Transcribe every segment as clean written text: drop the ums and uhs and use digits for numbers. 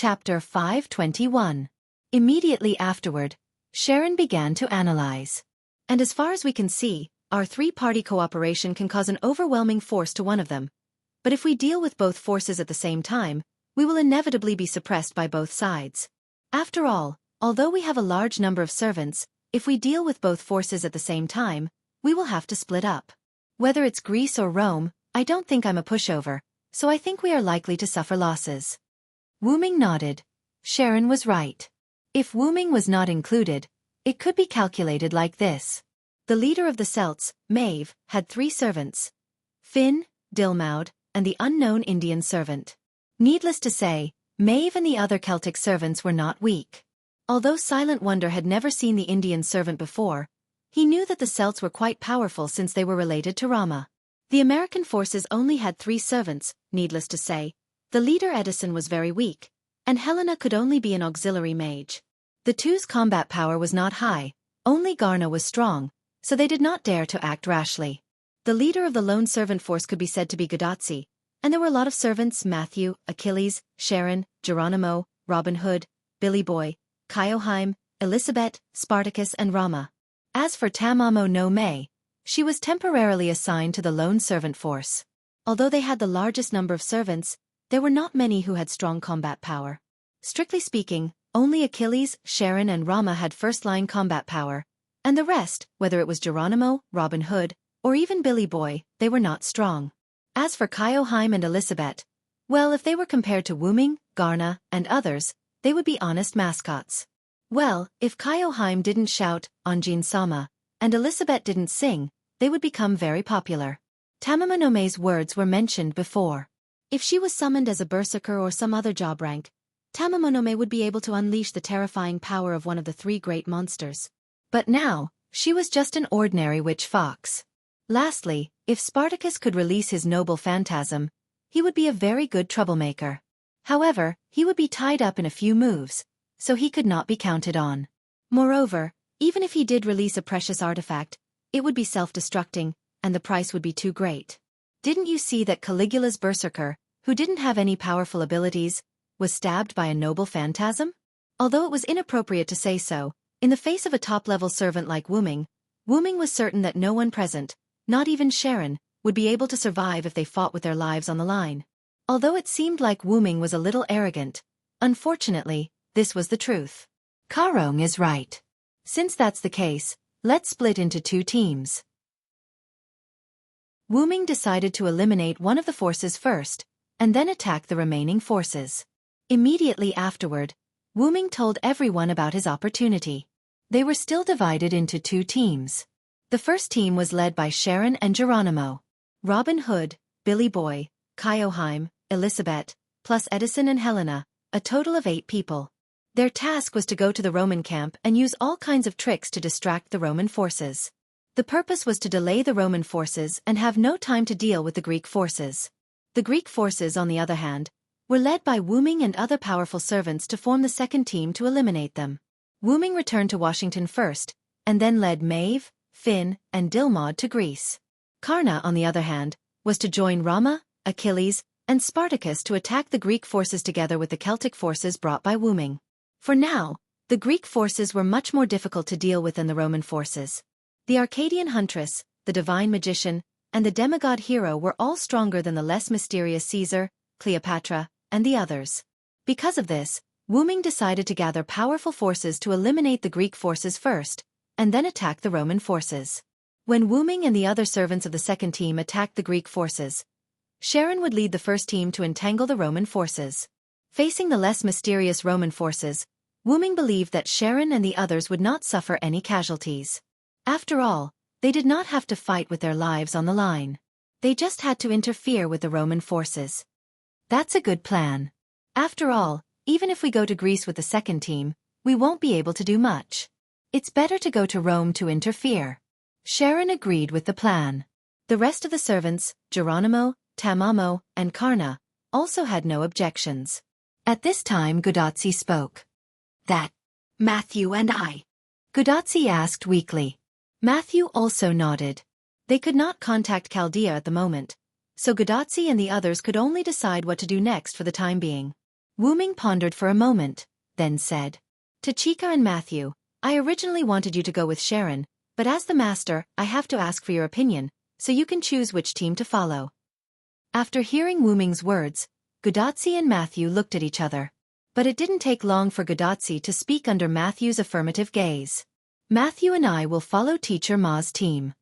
Chapter 521. Immediately afterward, Sharon began to analyze. And as far as we can see, our three-party cooperation can cause an overwhelming force to one of them. But if we deal with both forces at the same time, we will inevitably be suppressed by both sides. After all, although we have a large number of servants, if we deal with both forces at the same time, we will have to split up. Whether it's Greece or Rome, I don't think I'm a pushover, so I think we are likely to suffer losses. Wu Ming nodded. Sharon was right. If Wu Ming was not included, it could be calculated like this. The leader of the Celts, Maeve, had 3 servants: Finn, Dilmaud, and the unknown Indian servant. Needless to say, Maeve and the other Celtic servants were not weak. Although Silent Wonder had never seen the Indian servant before, he knew that the Celts were quite powerful since they were related to Rama. The American forces only had 3 servants, needless to say. The leader Edison was very weak, and Helena could only be an auxiliary mage. The two's combat power was not high, only Garna was strong, so they did not dare to act rashly. The leader of the lone servant force could be said to be Godotzi, and there were a lot of servants: Matthew, Achilles, Sharon, Geronimo, Robin Hood, Billy Boy, Kyoheim, Elizabeth, Spartacus and Rama. As for Tamamo no Mae, she was temporarily assigned to the lone servant force. Although they had the largest number of servants, there were not many who had strong combat power. Strictly speaking, only Achilles, Sharon and Rama had first-line combat power, and the rest, whether it was Geronimo, Robin Hood, or even Billy Boy, they were not strong. As for Kyoheim and Elizabeth, well, if they were compared to Wu Ming, Garna, and others, they would be honest mascots. Well, if Kyoheim didn't shout, Anjin Sama, and Elizabeth didn't sing, they would become very popular. Tamamo no Mae's words were mentioned before. If she was summoned as a berserker or some other job rank, Tamamo no Mae would be able to unleash the terrifying power of one of the 3 great monsters. But now, she was just an ordinary witch fox. Lastly, if Spartacus could release his noble phantasm, he would be a very good troublemaker. However, he would be tied up in a few moves, so he could not be counted on. Moreover, even if he did release a precious artifact, it would be self-destructing, and the price would be too great. Didn't you see that Caligula's berserker, who didn't have any powerful abilities, was stabbed by a noble phantasm? Although it was inappropriate to say so, in the face of a top-level servant like Wu Ming was certain that no one present, not even Sharon, would be able to survive if they fought with their lives on the line. Although it seemed like Wu Ming was a little arrogant, unfortunately, this was the truth. Karong is right. Since that's the case, let's split into 2 teams. Wu Ming decided to eliminate one of the forces first, and then attack the remaining forces. Immediately afterward, Wu Ming told everyone about his opportunity. They were still divided into 2 teams. The first team was led by Sharon and Geronimo. Robin Hood, Billy Boy, Kyoheim, Elizabeth, plus Edison and Helena, a total of 8 people. Their task was to go to the Roman camp and use all kinds of tricks to distract the Roman forces. The purpose was to delay the Roman forces and have no time to deal with the Greek forces. The Greek forces, on the other hand, were led by Wu Ming and other powerful servants to form the second team to eliminate them. Wu Ming returned to Washington first, and then led Maeve, Finn, and Dilmaud to Greece. Karna, on the other hand, was to join Rama, Achilles, and Spartacus to attack the Greek forces together with the Celtic forces brought by Wu Ming. For now, the Greek forces were much more difficult to deal with than the Roman forces. The Arcadian huntress, the divine magician, and the demigod hero were all stronger than the less mysterious Caesar, Cleopatra, and the others. Because of this, Wu Ming decided to gather powerful forces to eliminate the Greek forces first, and then attack the Roman forces. When Wu Ming and the other servants of the second team attacked the Greek forces, Sharon would lead the first team to entangle the Roman forces. Facing the less mysterious Roman forces, Wu Ming believed that Sharon and the others would not suffer any casualties. After all, they did not have to fight with their lives on the line. They just had to interfere with the Roman forces. That's a good plan. After all, even if we go to Greece with the second team, we won't be able to do much. It's better to go to Rome to interfere. Sharon agreed with the plan. The rest of the servants, Geronimo, Tamamo, and Karna, also had no objections. At this time Godotzi spoke. That Matthew and I? Godotzi asked weakly. Matthew also nodded. They could not contact Chaldea at the moment, so Godotzi and the others could only decide what to do next for the time being. Wu Ming pondered for a moment, then said, "To Chica and Matthew, I originally wanted you to go with Sharon, but as the master, I have to ask for your opinion, so you can choose which team to follow." After hearing Wu Ming's words, Gudatzi and Matthew looked at each other. But it didn't take long for Gudatzi to speak under Matthew's affirmative gaze. "Matthew and I will follow Teacher Ma's team."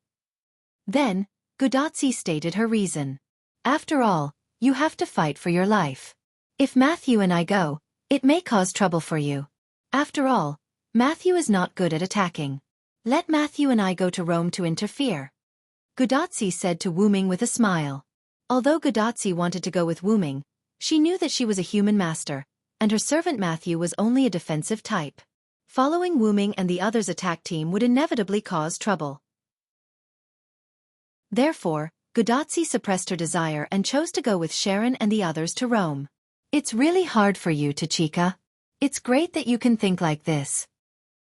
Then, Gudatzi stated her reason. "After all, you have to fight for your life. If Matthew and I go, it may cause trouble for you. After all, Matthew is not good at attacking. Let Matthew and I go to Rome to interfere." Gudatzi said to Wu Ming with a smile. Although Gudatzi wanted to go with Wu Ming, she knew that she was a human master, and her servant Matthew was only a defensive type. Following Wu Ming and the others' attack team would inevitably cause trouble. Therefore, Gudatzi suppressed her desire and chose to go with Sharon and the others to Rome. "It's really hard for you, Chica. It's great that you can think like this,"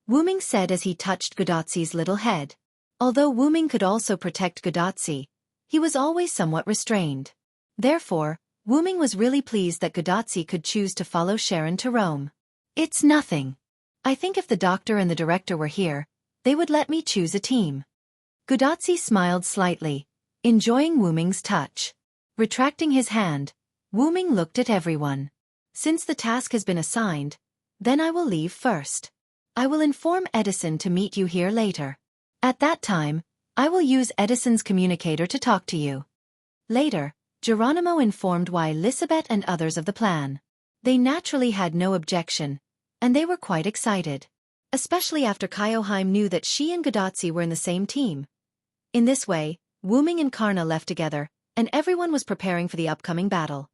Wu Ming said as he touched Gudatzi's little head. Although Wu Ming could also protect Gudatzi, he was always somewhat restrained. Therefore, Wu Ming was really pleased that Gudatzi could choose to follow Sharon to Rome. "It's nothing. I think if the doctor and the director were here, they would let me choose a team." Gudatzi smiled slightly, enjoying Wu Ming's touch. Retracting his hand, Wu Ming looked at everyone. "Since the task has been assigned, then I will leave first. I will inform Edison to meet you here later. At that time, I will use Edison's communicator to talk to you." Later, Geronimo informed Elizabeth and others of the plan. They naturally had no objection, and they were quite excited. Especially after Kyoheim knew that she and Gudatzi were in the same team. In this way, Wu Ming and Karna left together, and everyone was preparing for the upcoming battle.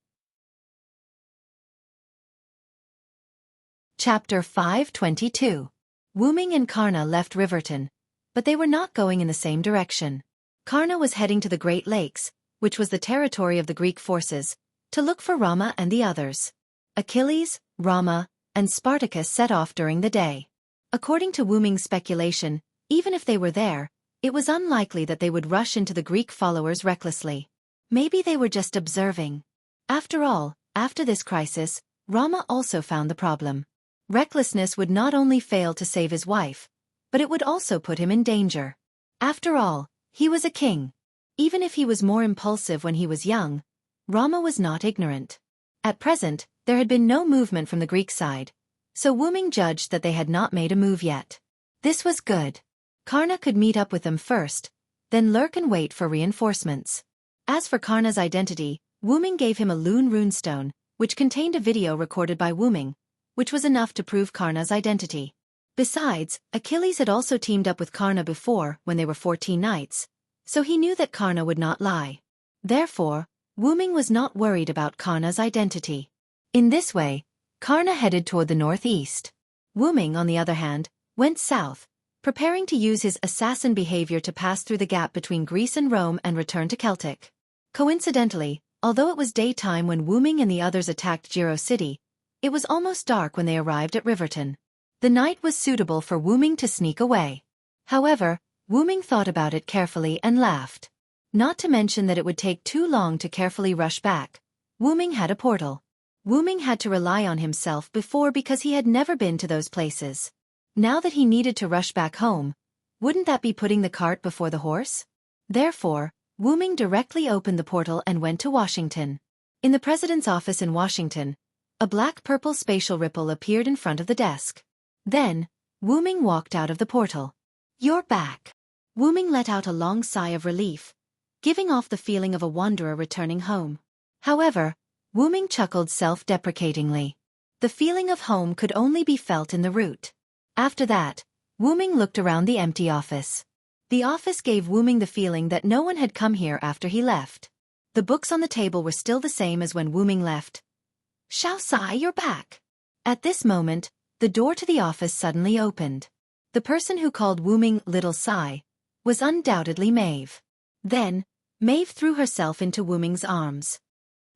Chapter 522. Wu Ming and Karna left Riverton, but they were not going in the same direction. Karna was heading to the Great Lakes, which was the territory of the Greek forces, to look for Rama and the others. Achilles, Rama, and Spartacus set off during the day. According to Wu Ming's speculation, even if they were there, it was unlikely that they would rush into the Greek followers recklessly. Maybe they were just observing. After all, after this crisis, Rama also found the problem. Recklessness would not only fail to save his wife, but it would also put him in danger. After all, he was a king. Even if he was more impulsive when he was young, Rama was not ignorant. At present, there had been no movement from the Greek side, so Wu Ming judged that they had not made a move yet. This was good. Karna could meet up with them first, then lurk and wait for reinforcements. As for Karna's identity, Wu Ming gave him a Loon runestone, which contained a video recorded by Wu Ming, which was enough to prove Karna's identity. Besides, Achilles had also teamed up with Karna before when they were 14 knights, so he knew that Karna would not lie. Therefore, Wu Ming was not worried about Karna's identity. In this way, Karna headed toward the northeast. Wu Ming, on the other hand, went south, preparing to use his assassin behavior to pass through the gap between Greece and Rome and return to Celtic. Coincidentally, although it was daytime when Wu Ming and the others attacked Jiro City, it was almost dark when they arrived at Riverton. The night was suitable for Wu Ming to sneak away. However, Wu Ming thought about it carefully and laughed. Not to mention that it would take too long to carefully rush back. Wu Ming had a portal. Wu Ming had to rely on himself before because he had never been to those places. Now that he needed to rush back home, wouldn't that be putting the cart before the horse? Therefore, Wu Ming directly opened the portal and went to Washington. In the president's office in Washington, a black-purple spatial ripple appeared in front of the desk. Then, Wu Ming walked out of the portal. "You're back." Wu Ming let out a long sigh of relief, giving off the feeling of a wanderer returning home. However, Wu Ming chuckled self-deprecatingly. The feeling of home could only be felt in the root. After that, Wu Ming looked around the empty office. The office gave Wu Ming the feeling that no one had come here after he left. The books on the table were still the same as when Wu Ming left. "Xiao Sai, you're back." At this moment, the door to the office suddenly opened. The person who called Wu Ming Little Sai was undoubtedly Maeve. Then, Maeve threw herself into Wu Ming's arms.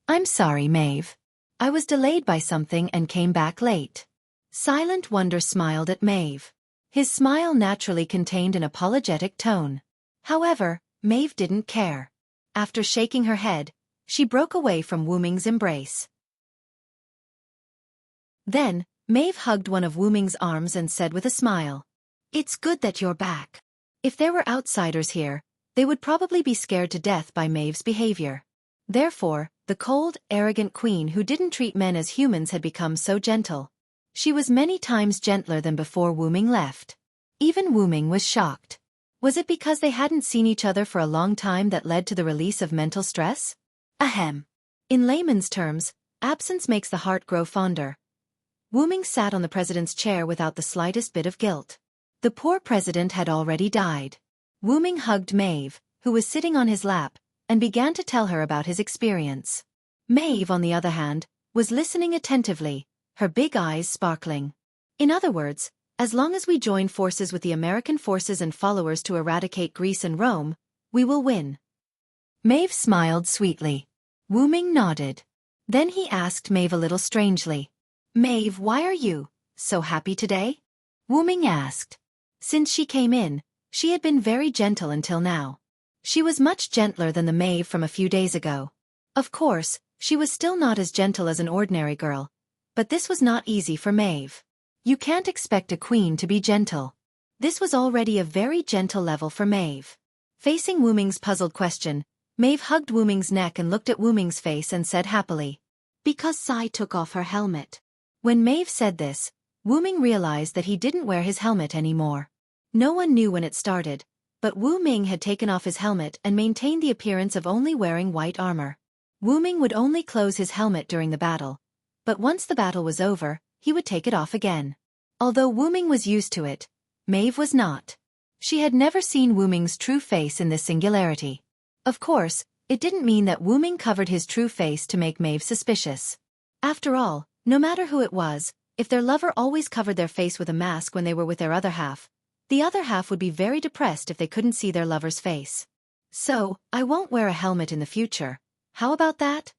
"I'm sorry, Maeve. I was delayed by something and came back late." Silent Wonder smiled at Maeve. His smile naturally contained an apologetic tone. However, Maeve didn't care. After shaking her head, she broke away from Wu Ming's embrace. Then, Maeve hugged one of Wu Ming's arms and said with a smile, "It's good that you're back." If there were outsiders here, they would probably be scared to death by Maeve's behavior. Therefore, the cold, arrogant queen who didn't treat men as humans had become so gentle. She was many times gentler than before Wu Ming left. Even Wu Ming was shocked. Was it because they hadn't seen each other for a long time that led to the release of mental stress? Ahem. In layman's terms, absence makes the heart grow fonder. Wu Ming sat on the president's chair without the slightest bit of guilt. The poor president had already died. Wu Ming hugged Maeve, who was sitting on his lap, and began to tell her about his experience. Maeve, on the other hand, was listening attentively, her big eyes sparkling. In other words, as long as we join forces with the American forces and followers to eradicate Greece and Rome, we will win. Maeve smiled sweetly. Wu Ming nodded. Then he asked Maeve a little strangely, "Maeve, why are you so happy today?" Wu Ming asked. Since she came in, she had been very gentle until now. She was much gentler than the Maeve from a few days ago. Of course, she was still not as gentle as an ordinary girl, but this was not easy for Maeve. You can't expect a queen to be gentle. This was already a very gentle level for Maeve. Facing Wu Ming's puzzled question, Maeve hugged Wu Ming's neck and looked at Wu Ming's face and said happily, "Because Sai took off her helmet." When Maeve said this, Wu Ming realized that he didn't wear his helmet anymore. No one knew when it started, but Wu Ming had taken off his helmet and maintained the appearance of only wearing white armor. Wu Ming would only close his helmet during the battle, but once the battle was over, he would take it off again. Although Wu Ming was used to it, Maeve was not. She had never seen Wu Ming's true face in this singularity. Of course, it didn't mean that Wu Ming covered his true face to make Maeve suspicious. After all, no matter who it was, if their lover always covered their face with a mask when they were with their other half, the other half would be very depressed if they couldn't see their lover's face. "So, I won't wear a helmet in the future. How about that?"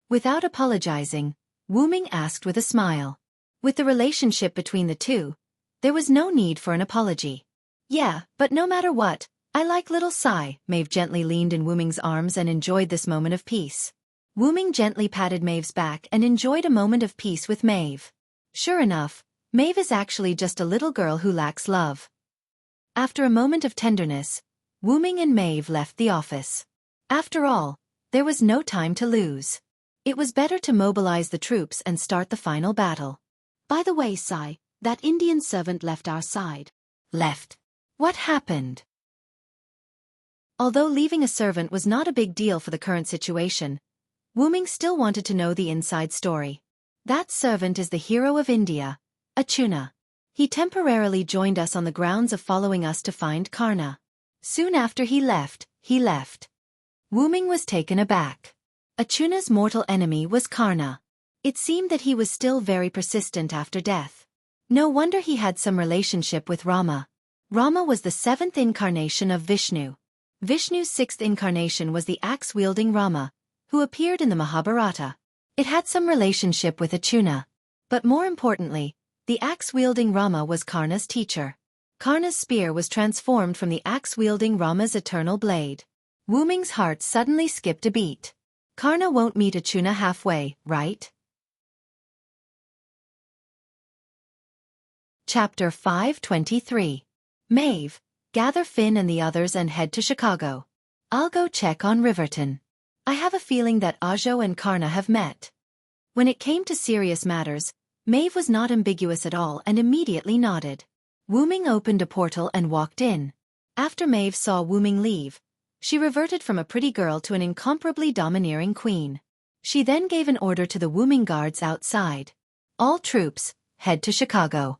Without apologizing, Wu Ming asked with a smile. With the relationship between the two, there was no need for an apology. "Yeah, but no matter what, I like little Sai." Maeve gently leaned in Wu Ming's arms and enjoyed this moment of peace. Wu Ming gently patted Maeve's back and enjoyed a moment of peace with Maeve. Sure enough, Maeve is actually just a little girl who lacks love. After a moment of tenderness, Wu Ming and Maeve left the office. After all, there was no time to lose. It was better to mobilize the troops and start the final battle. "By the way, Sai, that Indian servant left our side." "Left? What happened?" Although leaving a servant was not a big deal for the current situation, Wu Ming still wanted to know the inside story. "That servant is the hero of India, Achuna. He temporarily joined us on the grounds of following us to find Karna. Soon after he left. Wu Ming was taken aback. Achuna's mortal enemy was Karna. It seemed that he was still very persistent after death. No wonder he had some relationship with Rama. Rama was the seventh incarnation of Vishnu. Vishnu's sixth incarnation was the axe-wielding Rama, who appeared in the Mahabharata. It had some relationship with Achuna. But more importantly, the axe-wielding Rama was Karna's teacher. Karna's spear was transformed from the axe-wielding Rama's eternal blade. Wu Ming's heart suddenly skipped a beat. Karna won't meet Achuna halfway, right? Chapter 523. Maeve, gather Finn and the others and head to Chicago. I'll go check on Riverton. I have a feeling that Ajo and Karna have met. When it came to serious matters, Maeve was not ambiguous at all and immediately nodded. Wu Ming opened a portal and walked in. After Maeve saw Wu Ming leave, she reverted from a pretty girl to an incomparably domineering queen. She then gave an order to the Wu Ming guards outside. "All troops, head to Chicago."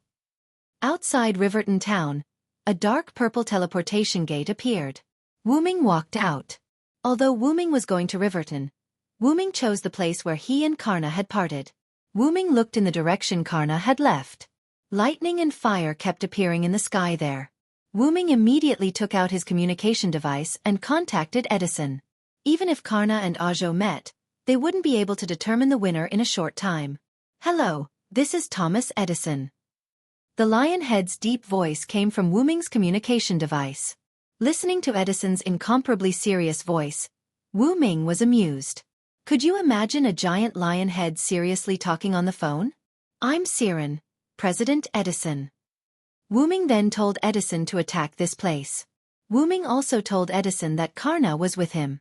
Outside Riverton town, a dark purple teleportation gate appeared. Wu Ming walked out. Although Wu Ming was going to Riverton, Wu Ming chose the place where he and Karna had parted. Wu Ming looked in the direction Karna had left. Lightning and fire kept appearing in the sky there. Wu Ming immediately took out his communication device and contacted Edison. Even if Karna and Ajo met, they wouldn't be able to determine the winner in a short time. "Hello, this is Thomas Edison." The Lionhead's deep voice came from Wu Ming's communication device. Listening to Edison's incomparably serious voice, Wu Ming was amused. Could you imagine a giant lion head seriously talking on the phone? I'm Siren, President Edison. Wu Ming then told Edison to attack this place. Wu Ming also told Edison that Karna was with him.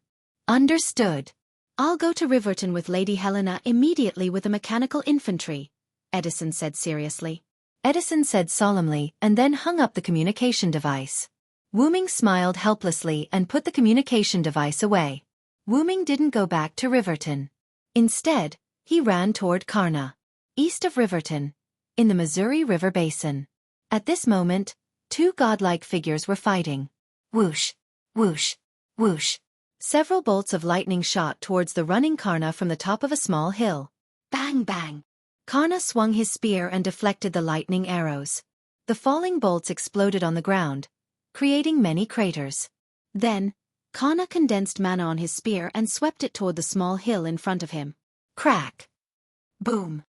Understood. I'll go to Riverton with Lady Helena immediately with the mechanical infantry, Edison said seriously. Edison said solemnly and then hung up the communication device. Wu Ming smiled helplessly and put the communication device away. Wu Ming didn't go back to Riverton. Instead, he ran toward Karna, east of Riverton, in the Missouri River Basin. At this moment, two godlike figures were fighting. Whoosh, whoosh, whoosh. Several bolts of lightning shot towards the running Karna from the top of a small hill. Bang bang. Karna swung his spear and deflected the lightning arrows. The falling bolts exploded on the ground, creating many craters. Then, Karna condensed mana on his spear and swept it toward the small hill in front of him. Crack. Boom.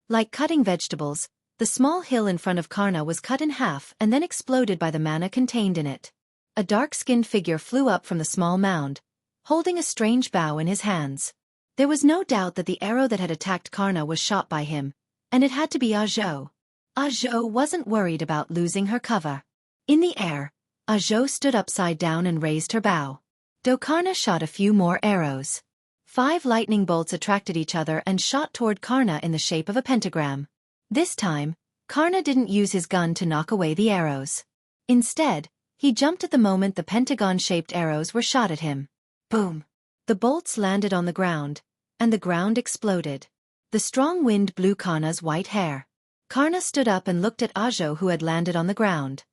Like cutting vegetables, the small hill in front of Karna was cut in half and then exploded by the mana contained in it. A dark-skinned figure flew up from the small mound, holding a strange bow in his hands. There was no doubt that the arrow that had attacked Karna was shot by him, and it had to be Ajo. Ajo wasn't worried about losing her cover. In the air, Ajo stood upside down and raised her bow. Karna shot a few more arrows. 5 lightning bolts attracted each other and shot toward Karna in the shape of a pentagram. This time, Karna didn't use his gun to knock away the arrows. Instead, he jumped at the moment the pentagon-shaped arrows were shot at him. Boom! The bolts landed on the ground, and the ground exploded. The strong wind blew Karna's white hair. Karna stood up and looked at Ajo, who had landed on the ground.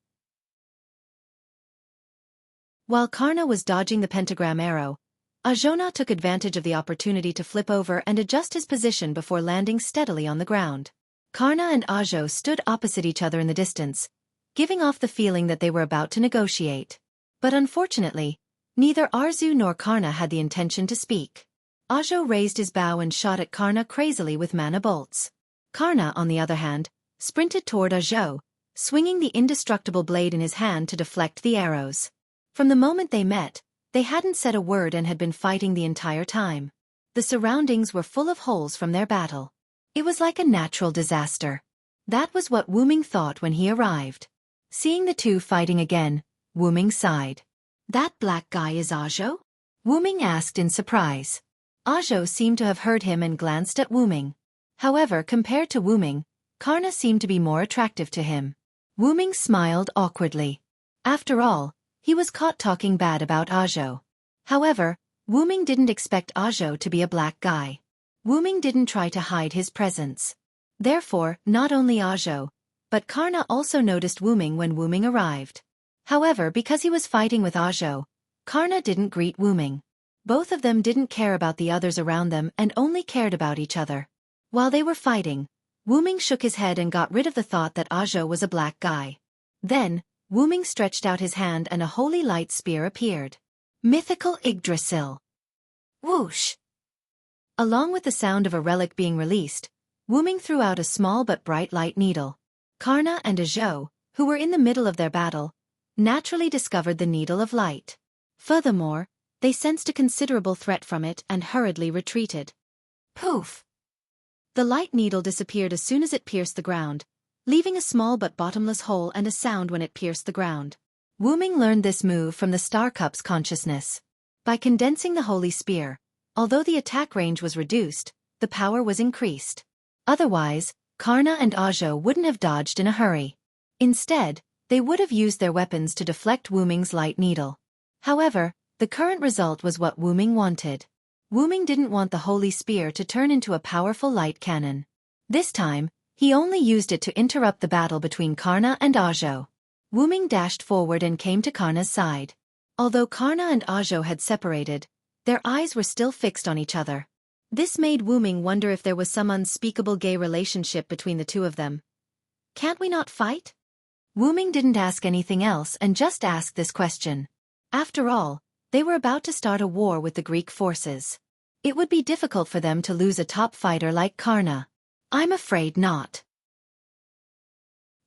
While Karna was dodging the pentagram arrow, Ajona took advantage of the opportunity to flip over and adjust his position before landing steadily on the ground. Karna and Ajo stood opposite each other in the distance, giving off the feeling that they were about to negotiate. But unfortunately, neither Arzu nor Karna had the intention to speak. Ajo raised his bow and shot at Karna crazily with mana bolts. Karna, on the other hand, sprinted toward Ajo, swinging the indestructible blade in his hand to deflect the arrows. From the moment they met, they hadn't said a word and had been fighting the entire time. The surroundings were full of holes from their battle. It was like a natural disaster. That was what Wu Ming thought when he arrived. Seeing the two fighting again, Wu Ming sighed. That black guy is Ajo? Wu Ming asked in surprise. Ajo seemed to have heard him and glanced at Wu Ming. However, compared to Wu Ming, Karna seemed to be more attractive to him. Wu Ming smiled awkwardly. After all, he was caught talking bad about Ajo. However, Wu Ming didn't expect Ajo to be a black guy. Wu Ming didn't try to hide his presence. Therefore, not only Ajo, but Karna also noticed Wu Ming when Wu Ming arrived. However, because he was fighting with Ajo, Karna didn't greet Wu Ming. Both of them didn't care about the others around them and only cared about each other. While they were fighting, Wu Ming shook his head and got rid of the thought that Ajo was a black guy. Then, Wu Ming stretched out his hand and a holy light spear appeared. Mythical Yggdrasil. Whoosh! Along with the sound of a relic being released, Wu Ming threw out a small but bright light needle. Karna and Ajo, who were in the middle of their battle, naturally discovered the needle of light. Furthermore, they sensed a considerable threat from it and hurriedly retreated. Poof! The light needle disappeared as soon as it pierced the ground, leaving a small but bottomless hole and a sound when it pierced the ground. Wu Ming learned this move from the Star Cup's consciousness. By condensing the holy spear, although the attack range was reduced, the power was increased. Otherwise, Karna and Ajo wouldn't have dodged in a hurry. Instead, they would have used their weapons to deflect Wu Ming's light needle. However, the current result was what Wu Ming wanted. Wu Ming didn't want the holy spear to turn into a powerful light cannon. This time, he only used it to interrupt the battle between Karna and Ajo. Wu Ming dashed forward and came to Karna's side. Although Karna and Ajo had separated, their eyes were still fixed on each other. This made Wu Ming wonder if there was some unspeakable gay relationship between the two of them. Can't we not fight? Wu Ming didn't ask anything else and just asked this question. After all, they were about to start a war with the Greek forces. It would be difficult for them to lose a top fighter like Karna. I'm afraid not.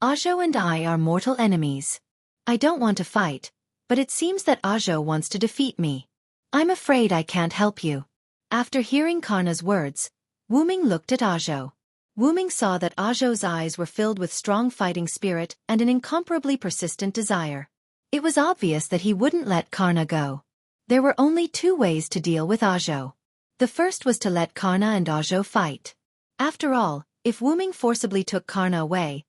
Ajo and I are mortal enemies. I don't want to fight, but it seems that Ajo wants to defeat me. I'm afraid I can't help you. After hearing Karna's words, Wu Ming looked at Ajo. Wu Ming saw that Zhou's eyes were filled with strong fighting spirit and an incomparably persistent desire. It was obvious that he wouldn't let Karna go. There were only two ways to deal with Zhou. The first was to let Karna and Zhou fight. After all, if Wu Ming forcibly took Karna away,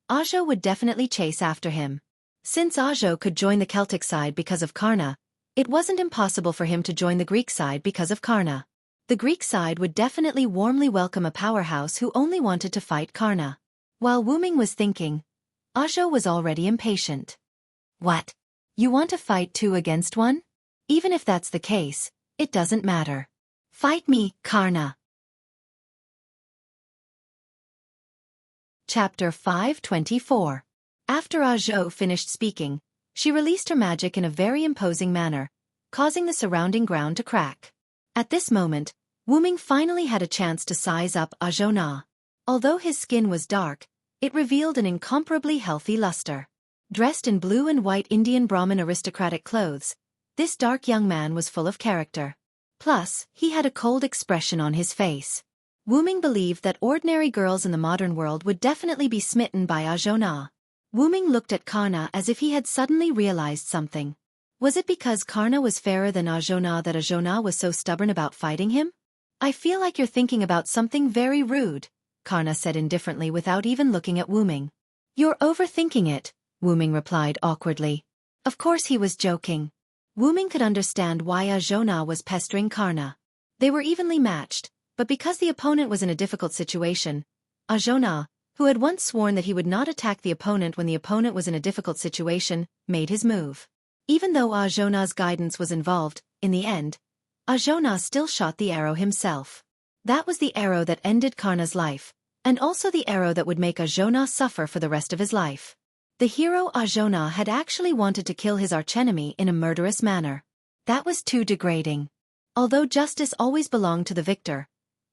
Zhou would definitely chase after him. Since Zhou could join the Celtic side because of Karna, it wasn't impossible for him to join the Greek side because of Karna. The Greek side would definitely warmly welcome a powerhouse who only wanted to fight Karna. While Wu Ming was thinking, Zhou was already impatient. What? You want to fight 2 against 1? Even if that's the case, it doesn't matter. Fight me, Karna. Chapter 524. After Zhou finished speaking, she released her magic in a very imposing manner, causing the surrounding ground to crack. At this moment, Wu Ming finally had a chance to size up Zhou. Although his skin was dark, it revealed an incomparably healthy luster. Dressed in blue and white Indian Brahmin aristocratic clothes, this dark young man was full of character. Plus, he had a cold expression on his face. Wu Ming believed that ordinary girls in the modern world would definitely be smitten by Zhou. Wu Ming looked at Karna as if he had suddenly realized something. Was it because Karna was fairer than Zhou that Zhou was so stubborn about fighting him? I feel like you're thinking about something very rude, Karna said indifferently without even looking at Wu Ming. You're overthinking it, Wu Ming replied awkwardly. Of course he was joking. Wu Ming could understand why Zhou was pestering Karna. They were evenly matched, but because the opponent was in a difficult situation, Zhou, who had once sworn that he would not attack the opponent when the opponent was in a difficult situation, made his move. Even though Zhou's guidance was involved, in the end, Zhou still shot the arrow himself. That was the arrow that ended Karna's life, and also the arrow that would make Zhou suffer for the rest of his life. The hero Zhou had actually wanted to kill his archenemy in a murderous manner. That was too degrading. Although justice always belonged to the victor,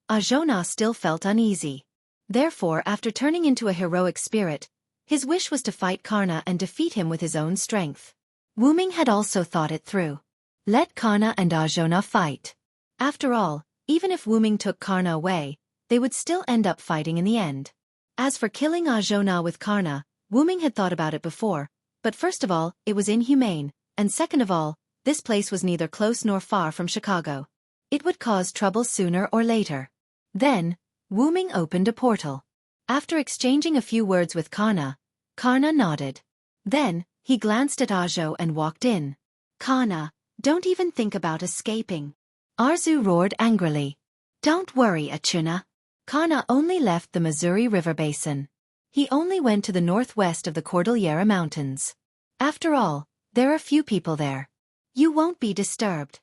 Zhou still felt uneasy. Therefore, after turning into a heroic spirit, his wish was to fight Karna and defeat him with his own strength. Wu Ming had also thought it through. Let Karna and Zhou fight. After all, even if Wu Ming took Karna away, they would still end up fighting in the end. As for killing Zhou with Karna, Wu Ming had thought about it before, but first of all, it was inhumane, and second of all, this place was neither close nor far from Chicago. It would cause trouble sooner or later. Then, Wu Ming opened a portal. After exchanging a few words with Karna nodded. Then, he glanced at Zhou and walked in. Karna, don't even think about escaping. Zhou roared angrily. Don't worry, Achuna. Karna only left the Missouri River basin. He only went to the northwest of the Cordillera Mountains. After all, there are few people there. You won't be disturbed.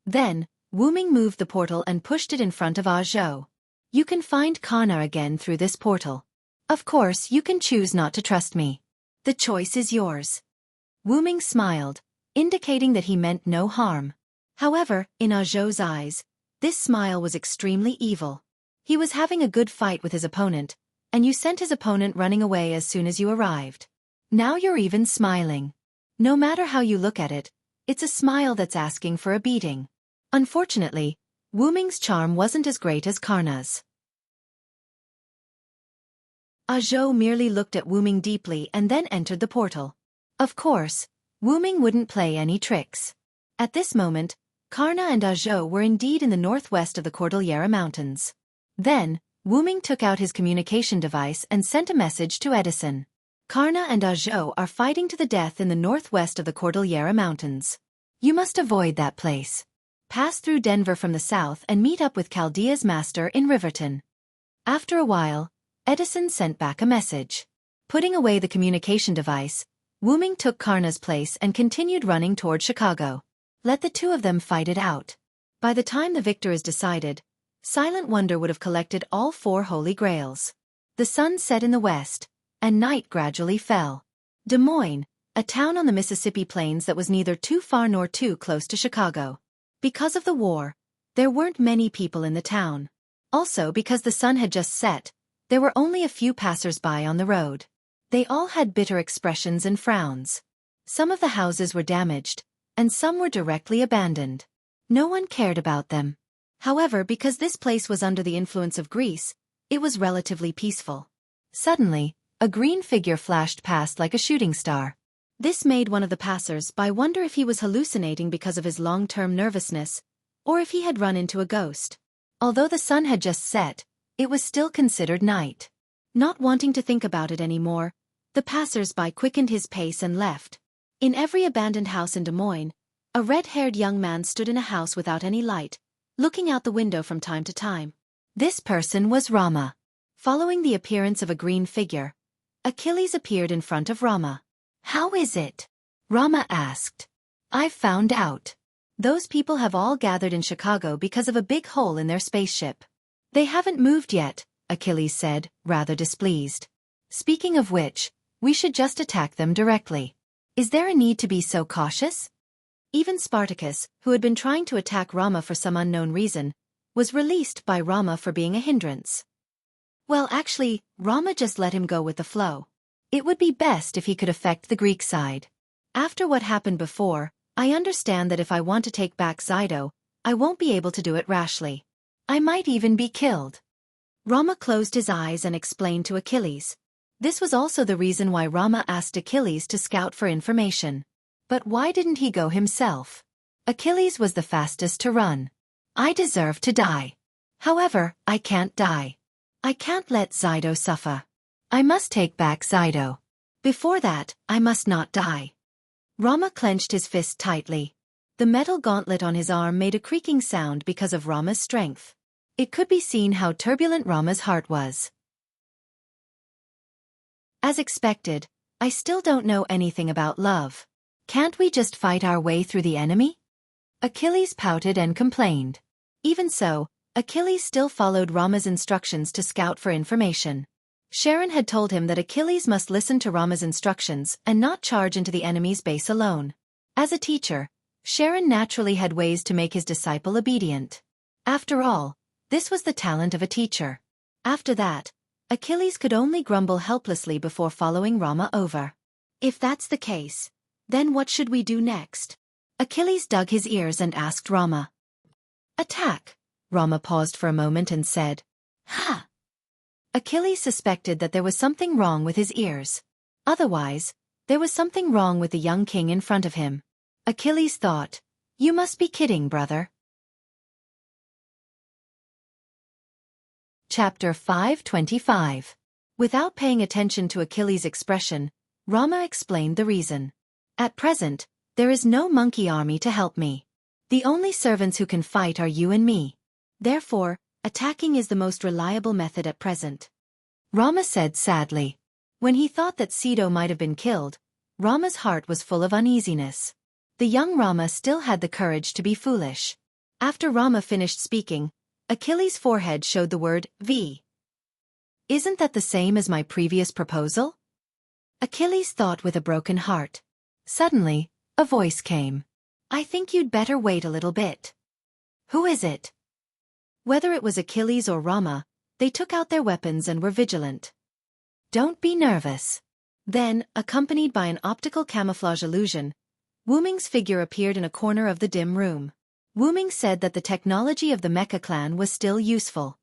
Then, Wu Ming moved the portal and pushed it in front of Zhou. You can find Karna again through this portal. Of course, you can choose not to trust me. The choice is yours. Wu Ming smiled, indicating that he meant no harm. However, in Zhou's eyes, this smile was extremely evil. He was having a good fight with his opponent, and you sent his opponent running away as soon as you arrived. Now you're even smiling. No matter how you look at it, it's a smile that's asking for a beating. Unfortunately, Wu Ming's charm wasn't as great as Karna's. Zhou merely looked at Wu Ming deeply and then entered the portal. Of course, Wu Ming wouldn't play any tricks. At this moment, Karna and Zhou were indeed in the northwest of the Cordillera Mountains. Then, Wu Ming took out his communication device and sent a message to Edison. Karna and Zhou are fighting to the death in the northwest of the Cordillera Mountains. You must avoid that place. Pass through Denver from the south and meet up with Chaldea's master in Riverton. After a while, Edison sent back a message. Putting away the communication device, Wu Ming took Karna's place and continued running toward Chicago. Let the two of them fight it out. By the time the victor is decided, Silent Wonder would have collected all 4 holy grails. The sun set in the west, and night gradually fell. Des Moines, a town on the Mississippi plains that was neither too far nor too close to Chicago. Because of the war, there weren't many people in the town. Also, because the sun had just set, there were only a few passers-by on the road. They all had bitter expressions and frowns. Some of the houses were damaged, and some were directly abandoned. No one cared about them. However, because this place was under the influence of Greece, It was relatively peaceful. Suddenly, a green figure flashed past like a shooting star. This made one of the passers-by wonder if he was hallucinating because of his long-term nervousness, or if he had run into a ghost. Although the sun had just set, it was still considered night. Not wanting to think about it anymore, the passers-by quickened his pace and left. In every abandoned house in Des Moines, a red-haired young man stood in a house without any light, looking out the window from time to time. This person was Rama. Following the appearance of a green figure, Achilles appeared in front of Rama. "How is it?" Rama asked. "I've found out. Those people have all gathered in Chicago because of a big hole in their spaceship. They haven't moved yet," Achilles said, rather displeased. "Speaking of which, we should just attack them directly. Is there a need to be so cautious?" Even Spartacus, who had been trying to attack Rama for some unknown reason, was released by Rama for being a hindrance. Well, actually, Rama just let him go with the flow. It would be best if he could affect the Greek side. After what happened before, I understand that if I want to take back Xido, I won't be able to do it rashly. I might even be killed. Rama closed his eyes and explained to Achilles. This was also the reason why Rama asked Achilles to scout for information. But why didn't he go himself? Achilles was the fastest to run. "I deserve to die. However, I can't die. I can't let Xido suffer. I must take back Xido. Before that, I must not die." Rama clenched his fist tightly. The metal gauntlet on his arm made a creaking sound because of Rama's strength. It could be seen how turbulent Rama's heart was. As expected, I still don't know anything about love. Can't we just fight our way through the enemy? Achilles pouted and complained. Even so, Achilles still followed Rama's instructions to scout for information. Sharon had told him that Achilles must listen to Rama's instructions and not charge into the enemy's base alone. As a teacher, Sharon naturally had ways to make his disciple obedient. After all, this was the talent of a teacher. After that, Achilles could only grumble helplessly before following Rama over. If that's the case, then what should we do next? Achilles dug his ears and asked Rama. "Attack." Rama paused for a moment and said, "Ha." Achilles suspected that there was something wrong with his ears. Otherwise, there was something wrong with the young king in front of him. Achilles thought, "You must be kidding, brother." Chapter 525. Without paying attention to Achilles' expression, Rama explained the reason. "At present, there is no monkey army to help me. The only servants who can fight are you and me. Therefore, attacking is the most reliable method at present." Rama said sadly. When he thought that Xido might have been killed, Rama's heart was full of uneasiness. The young Rama still had the courage to be foolish. After Rama finished speaking, Achilles' forehead showed the word V. "Isn't that the same as my previous proposal?" Achilles thought with a broken heart. Suddenly, a voice came. "I think you'd better wait a little bit." "Who is it?" Whether it was Achilles or Rama, they took out their weapons and were vigilant. "Don't be nervous." Then, accompanied by an optical camouflage illusion, Wu Ming's figure appeared in a corner of the dim room. Wu Ming said that the technology of the Mecha clan was still useful.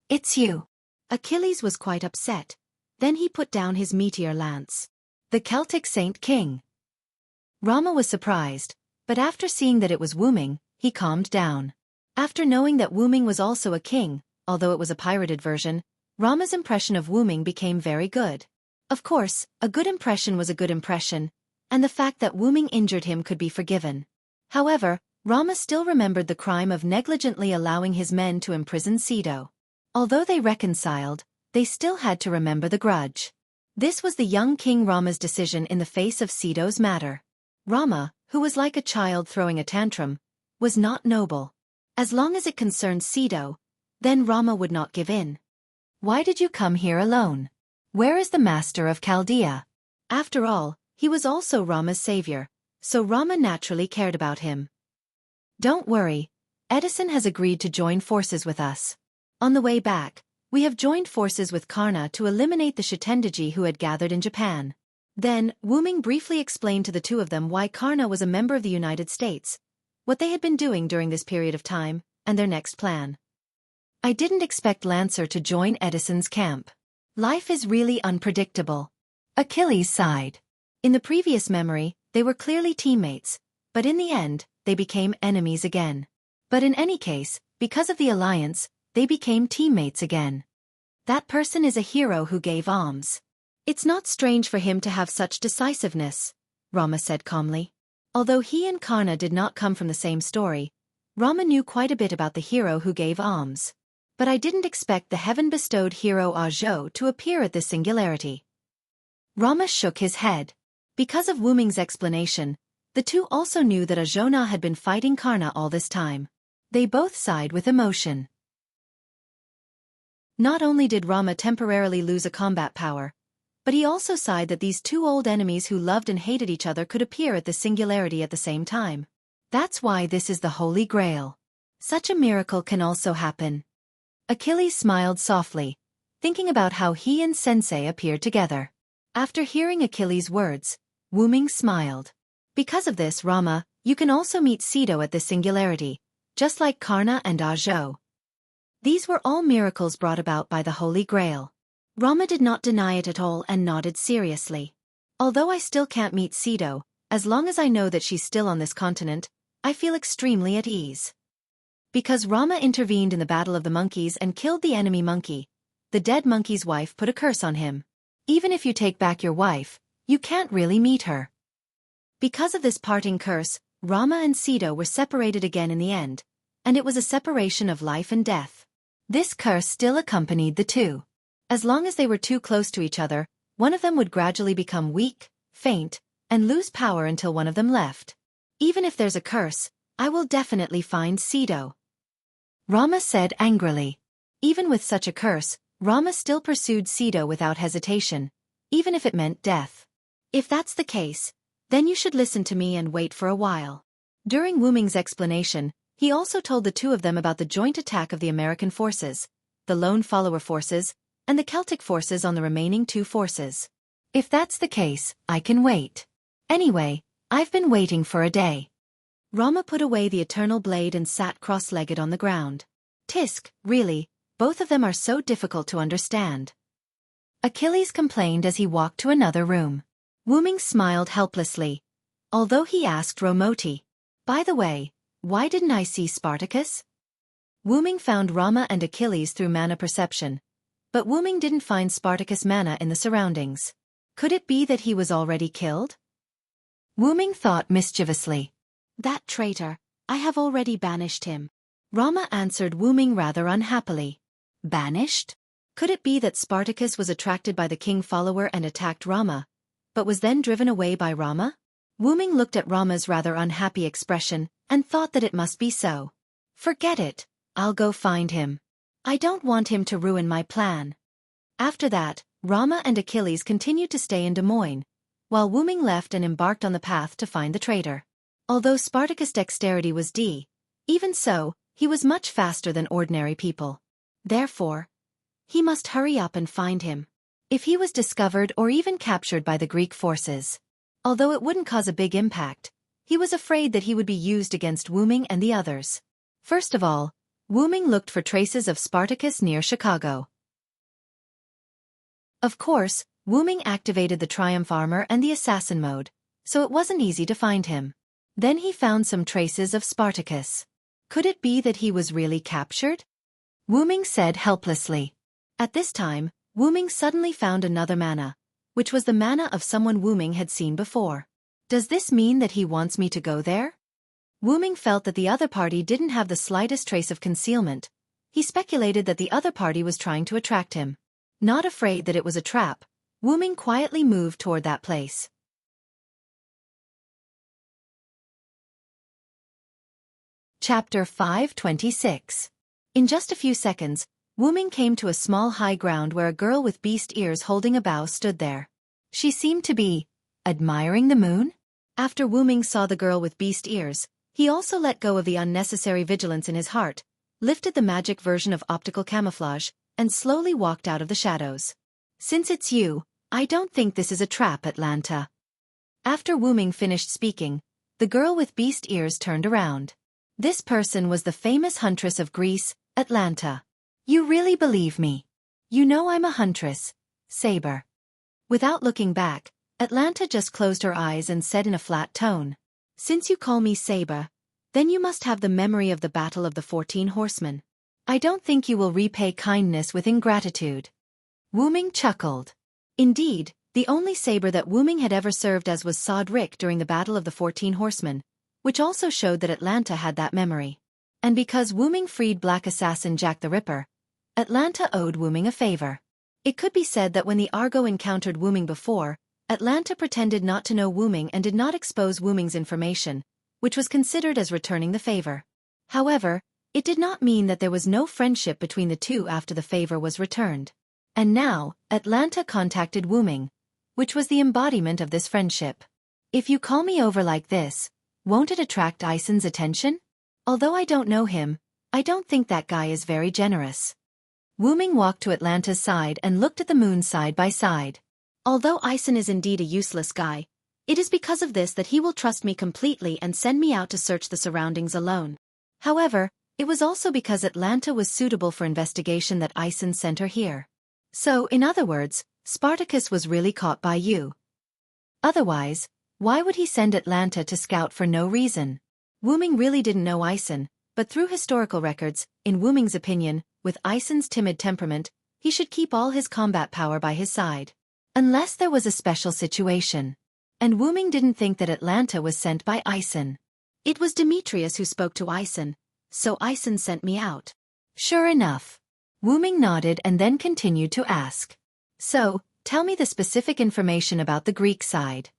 "It's you." Achilles was quite upset. Then he put down his meteor lance. "The Celtic Saint King." Rama was surprised, but after seeing that it was Wu Ming, he calmed down. After knowing that Wu Ming was also a king, although it was a pirated version, Rama's impression of Wu Ming became very good. Of course, a good impression was a good impression, and the fact that Wu Ming injured him could be forgiven. However, Rama still remembered the crime of negligently allowing his men to imprison Xido. Although they reconciled, they still had to remember the grudge. This was the young King Rama's decision in the face of Xido's matter. Rama, who was like a child throwing a tantrum, was not noble. As long as it concerned Xido, then Rama would not give in. "Why did you come here alone? Where is the master of Chaldea?" After all, he was also Rama's savior, so Rama naturally cared about him. "Don't worry, Edison has agreed to join forces with us. On the way back, we have joined forces with Karna to eliminate the Shitendaji who had gathered in Japan." Then, Wu Ming briefly explained to the two of them why Karna was a member of the United States, what they had been doing during this period of time, and their next plan. I didn't expect Lancer to join Edison's camp. Life is really unpredictable. Achilles sighed. In the previous memory, they were clearly teammates, but in the end, they became enemies again. But in any case, because of the alliance, they became teammates again. That person is a hero who gave alms. It's not strange for him to have such decisiveness, Rama said calmly. Although he and Karna did not come from the same story, Rama knew quite a bit about the hero who gave alms. But I didn't expect the heaven-bestowed hero Azhou to appear at this singularity. Rama shook his head. Because of Wu Ming's explanation, the two also knew that Azhou had been fighting Karna all this time. They both sighed with emotion. Not only did Rama temporarily lose a combat power, but he also sighed that these two old enemies who loved and hated each other could appear at the singularity at the same time. That's why this is the Holy Grail. Such a miracle can also happen. Achilles smiled softly, thinking about how he and Sensei appeared together. After hearing Achilles' words, Wu Ming smiled. Because of this, Rama, you can also meet Sido at this singularity, just like Karna and Azhou. These were all miracles brought about by the Holy Grail. Rama did not deny it at all and nodded seriously. Although I still can't meet Sido, as long as I know that she's still on this continent, I feel extremely at ease. Because Rama intervened in the Battle of the Monkeys and killed the enemy monkey, the dead monkey's wife put a curse on him. Even if you take back your wife, you can't really meet her. Because of this parting curse, Rama and Sido were separated again in the end, and it was a separation of life and death. This curse still accompanied the two. As long as they were too close to each other, one of them would gradually become weak, faint, and lose power until one of them left. Even if there's a curse, I will definitely find Sido. Rama said angrily. Even with such a curse, Rama still pursued Sido without hesitation, even if it meant death. If that's the case, then you should listen to me and wait for a while. During Wu Ming's explanation, he also told the two of them about the joint attack of the American forces, the lone follower forces, and the Celtic forces on the remaining two forces. If that's the case, I can wait. Anyway, I've been waiting for a day. Rama put away the eternal blade and sat cross-legged on the ground. Tisk, really, both of them are so difficult to understand. Achilles complained as he walked to another room. Wu Ming smiled helplessly, although he asked Romoti, "By the way, why didn't I see Spartacus?" Wu Ming found Rama and Achilles through mana perception, but Wu Ming didn't find Spartacus' mana in the surroundings. Could it be that he was already killed? Wu Ming thought mischievously. That traitor, I have already banished him. Rama answered Wu Ming rather unhappily. Banished? Could it be that Spartacus was attracted by the king follower and attacked Rama, but was then driven away by Rama? Wu Ming looked at Rama's rather unhappy expression and thought that it must be so. Forget it, I'll go find him. I don't want him to ruin my plan. After that, Rama and Achilles continued to stay in Des Moines, while Wu Ming left and embarked on the path to find the traitor. Although Spartacus' dexterity was D, even so, he was much faster than ordinary people. Therefore, he must hurry up and find him. If he was discovered or even captured by the Greek forces, although it wouldn't cause a big impact, he was afraid that he would be used against Wu Ming and the others. First of all, Wu Ming looked for traces of Spartacus near Chicago. Of course, Wu Ming activated the Triumph armor and the assassin mode, so it wasn't easy to find him. Then he found some traces of Spartacus. Could it be that he was really captured? Wu Ming said helplessly. At this time, Wu Ming suddenly found another mana, which was the mana of someone Wu Ming had seen before. Does this mean that he wants me to go there? Wu Ming felt that the other party didn't have the slightest trace of concealment. He speculated that the other party was trying to attract him. Not afraid that it was a trap, Wu Ming quietly moved toward that place. Chapter 526. In just a few seconds, Wu Ming came to a small high ground where a girl with beast ears holding a bow stood there. She seemed to be admiring the moon. After Wu Ming saw the girl with beast ears, he also let go of the unnecessary vigilance in his heart, lifted the magic version of optical camouflage, and slowly walked out of the shadows. Since it's you, I don't think this is a trap, Atlanta. After Wu Ming finished speaking, the girl with beast ears turned around. This person was the famous huntress of Greece, Atlanta. You really believe me? You know I'm a huntress, Saber. Without looking back, Atlanta just closed her eyes and said in a flat tone, "Since you call me Saber, then you must have the memory of the Battle of the 14 Horsemen. I don't think you will repay kindness with ingratitude." Wu Ming chuckled. Indeed, the only saber that Wu Ming had ever served as was Sod Rick during the Battle of the 14 Horsemen, which also showed that Atlanta had that memory. And because Wu Ming freed Black Assassin Jack the Ripper, Atlanta owed Wu Ming a favor. It could be said that when the Argo encountered Wu Ming before, Atlanta pretended not to know Wu Ming and did not expose Wu Ming's information, which was considered as returning the favor. However, it did not mean that there was no friendship between the two after the favor was returned. And now, Atlanta contacted Wu Ming, which was the embodiment of this friendship. "If you call me over like this, won't it attract Aisen's attention? Although I don't know him, I don't think that guy is very generous." Wu Ming walked to Atlanta's side and looked at the moon side by side. "Although Aisen is indeed a useless guy, it is because of this that he will trust me completely and send me out to search the surroundings alone. However, it was also because Atlanta was suitable for investigation that Aisen sent her here. So, in other words, Spartacus was really caught by you. Otherwise, why would he send Atlanta to scout for no reason?" Wu Ming really didn't know Aisen, but through historical records, in Wu Ming's opinion, with Aisen's timid temperament, he should keep all his combat power by his side. Unless there was a special situation. And Wu Ming didn't think that Atlanta was sent by Aisen. "It was Demetrius who spoke to Aisen, so Aisen sent me out." "Sure enough." Wu Ming nodded and then continued to ask, "So, tell me the specific information about the Greek side."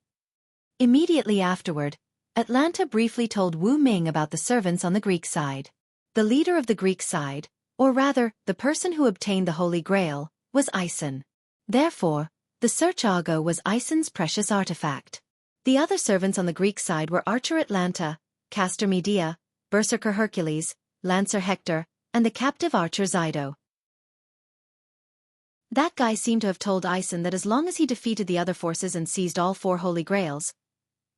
Immediately afterward, Atlanta briefly told Wu Ming about the servants on the Greek side. The leader of the Greek side, or rather, the person who obtained the Holy Grail, was Aisen. Therefore, the search Argo was Aisen's precious artifact. The other servants on the Greek side were Archer Atlanta, Caster Medea, Berserker Hercules, Lancer Hector, and the captive archer Xido. That guy seemed to have told Aisen that as long as he defeated the other forces and seized all 4 Holy Grails,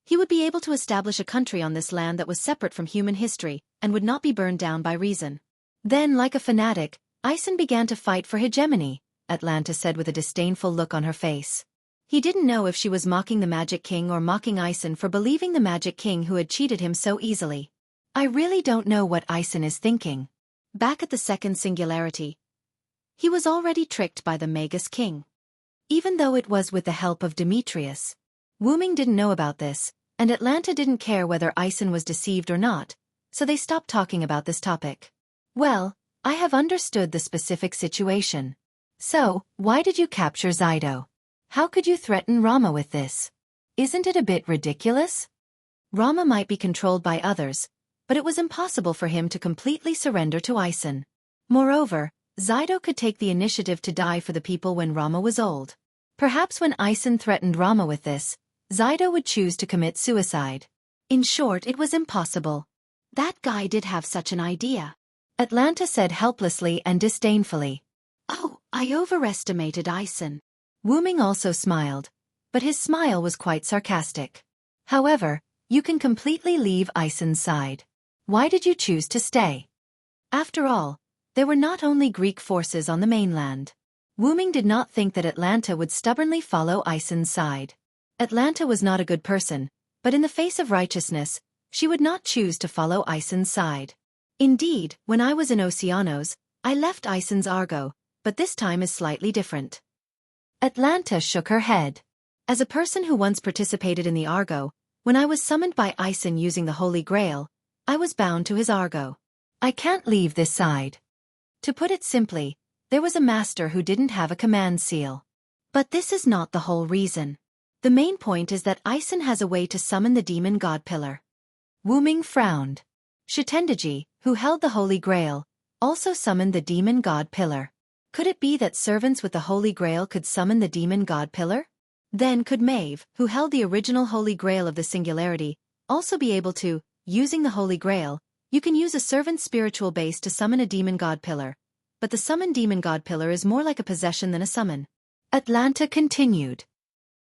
he would be able to establish a country on this land that was separate from human history and would not be burned down by reason. Then, like a fanatic, Aisen began to fight for hegemony, Atlanta said with a disdainful look on her face. He didn't know if she was mocking the Magic King or mocking Aisen for believing the Magic King who had cheated him so easily. I really don't know what Aisen is thinking. Back at the second singularity, he was already tricked by the Magus King. Even though it was with the help of Demetrius. Wu Ming didn't know about this, and Atlanta didn't care whether Aisen was deceived or not, so they stopped talking about this topic. "Well, I have understood the specific situation. So, why did you capture Xido? How could you threaten Rama with this? Isn't it a bit ridiculous? Rama might be controlled by others, but it was impossible for him to completely surrender to Aisen. Moreover, Xido could take the initiative to die for the people when Rama was old. Perhaps when Aisen threatened Rama with this, Xido would choose to commit suicide. In short, it was impossible. That guy did have such an idea," Atlanta said helplessly and disdainfully. "Oh, I overestimated Aisen." Wu Ming also smiled, but his smile was quite sarcastic. "However, you can completely leave Aisen's side. Why did you choose to stay? After all, there were not only Greek forces on the mainland." Wu Ming did not think that Atlanta would stubbornly follow Aisen's side. Atlanta was not a good person, but in the face of righteousness, she would not choose to follow Aisen's side. "Indeed, when I was in Oceanos, I left Aisen's Argo, but this time is slightly different." Atlanta shook her head. "As a person who once participated in the Argo, when I was summoned by Aisen using the Holy Grail, I was bound to his Argo. I can't leave this side." To put it simply, there was a master who didn't have a command seal. But this is not the whole reason. The main point is that Aisen has a way to summon the demon god pillar. Wu Ming frowned. Shitendaji, who held the Holy Grail, also summoned the demon god pillar. Could it be that servants with the Holy Grail could summon the demon god pillar? Then could Maeve, who held the original Holy Grail of the Singularity, also be able to, using the Holy Grail, you can use a servant's spiritual base to summon a demon god pillar, but the summoned demon god pillar is more like a possession than a summon. Atlanta continued.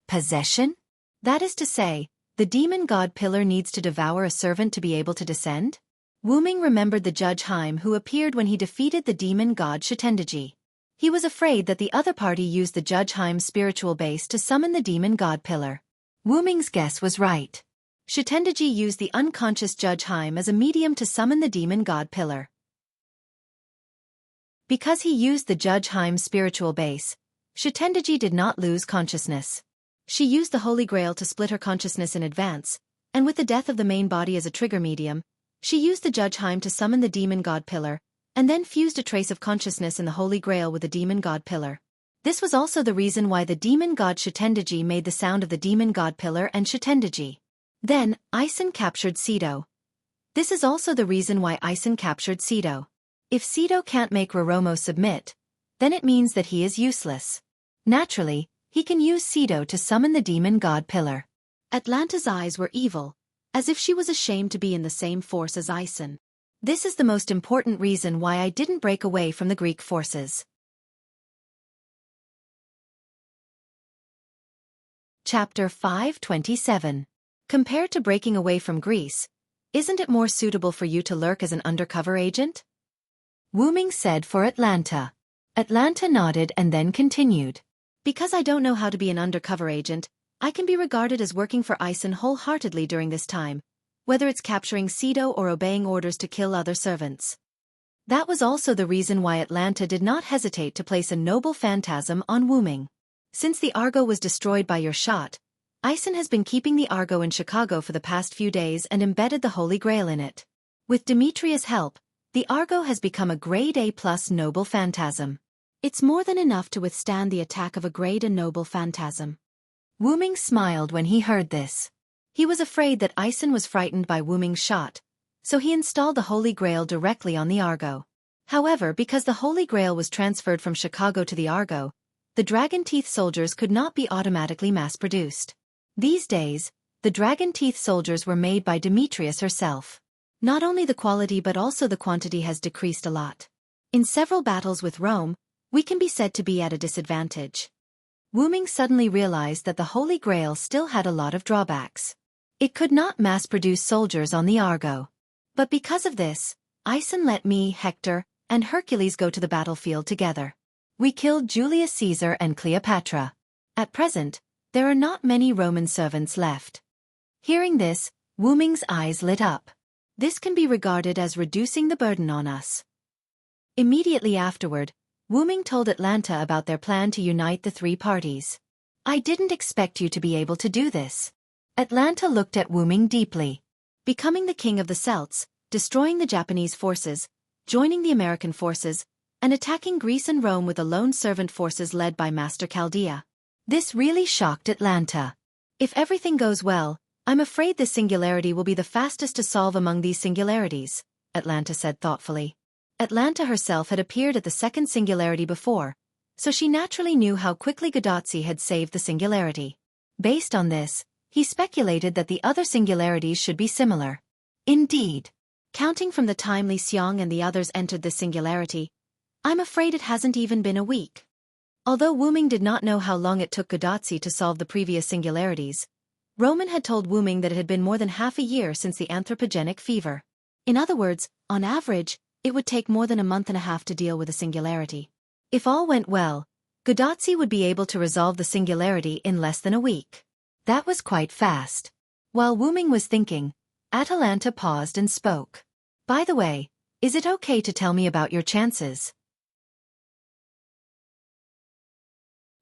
Possession? That is to say, the demon god pillar needs to devour a servant to be able to descend? Wu Ming remembered the Judge Haim who appeared when he defeated the demon god Shitendaji. He was afraid that the other party used the Judge Haim's spiritual base to summon the demon god pillar. Wu Ming's guess was right. Shitendaji used the unconscious Judge Haim as a medium to summon the demon god pillar. Because he used the Judge Haim's spiritual base, Shitendaji did not lose consciousness. She used the Holy Grail to split her consciousness in advance, and with the death of the main body as a trigger medium, she used the Judge Haim to summon the demon god pillar, and then fused a trace of consciousness in the Holy Grail with the demon god pillar. This was also the reason why the demon god Shitendaji made the sound of the demon god pillar and Shitendaji. Then, Aisin captured Sido. This is also the reason why Aisin captured Sido. If Sido can't make Roromo submit, then it means that he is useless. Naturally, he can use Sido to summon the demon god pillar. Atlanta's eyes were evil, as if she was ashamed to be in the same force as Aisin. This is the most important reason why I didn't break away from the Greek forces. Chapter 527. Compared to breaking away from Greece, isn't it more suitable for you to lurk as an undercover agent? Wu Ming said for Atlanta. Atlanta nodded and then continued. Because I don't know how to be an undercover agent, I can be regarded as working for Aisin wholeheartedly during this time, whether it's capturing Sido or obeying orders to kill other servants. That was also the reason why Atlanta did not hesitate to place a noble phantasm on Wu Ming. Since the Argo was destroyed by your shot, Aisin has been keeping the Argo in Chicago for the past few days and embedded the Holy Grail in it. With Demetria's help, the Argo has become a Grade A+ noble phantasm. It's more than enough to withstand the attack of a Grade A noble phantasm. Wu Ming smiled when he heard this. He was afraid that Aisin was frightened by Wu Ming's shot, so he installed the Holy Grail directly on the Argo. However, because the Holy Grail was transferred from Chicago to the Argo, the Dragon Teeth soldiers could not be automatically mass-produced. These days, the Dragon Teeth soldiers were made by Demetrius herself. Not only the quality but also the quantity has decreased a lot. In several battles with Rome, we can be said to be at a disadvantage. Wu Ming suddenly realized that the Holy Grail still had a lot of drawbacks. It could not mass-produce soldiers on the Argo. But because of this, Aisin let me, Hector, and Hercules go to the battlefield together. We killed Julius Caesar and Cleopatra. At present, there are not many Roman servants left. Hearing this, Wu Ming's eyes lit up. This can be regarded as reducing the burden on us. Immediately afterward, Wu Ming told Atlanta about their plan to unite the three parties. I didn't expect you to be able to do this. Atlanta looked at Wu Ming deeply. Becoming the king of the Celts, destroying the Japanese forces, joining the American forces, and attacking Greece and Rome with the lone servant forces led by Master Chaldea. This really shocked Atlanta. If everything goes well, I'm afraid this singularity will be the fastest to solve among these singularities, Atlanta said thoughtfully. Atlanta herself had appeared at the second singularity before, so she naturally knew how quickly Godotzi had saved the singularity. Based on this, he speculated that the other singularities should be similar. Indeed. Counting from the time Li Xiong and the others entered this singularity, I'm afraid it hasn't even been a week. Although Wu Ming did not know how long it took Godotzi to solve the previous singularities, Roman had told Wu Ming that it had been more than half a year since the anthropogenic fever. In other words, on average, it would take more than a month and a half to deal with a singularity. If all went well, Godotzi would be able to resolve the singularity in less than a week. That was quite fast. While Wu Ming was thinking, Atalanta paused and spoke. By the way, is it okay to tell me about your chances?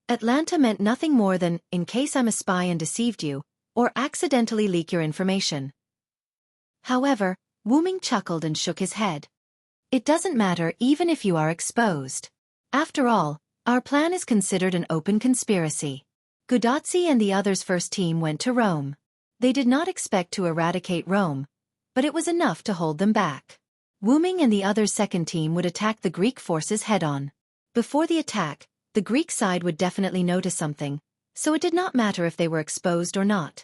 Atlanta meant nothing more than, in case I'm a spy and deceived you, or accidentally leak your information. However, Wu Ming chuckled and shook his head. It doesn't matter even if you are exposed. After all, our plan is considered an open conspiracy. Godotzi and the others' first team went to Rome. They did not expect to eradicate Rome, but it was enough to hold them back. Wu Ming and the others' second team would attack the Greek forces head-on. Before the attack, the Greek side would definitely notice something, so it did not matter if they were exposed or not.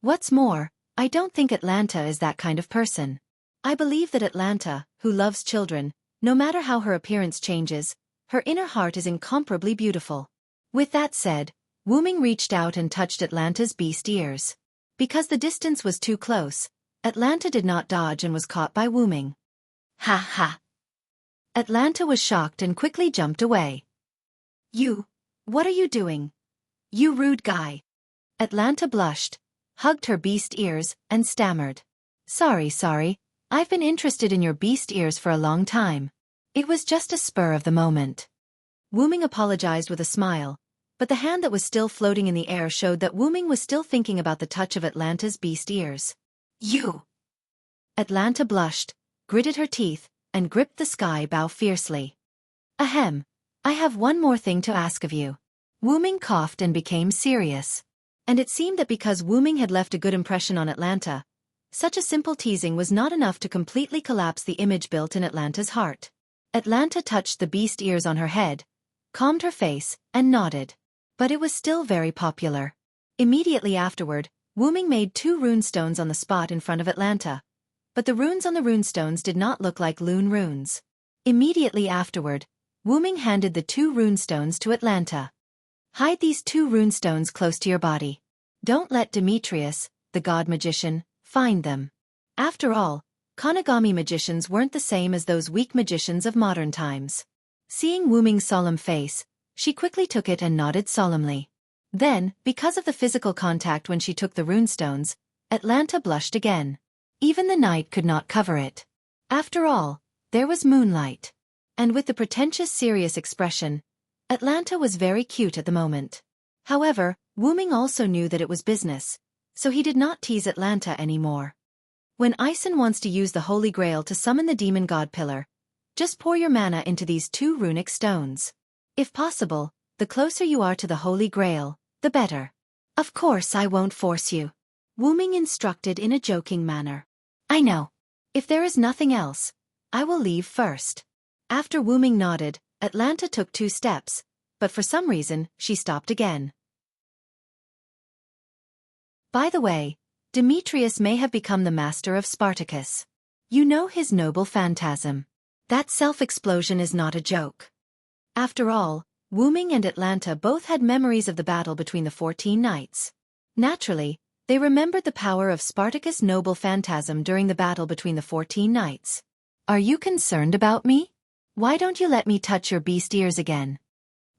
What's more, I don't think Atlanta is that kind of person. I believe that Atlanta, who loves children, no matter how her appearance changes, her inner heart is incomparably beautiful. With that said, Wu Ming reached out and touched Atlanta's beast ears. Because the distance was too close, Atlanta did not dodge and was caught by Wuming. Ha ha! Atlanta was shocked and quickly jumped away. What are you doing? You rude guy. Atlanta blushed, hugged her beast ears, and stammered. Sorry, I've been interested in your beast ears for a long time. It was just a spur of the moment. Wuming apologized with a smile, but the hand that was still floating in the air showed that Wuming was still thinking about the touch of Atlanta's beast ears. Atlanta blushed, gritted her teeth, and gripped the sky bow fiercely. Ahem, I have one more thing to ask of you. Wuming coughed and became serious. And it seemed that because Wuming had left a good impression on Atlanta, such a simple teasing was not enough to completely collapse the image built in Atlanta's heart. Atlanta touched the beast ears on her head, calmed her face, and nodded. But it was still very popular. Immediately afterward, Wuming made 2 runestones on the spot in front of Atlanta. But the runes on the runestones did not look like Lune runes. Immediately afterward, Wuming handed the 2 runestones to Atlanta. Hide these 2 runestones close to your body. Don't let Demetrius, the god magician, find them. After all, Konagami magicians weren't the same as those weak magicians of modern times. Seeing Wuming's solemn face, she quickly took it and nodded solemnly. Then, because of the physical contact when she took the runestones, Atlanta blushed again. Even the night could not cover it. After all, there was moonlight. And with the pretentious serious expression, Atlanta was very cute at the moment. However, Wuming also knew that it was business, so he did not tease Atlanta anymore. When Ison wants to use the Holy Grail to summon the demon god pillar, just pour your mana into these 2 runic stones. If possible, the closer you are to the Holy Grail, the better. Of course I won't force you. Wuming instructed in a joking manner. I know. If there is nothing else, I will leave first. After Wuming nodded, Atlanta took 2 steps, but for some reason, she stopped again. By the way, Demetrius may have become the master of Spartacus. You know his noble phantasm. That self-explosion is not a joke. After all, Wuming and Atlanta both had memories of the battle between the 14 knights. Naturally, they remembered the power of Spartacus' noble phantasm during the battle between the 14 knights. Are you concerned about me? Why don't you let me touch your beast ears again?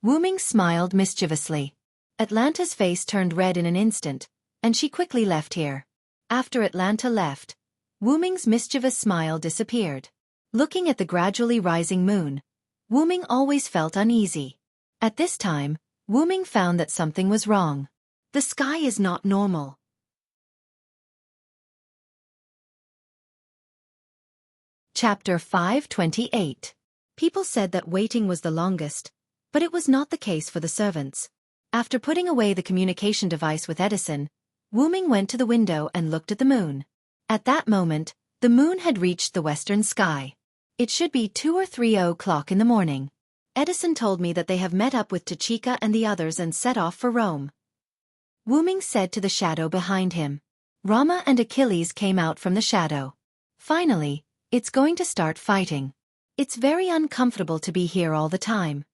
Wuming smiled mischievously. Atlanta's face turned red in an instant, and she quickly left here. After Atlanta left, Wuming's mischievous smile disappeared. Looking at the gradually rising moon, Wuming always felt uneasy. At this time, Wuming found that something was wrong. The sky is not normal. Chapter 528. People said that waiting was the longest, but it was not the case for the servants. After putting away the communication device with Edison, Wuming went to the window and looked at the moon. At that moment, the moon had reached the western sky. It should be 2 or 3 o'clock in the morning. Edison told me that they have met up with Tachika and the others and set off for Rome. Wuming said to the shadow behind him. Rama and Achilles came out from the shadow. Finally, it's going to start fighting. It's very uncomfortable to be here all the time.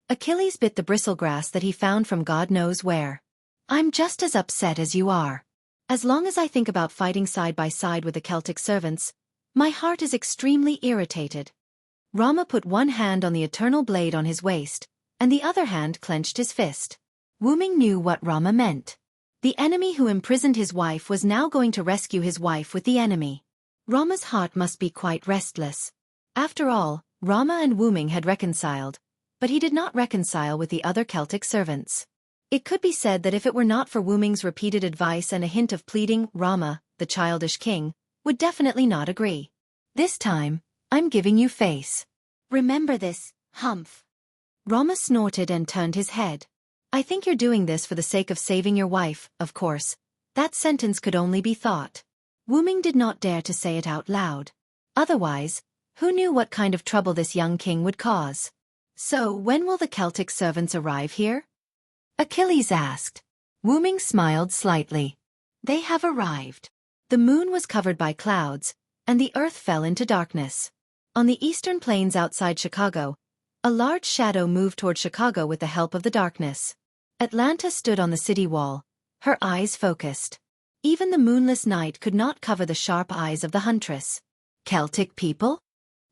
Achilles bit the bristlegrass that he found from God knows where. I'm just as upset as you are. As long as I think about fighting side by side with the Celtic servants, my heart is extremely irritated. Rama put one hand on the eternal blade on his waist, and the other hand clenched his fist. Wuming knew what Rama meant. The enemy who imprisoned his wife was now going to rescue his wife with the enemy. Rama's heart must be quite restless. After all, Rama and Wuming had reconciled, but he did not reconcile with the other Celtic servants. It could be said that if it were not for Wuming's repeated advice and a hint of pleading, Rama, the childish king, would definitely not agree. This time, I'm giving you face. Remember this, humph. Rama snorted and turned his head. I think you're doing this for the sake of saving your wife, of course. That sentence could only be thought. Wuming did not dare to say it out loud. Otherwise, who knew what kind of trouble this young king would cause? So when will the Celtic servants arrive here? Achilles asked. Wuming smiled slightly. They have arrived. The moon was covered by clouds, and the earth fell into darkness. On the eastern plains outside Chicago, a large shadow moved toward Chicago with the help of the darkness. Atlanta stood on the city wall, her eyes focused. Even the moonless night could not cover the sharp eyes of the huntress. Celtic people?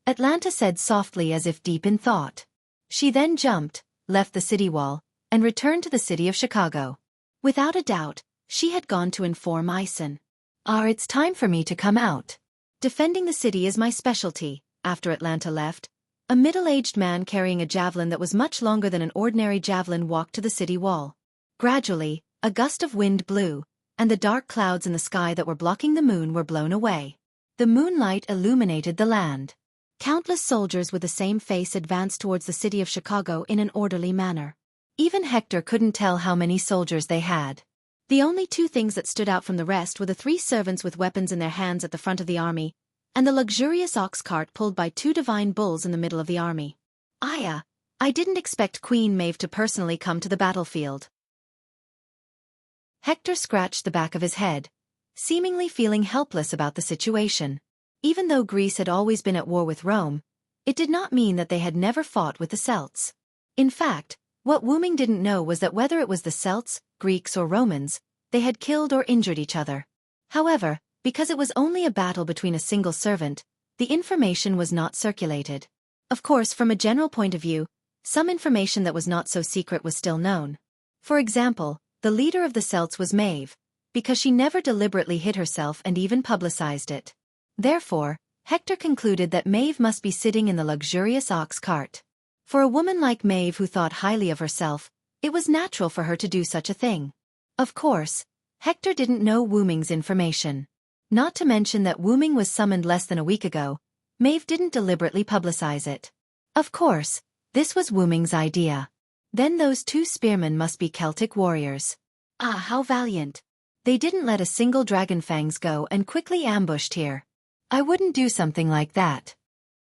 Atlanta said softly as if deep in thought. She then jumped, left the city wall, and returned to the city of Chicago. Without a doubt, she had gone to inform Ison. It's time for me to come out. Defending the city is my specialty. After Atlanta left, a middle-aged man carrying a javelin that was much longer than an ordinary javelin walked to the city wall. Gradually, a gust of wind blew, and the dark clouds in the sky that were blocking the moon were blown away. The moonlight illuminated the land. Countless soldiers with the same face advanced towards the city of Chicago in an orderly manner. Even Hector couldn't tell how many soldiers they had. The only two things that stood out from the rest were the 3 servants with weapons in their hands at the front of the army, and the luxurious ox cart pulled by 2 divine bulls in the middle of the army. I didn't expect Queen Maeve to personally come to the battlefield. Hector scratched the back of his head, seemingly feeling helpless about the situation. Even though Greece had always been at war with Rome, it did not mean that they had never fought with the Celts. In fact, what Wu Ming didn't know was that whether it was the Celts, Greeks or Romans, they had killed or injured each other. However, because it was only a battle between a single servant, the information was not circulated. Of course, from a general point of view, some information that was not so secret was still known. For example, the leader of the Celts was Maeve, because she never deliberately hid herself and even publicized it. Therefore, Hector concluded that Maeve must be sitting in the luxurious ox cart. For a woman like Maeve who thought highly of herself, it was natural for her to do such a thing. Of course, Hector didn't know Wu Ming's information. Not to mention that Wu Ming was summoned less than a week ago, Maeve didn't deliberately publicize it. Of course, this was Wu Ming's idea. Then those 2 spearmen must be Celtic warriors. How valiant. They didn't let a single dragon fangs go and quickly ambushed here. I wouldn't do something like that.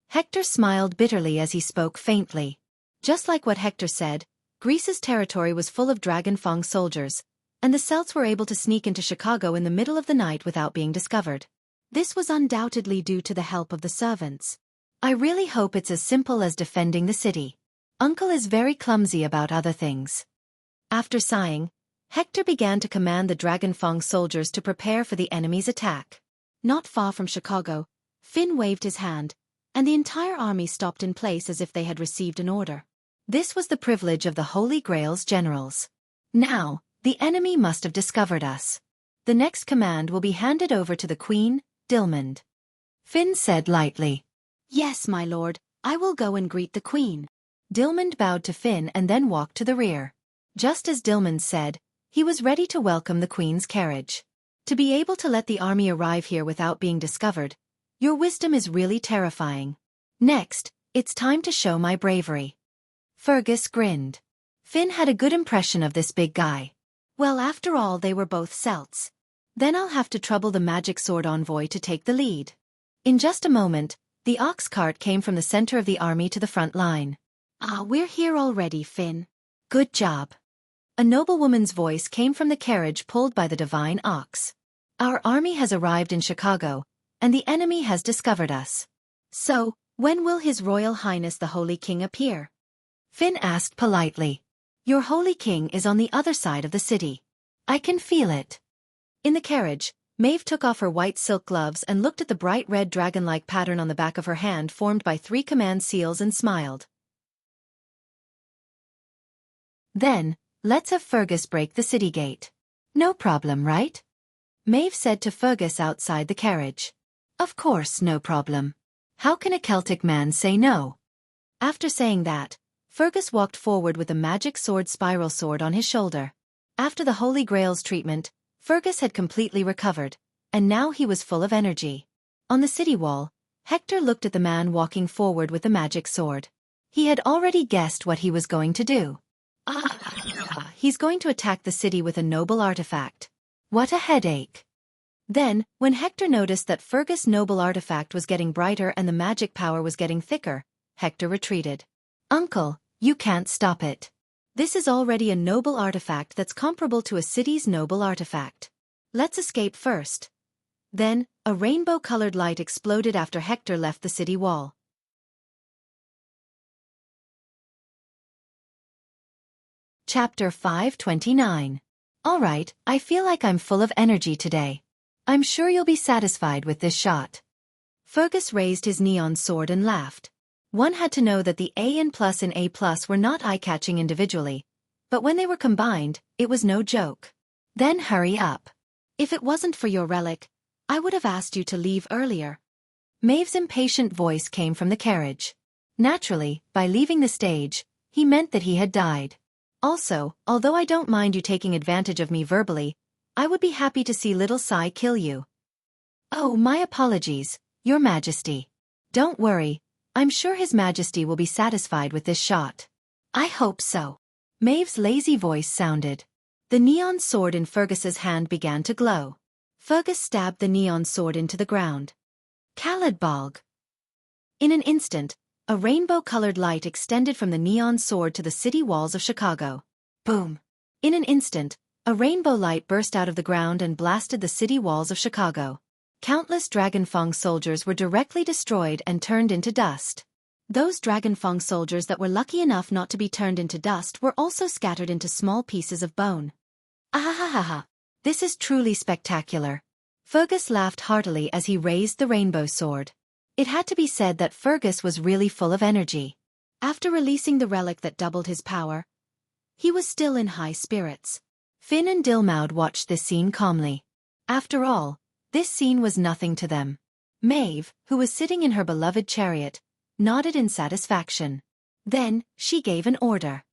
Hector smiled bitterly as he spoke faintly. Just like what Hector said, Greece's territory was full of dragon fang soldiers, and the Celts were able to sneak into Chicago in the middle of the night without being discovered. This was undoubtedly due to the help of the servants. I really hope it's as simple as defending the city. Uncle is very clumsy about other things. After sighing, Hector began to command the dragon fang soldiers to prepare for the enemy's attack. Not far from Chicago, Finn waved his hand, and the entire army stopped in place as if they had received an order. This was the privilege of the Holy Grail's generals. Now, the enemy must have discovered us. The next command will be handed over to the Queen, Dilmund. Finn said lightly. Yes, my lord, I will go and greet the Queen. Dilmund bowed to Finn and then walked to the rear. Just as Dilmund said, he was ready to welcome the Queen's carriage. To be able to let the army arrive here without being discovered, your wisdom is really terrifying. Next, it's time to show my bravery. Fergus grinned. Finn had a good impression of this big guy. Well, after all, they were both Celts. Then I'll have to trouble the magic sword envoy to take the lead. In just a moment, the ox cart came from the center of the army to the front line. We're here already, Finn. Good job. A noblewoman's voice came from the carriage pulled by the divine ox. Our army has arrived in Chicago, and the enemy has discovered us. So, when will His Royal Highness the Holy King appear? Finn asked politely. Your Holy King is on the other side of the city. I can feel it. In the carriage, Maeve took off her white silk gloves and looked at the bright red dragon-like pattern on the back of her hand formed by 3 command seals and smiled. Then, let's have Fergus break the city gate. No problem, right? Maeve said to Fergus outside the carriage. Of course, no problem. How can a Celtic man say no? After saying that, Fergus walked forward with the magic sword spiral sword on his shoulder. After the Holy Grail's treatment, Fergus had completely recovered, and now he was full of energy. On the city wall, Hector looked at the man walking forward with the magic sword. He had already guessed what he was going to do. He's going to attack the city with a noble artifact. What a headache. Then, when Hector noticed that Fergus' noble artifact was getting brighter and the magic power was getting thicker, Hector retreated. Uncle, you can't stop it. This is already a noble artifact that's comparable to a city's noble artifact. Let's escape first. Then, a rainbow-colored light exploded after Hector left the city wall. Chapter 529. Alright, I feel like I'm full of energy today. I'm sure you'll be satisfied with this shot. Fergus raised his neon sword and laughed. One had to know that the A in A+ were not eye-catching individually, but when they were combined, it was no joke. Then hurry up. If it wasn't for your relic, I would have asked you to leave earlier. Maeve's impatient voice came from the carriage. Naturally, by leaving the stage, he meant that he had died. Also, although I don't mind you taking advantage of me verbally, I would be happy to see little Sai kill you. Oh, my apologies, Your Majesty. Don't worry, I'm sure His Majesty will be satisfied with this shot. I hope so. Maeve's lazy voice sounded. The neon sword in Fergus's hand began to glow. Fergus stabbed the neon sword into the ground. Khaled Balg. In an instant, a rainbow-colored light extended from the neon sword to the city walls of Chicago. Boom! In an instant, a rainbow light burst out of the ground and blasted the city walls of Chicago. Countless Dragonfang soldiers were directly destroyed and turned into dust. Those Dragonfang soldiers that were lucky enough not to be turned into dust were also scattered into small pieces of bone. Ahahaha! This is truly spectacular. Fergus laughed heartily as he raised the rainbow sword. It had to be said that Fergus was really full of energy. After releasing the relic that doubled his power, he was still in high spirits. Finn and Dilmaud watched this scene calmly. After all, this scene was nothing to them. Maeve, who was sitting in her beloved chariot, nodded in satisfaction. Then, she gave an order.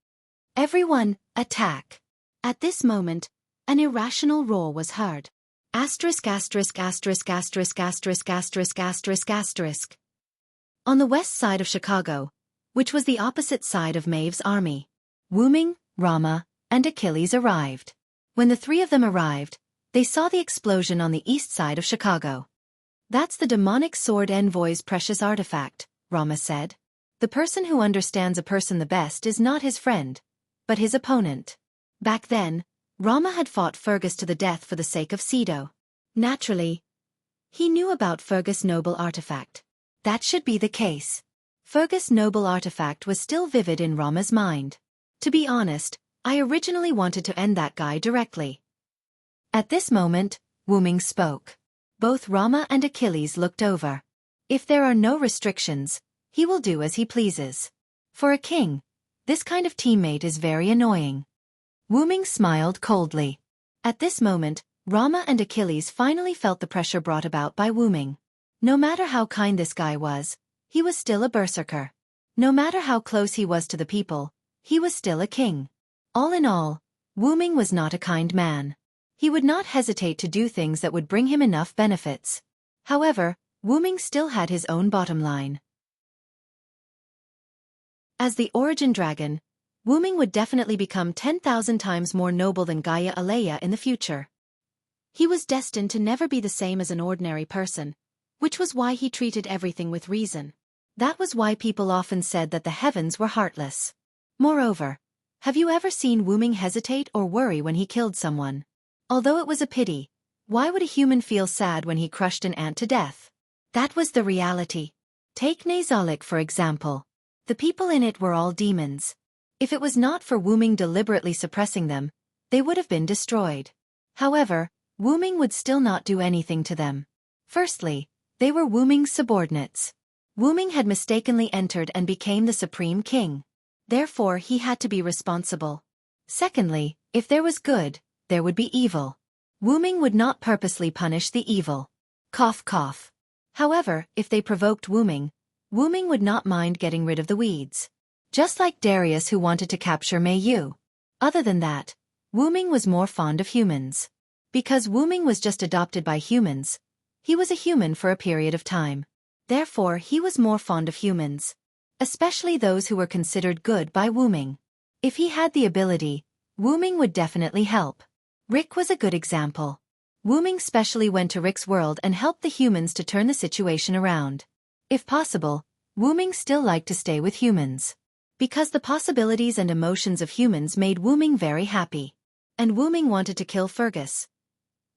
Everyone, attack. At this moment, an irrational roar was heard. Asterisk asterisk asterisk asterisk asterisk asterisk asterisk asterisk. On the west side of Chicago, which was the opposite side of Maeve's army, Wu Ming, Rama, and Achilles arrived. When the three of them arrived, they saw the explosion on the east side of Chicago. That's the demonic sword envoy's precious artifact, Rama said. The person who understands a person the best is not his friend, but his opponent. Back then, Rama had fought Fergus to the death for the sake of Cedo. Naturally, he knew about Fergus' noble artifact. That should be the case. Fergus' noble artifact was still vivid in Rama's mind. To be honest, I originally wanted to end that guy directly. At this moment, Wu Ming spoke. Both Rama and Achilles looked over. If there are no restrictions, he will do as he pleases. For a king, this kind of teammate is very annoying. Wu Ming smiled coldly. At this moment, Rama and Achilles finally felt the pressure brought about by Wu Ming. No matter how kind this guy was, he was still a berserker. No matter how close he was to the people, he was still a king. All in all, Wu Ming was not a kind man. He would not hesitate to do things that would bring him enough benefits. However, Wu Ming still had his own bottom line. As the origin dragon, Wu Ming would definitely become 10,000 times more noble than Gaia Alea in the future. He was destined to never be the same as an ordinary person, which was why he treated everything with reason. That was why people often said that the heavens were heartless. Moreover, have you ever seen Wu Ming hesitate or worry when he killed someone? Although it was a pity, why would a human feel sad when he crushed an ant to death? That was the reality. Take Nazalik for example. The people in it were all demons. If it was not for Wu Ming deliberately suppressing them, they would have been destroyed. However, Wu Ming would still not do anything to them. Firstly, they were Wu Ming's subordinates. Wu Ming had mistakenly entered and became the supreme king. Therefore he had to be responsible. Secondly, if there was good, there would be evil. Wu Ming would not purposely punish the evil. Cough cough. However, if they provoked Wu Ming would not mind getting rid of the weeds. Just like Darius who wanted to capture Mei Yu. Other than that, Wu Ming was more fond of humans. Because Wu Ming was just adopted by humans, he was a human for a period of time. Therefore he was more fond of humans. Especially those who were considered good by Wu Ming. If he had the ability, Wu Ming would definitely help. Rick was a good example. Wu Ming specially went to Rick's world and helped the humans to turn the situation around. If possible, Wu Ming still liked to stay with humans. Because the possibilities and emotions of humans made Wu Ming very happy. And Wu Ming wanted to kill Fergus.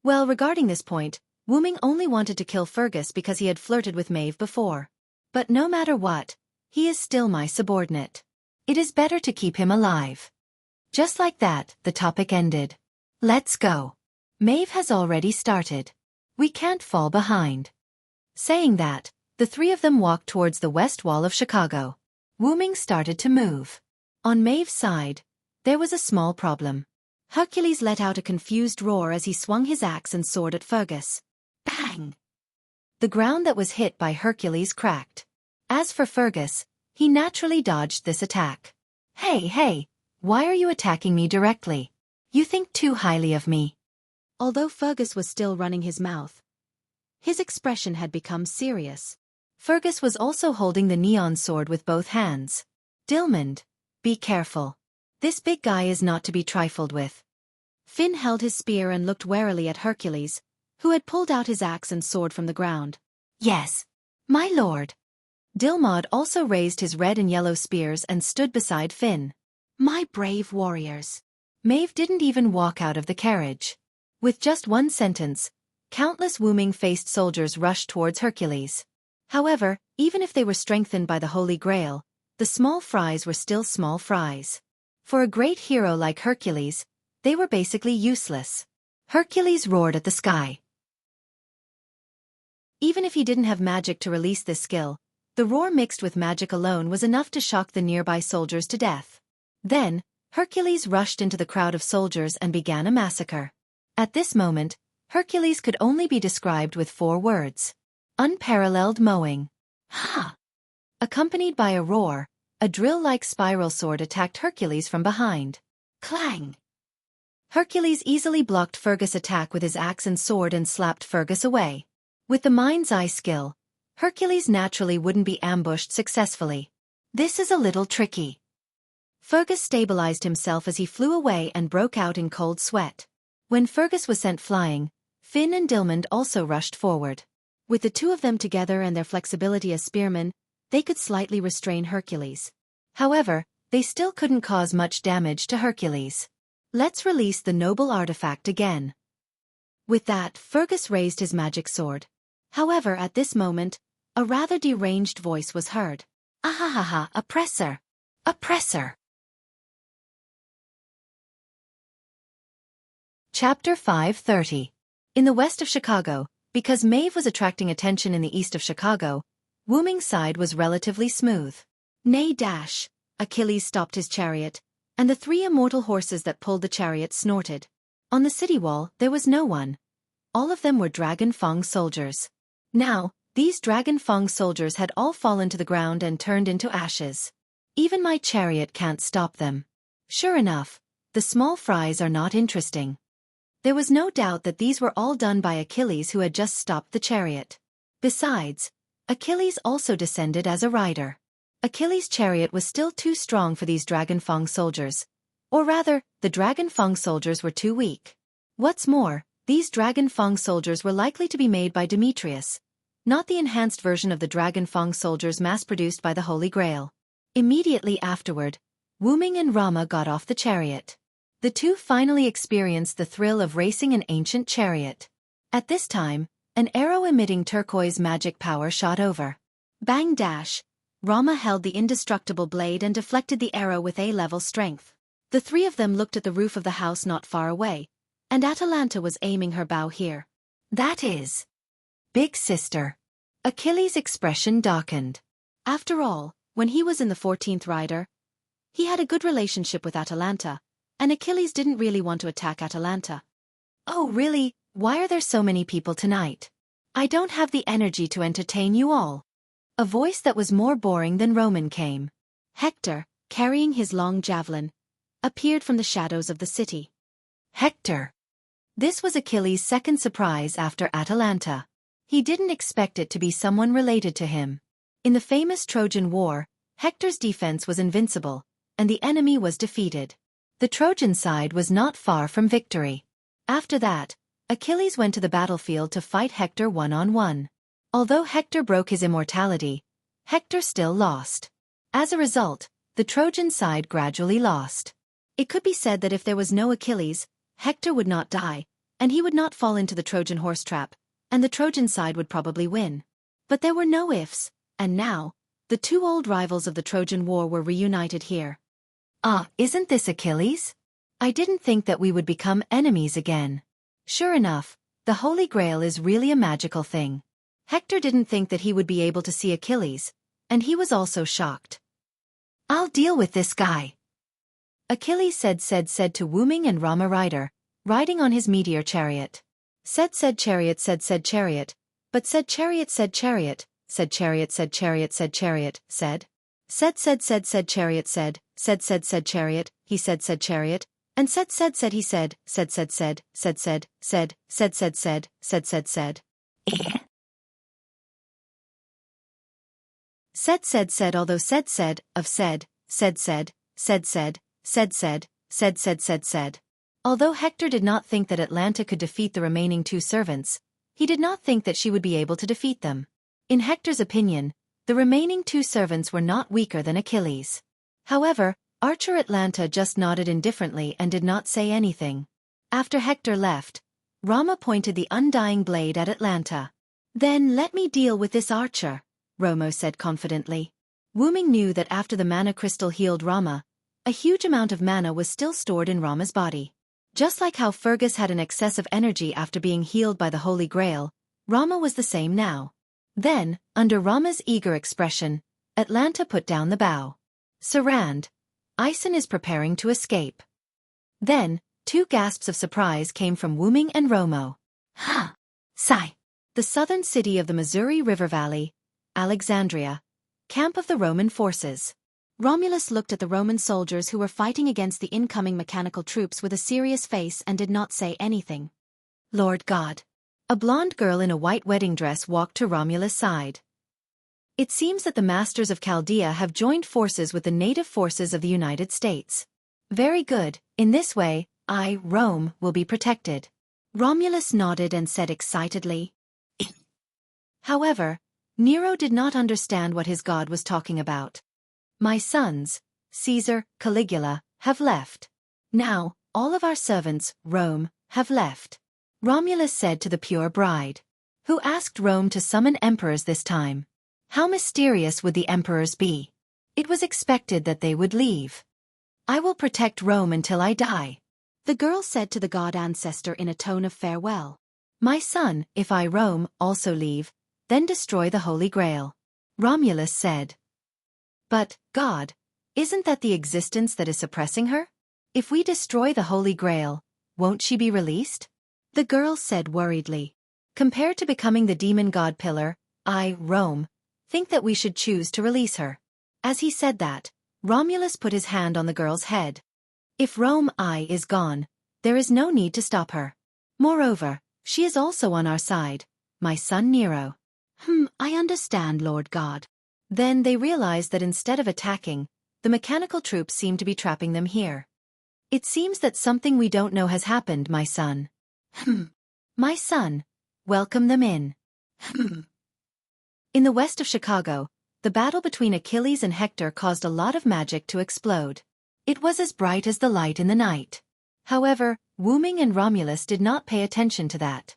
Well, regarding this point, Wu Ming only wanted to kill Fergus because he had flirted with Maeve before. But no matter what, he is still my subordinate. It is better to keep him alive. Just like that, the topic ended. Let's go. Maeve has already started. We can't fall behind. Saying that, the three of them walked towards the west wall of Chicago. Wu Ming started to move. On Maeve's side, there was a small problem. Hercules let out a confused roar as he swung his axe and sword at Fergus. Bang! The ground that was hit by Hercules cracked. As for Fergus, he naturally dodged this attack. Hey, why are you attacking me directly? You think too highly of me. Although Fergus was still running his mouth, his expression had become serious. Fergus was also holding the neon sword with both hands. Dilmond, be careful. This big guy is not to be trifled with. Finn held his spear and looked warily at Hercules, who had pulled out his axe and sword from the ground. Yes, my lord. Dilmond also raised his red and yellow spears and stood beside Finn. My brave warriors. Maeve didn't even walk out of the carriage. With just one sentence, countless Wu Ming-faced soldiers rushed towards Hercules. However, even if they were strengthened by the Holy Grail, the small fries were still small fries. For a great hero like Hercules, they were basically useless. Hercules roared at the sky. Even if he didn't have magic to release this skill, the roar mixed with magic alone was enough to shock the nearby soldiers to death. Then, Hercules rushed into the crowd of soldiers and began a massacre. At this moment, Hercules could only be described with 4 words. Unparalleled mowing. Ha! Accompanied by a roar, a drill-like spiral sword attacked Hercules from behind. Clang! Hercules easily blocked Fergus' attack with his axe and sword and slapped Fergus away. With the mind's eye skill, Hercules naturally wouldn't be ambushed successfully. This is a little tricky. Fergus stabilized himself as he flew away and broke out in cold sweat. When Fergus was sent flying, Finn and Dilmond also rushed forward. With the two of them together and their flexibility as spearmen, they could slightly restrain Hercules. However, they still couldn't cause much damage to Hercules. Let's release the noble artifact again. With that, Fergus raised his magic sword. However, at this moment, a rather deranged voice was heard. Ahahaha, oppressor! Oppressor! Chapter 530. In the west of Chicago, because Maeve was attracting attention in the east of Chicago, Wu Ming's side was relatively smooth. Nay dash! Achilles stopped his chariot, and the 3 immortal horses that pulled the chariot snorted. On the city wall, there was no one. All of them were Dragon Fang soldiers. Now, these Dragon Fang soldiers had all fallen to the ground and turned into ashes. Even my chariot can't stop them. Sure enough, the small fries are not interesting. There was no doubt that these were all done by Achilles, who had just stopped the chariot. Besides, Achilles also descended as a rider. Achilles' chariot was still too strong for these Dragon Fang soldiers. Or rather, the Dragon Fang soldiers were too weak. What's more, these Dragon Fang soldiers were likely to be made by Demetrius, not the enhanced version of the Dragon Fang soldiers mass-produced by the Holy Grail. Immediately afterward, Wu Ming and Rama got off the chariot. The two finally experienced the thrill of racing an ancient chariot. At this time, an arrow emitting turquoise magic power shot over. Bang dash! Rama held the indestructible blade and deflected the arrow with A-level strength. The 3 of them looked at the roof of the house not far away, and Atalanta was aiming her bow here. That is Big Sister. Achilles' expression darkened. After all, when he was in the 14th Rider, he had a good relationship with Atalanta, and Achilles didn't really want to attack Atalanta. Oh really, why are there so many people tonight? I don't have the energy to entertain you all. A voice that was more boring than Roman came. Hector, carrying his long javelin, appeared from the shadows of the city. Hector! This was Achilles' second surprise after Atalanta. He didn't expect it to be someone related to him. In the famous Trojan War, Hector's defense was invincible, and the enemy was defeated. The Trojan side was not far from victory. After that, Achilles went to the battlefield to fight Hector one-on-one. Although Hector broke his immortality, Hector still lost. As a result, the Trojan side gradually lost. It could be said that if there was no Achilles, Hector would not die, and he would not fall into the Trojan horse trap, and the Trojan side would probably win. But there were no ifs, and now, the 2 old rivals of the Trojan War were reunited here. Ah, isn't this Achilles? I didn't think that we would become enemies again. Sure enough, the Holy Grail is really a magical thing. Hector didn't think that he would be able to see Achilles, and he was also shocked. I'll deal with this guy, Achilles said to Wu-Ming and Rama riding on his meteor chariot. Said chariot, but said chariot, said chariot, said chariot, said chariot, said chariot, said chariot, said chariot, he said chariot, and said he said although said. Although Hector did not think that Atalanta could defeat the remaining two servants, he did not think that she would be able to defeat them. In Hector's opinion, the remaining two servants were not weaker than Achilles. However, Archer Atalanta just nodded indifferently and did not say anything. After Hector left, Rama pointed the undying blade at Atalanta. Then let me deal with this archer, Romo said confidently. Wu-Ming knew that after the mana crystal healed Rama, a huge amount of mana was still stored in Rama's body. Just like how Fergus had an excess of energy after being healed by the Holy Grail, Rama was the same now. Then, under Rama's eager expression, Atalanta put down the bow. Sarand, Ison is preparing to escape. Then, two gasps of surprise came from Wu-Ming and Romo. Ha! Sigh! The southern city of the Missouri River Valley, Alexandria, camp of the Roman forces. Romulus looked at the Roman soldiers who were fighting against the incoming mechanical troops with a serious face and did not say anything. Lord God. A blonde girl in a white wedding dress walked to Romulus' side. It seems that the masters of Chaldea have joined forces with the native forces of the United States. Very good, in this way, Rome, will be protected. Romulus nodded and said excitedly. However, Nero did not understand what his god was talking about. My sons, Caesar, Caligula, have left. Now, all of our servants, Rome, have left. Romulus said to the pure bride. Who asked Rome to summon emperors this time? How mysterious would the emperors be? It was expected that they would leave. I will protect Rome until I die, the girl said to the god ancestor in a tone of farewell. My son, if I, Rome, also leave, then destroy the Holy Grail, Romulus said. But, God, isn't that the existence that is suppressing her? If we destroy the Holy Grail, won't she be released? The girl said worriedly. Compared to becoming the demon god pillar, I, Rome, think that we should choose to release her. As he said that, Romulus put his hand on the girl's head. If Rome, is gone, there is no need to stop her. Moreover, she is also on our side, my son Nero. I understand, Lord God. Then they realized that instead of attacking, the mechanical troops seemed to be trapping them here. It seems that something we don't know has happened, my son. My son, welcome them in. In the west of Chicago, the battle between Achilles and Hector caused a lot of magic to explode. It was as bright as the light in the night. However, Wu-Ming and Romulus did not pay attention to that.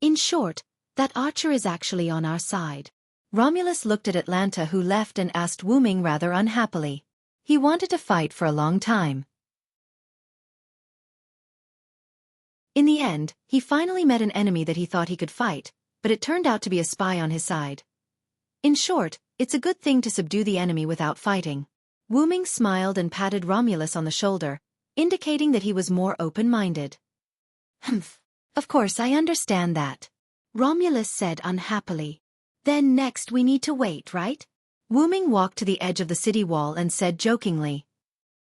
In short, that archer is actually on our side. Romulus looked at Atalanta, who left, and asked Wu-Ming rather unhappily. He wanted to fight for a long time. In the end, he finally met an enemy that he thought he could fight, but it turned out to be a spy on his side. In short, it's a good thing to subdue the enemy without fighting. Wu-Ming smiled and patted Romulus on the shoulder, indicating that he was more open-minded. Of course I understand that, Romulus said unhappily. Then next we need to wait, right? Wu-Ming walked to the edge of the city wall and said jokingly.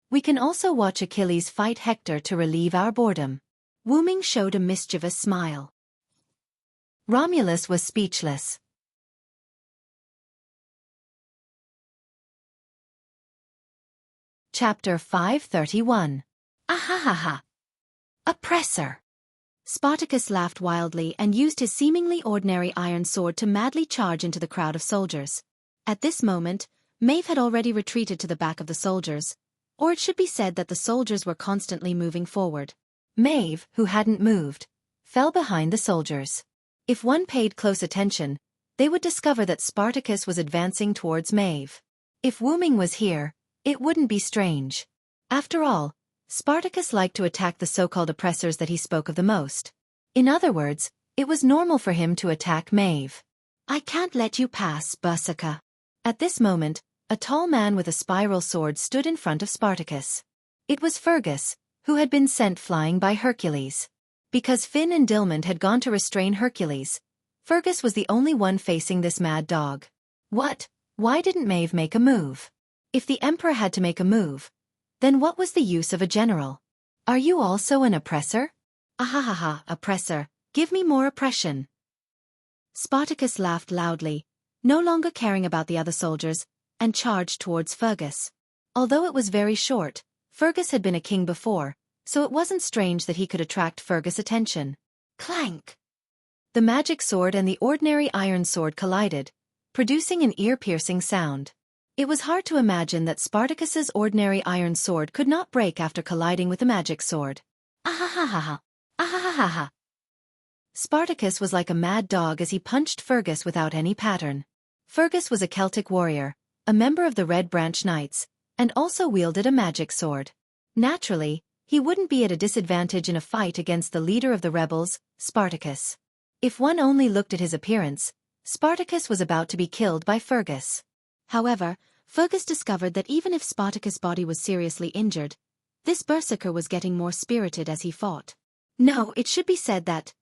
We can also watch Achilles fight Hector to relieve our boredom. Wu-Ming showed a mischievous smile. Romulus was speechless. Chapter 531. Ahahaha. Oppressor. Spartacus laughed wildly and used his seemingly ordinary iron sword to madly charge into the crowd of soldiers. At this moment, Maeve had already retreated to the back of the soldiers, or it should be said that the soldiers were constantly moving forward. Maeve, who hadn't moved, fell behind the soldiers. If one paid close attention, they would discover that Spartacus was advancing towards Maeve. If Wu-Ming was here, it wouldn't be strange. After all, Spartacus liked to attack the so-called oppressors that he spoke of the most. In other words, it was normal for him to attack Maeve. "I can't let you pass, Berserker." At this moment, a tall man with a spiral sword stood in front of Spartacus. It was Fergus, who had been sent flying by Hercules. Because Finn and Dilmund had gone to restrain Hercules, Fergus was the only one facing this mad dog. What? Why didn't Maeve make a move? If the Emperor had to make a move, then what was the use of a general? "Are you also an oppressor?" "Ahahaha, oppressor, give me more oppression." Spartacus laughed loudly, no longer caring about the other soldiers, and charged towards Fergus. Although it was very short, Fergus had been a king before, so it wasn't strange that he could attract Fergus' attention. Clank! The magic sword and the ordinary iron sword collided, producing an ear-piercing sound. It was hard to imagine that Spartacus's ordinary iron sword could not break after colliding with the magic sword. Ahahaha! Ahahaha! Spartacus was like a mad dog as he punched Fergus without any pattern. Fergus was a Celtic warrior, a member of the Red Branch Knights, and also wielded a magic sword. Naturally, he wouldn't be at a disadvantage in a fight against the leader of the rebels, Spartacus. If one only looked at his appearance, Spartacus was about to be killed by Fergus. However, Fergus discovered that even if Spartacus' body was seriously injured, this berserker was getting more spirited as he fought. No, it should be said that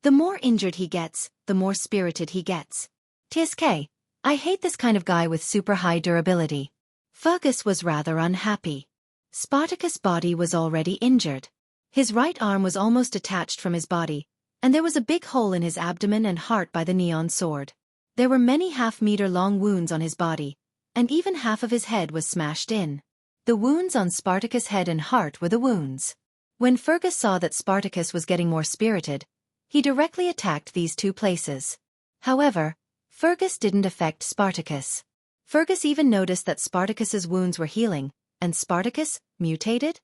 the more injured he gets, the more spirited he gets. TSK, I hate this kind of guy with super high durability. Fergus was rather unhappy. Spartacus' body was already injured. His right arm was almost detached from his body, and there was a big hole in his abdomen and heart by the neon sword. There were many half-meter-long wounds on his body, and even half of his head was smashed in. The wounds on Spartacus' head and heart were the wounds. When Fergus saw that Spartacus was getting more spirited, he directly attacked these two places. However, Fergus didn't affect Spartacus. Fergus even noticed that Spartacus's wounds were healing, and Spartacus mutated?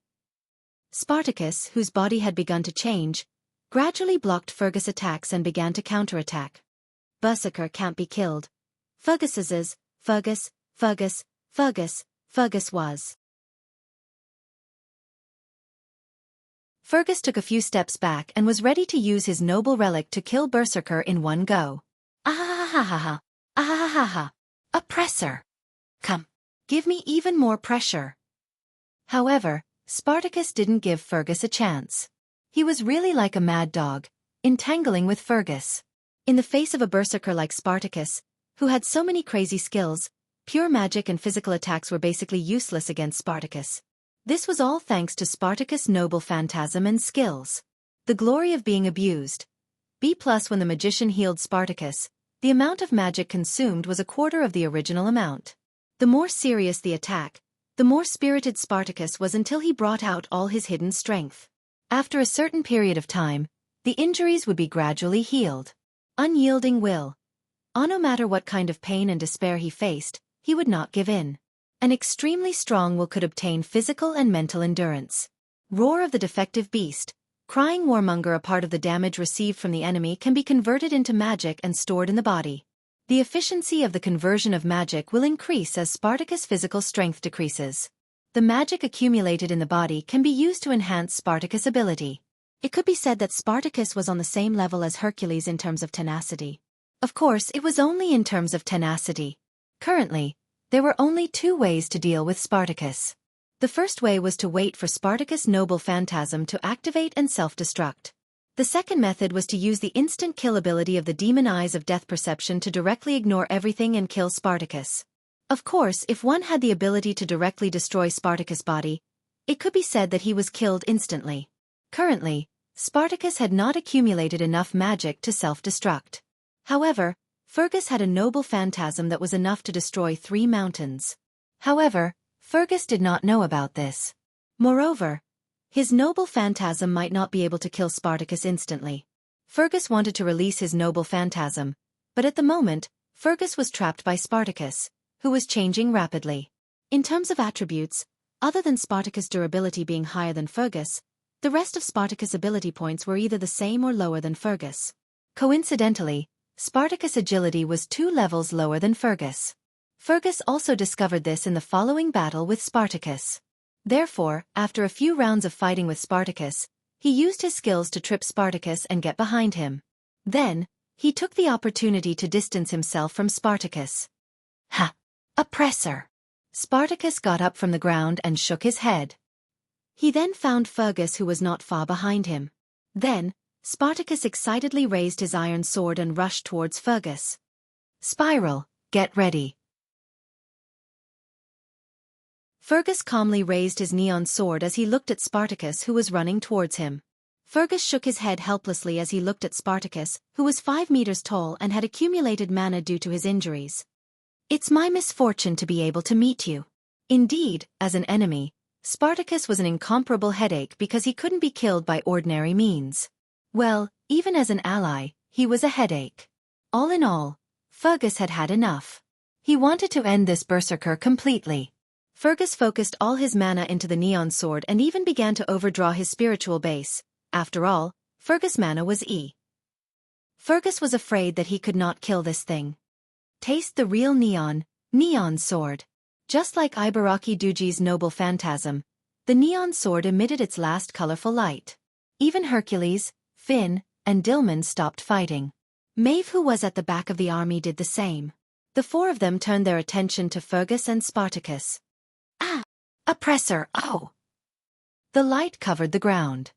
Spartacus, whose body had begun to change, gradually blocked Fergus' attacks and began to counterattack. Berserker can't be killed. Fergus was. Fergus took a few steps back and was ready to use his noble relic to kill Berserker in one go. Ahahaha! Ahahaha! Oppressor! Come, give me even more pressure. However, Spartacus didn't give Fergus a chance. He was really like a mad dog, entangling with Fergus. In the face of a berserker like Spartacus, who had so many crazy skills, pure magic and physical attacks were basically useless against Spartacus. This was all thanks to Spartacus' noble phantasm and skills. The glory of being abused. B+ when the magician healed Spartacus, the amount of magic consumed was a quarter of the original amount. The more serious the attack, the more spirited Spartacus was until he brought out all his hidden strength. After a certain period of time, the injuries would be gradually healed. Unyielding will. No matter what kind of pain and despair he faced, he would not give in. An extremely strong will could obtain physical and mental endurance. Roar of the defective beast. Crying warmonger. A part of the damage received from the enemy can be converted into magic and stored in the body. The efficiency of the conversion of magic will increase as Spartacus' physical strength decreases. The magic accumulated in the body can be used to enhance Spartacus' ability. It could be said that Spartacus was on the same level as Hercules in terms of tenacity. Of course, it was only in terms of tenacity. Currently, there were only two ways to deal with Spartacus. The first way was to wait for Spartacus' noble phantasm to activate and self-destruct. The second method was to use the instant kill ability of the demon eyes of death perception to directly ignore everything and kill Spartacus. Of course, if one had the ability to directly destroy Spartacus' body, it could be said that he was killed instantly. Currently, Spartacus had not accumulated enough magic to self-destruct. However, Fergus had a noble phantasm that was enough to destroy 3 mountains. However, Fergus did not know about this. Moreover, his noble phantasm might not be able to kill Spartacus instantly. Fergus wanted to release his noble phantasm, but at the moment, Fergus was trapped by Spartacus, who was changing rapidly. In terms of attributes, other than Spartacus' durability being higher than Fergus, the rest of Spartacus' ability points were either the same or lower than Fergus. Coincidentally, Spartacus' agility was 2 levels lower than Fergus. Fergus also discovered this in the following battle with Spartacus. Therefore, after a few rounds of fighting with Spartacus, he used his skills to trip Spartacus and get behind him. Then, he took the opportunity to distance himself from Spartacus. Ha! Oppressor! Spartacus got up from the ground and shook his head. He then found Fergus, who was not far behind him. Then, Spartacus excitedly raised his iron sword and rushed towards Fergus. Spiral, get ready. Fergus calmly raised his neon sword as he looked at Spartacus, who was running towards him. Fergus shook his head helplessly as he looked at Spartacus, who was 5 meters tall and had accumulated mana due to his injuries. It's my misfortune to be able to meet you. Indeed, as an enemy, Spartacus was an incomparable headache because he couldn't be killed by ordinary means. Well, even as an ally, he was a headache. All in all, Fergus had had enough. He wanted to end this berserker completely. Fergus focused all his mana into the neon sword and even began to overdraw his spiritual base. After all, Fergus' mana was E. Fergus was afraid that he could not kill this thing. Taste the real neon sword. Just like Ibaraki Duji's noble phantasm, the neon sword emitted its last colorful light. Even Hercules, Finn, and Dilmun stopped fighting. Maeve, who was at the back of the army, did the same. The 4 of them turned their attention to Fergus and Spartacus. Ah! Oppressor, oh! The light covered the ground.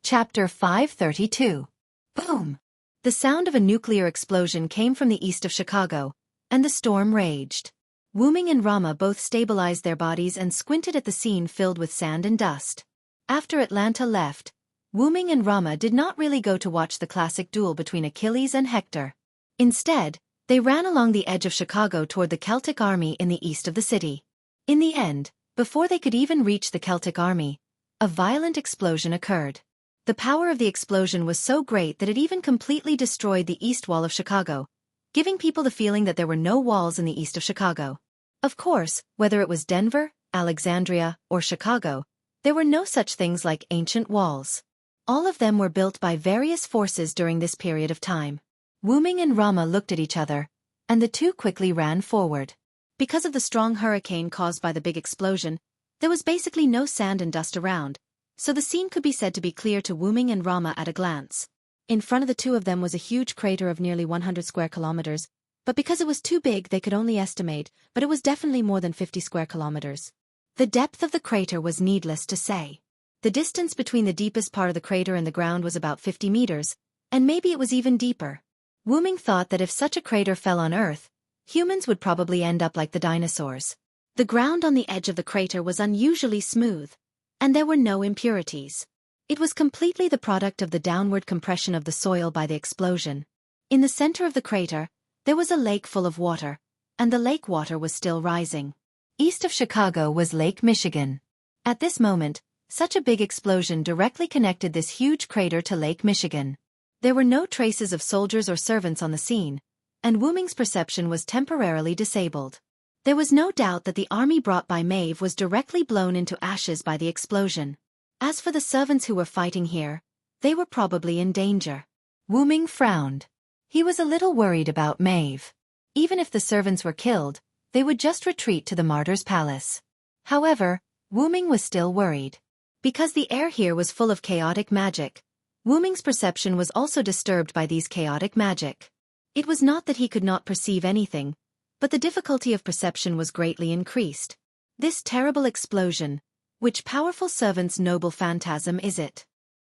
Chapter 532. Boom! The sound of a nuclear explosion came from the east of Chicago, and the storm raged. Wuming and Rama both stabilized their bodies and squinted at the scene filled with sand and dust. After Atlanta left, Wuming and Rama did not really go to watch the classic duel between Achilles and Hector. Instead, they ran along the edge of Chicago toward the Celtic army in the east of the city. In the end, before they could even reach the Celtic army, a violent explosion occurred. The power of the explosion was so great that it even completely destroyed the east wall of Chicago, giving people the feeling that there were no walls in the east of Chicago. Of course, whether it was Denver, Alexandria, or Chicago, there were no such things like ancient walls. All of them were built by various forces during this period of time. Wuming and Rama looked at each other, and the two quickly ran forward. Because of the strong hurricane caused by the big explosion, there was basically no sand and dust around, so the scene could be said to be clear to Wuming and Rama at a glance. In front of the two of them was a huge crater of nearly 100 square kilometers, but because it was too big they could only estimate, but it was definitely more than 50 square kilometers. The depth of the crater was needless to say. The distance between the deepest part of the crater and the ground was about 50 meters, and maybe it was even deeper. Wuming thought that if such a crater fell on Earth, humans would probably end up like the dinosaurs. The ground on the edge of the crater was unusually smooth, and there were no impurities. It was completely the product of the downward compression of the soil by the explosion. In the center of the crater, there was a lake full of water, and the lake water was still rising. East of Chicago was Lake Michigan. At this moment, such a big explosion directly connected this huge crater to Lake Michigan. There were no traces of soldiers or servants on the scene, and Wuming's perception was temporarily disabled. There was no doubt that the army brought by Maeve was directly blown into ashes by the explosion. As for the servants who were fighting here, they were probably in danger. Wuming frowned. He was a little worried about Maeve. Even if the servants were killed, they would just retreat to the martyr's palace. However, Wuming was still worried. Because the air here was full of chaotic magic, Wuming's perception was also disturbed by these chaotic magic. It was not that he could not perceive anything, but the difficulty of perception was greatly increased. This terrible explosion, which powerful servant's noble phantasm is it?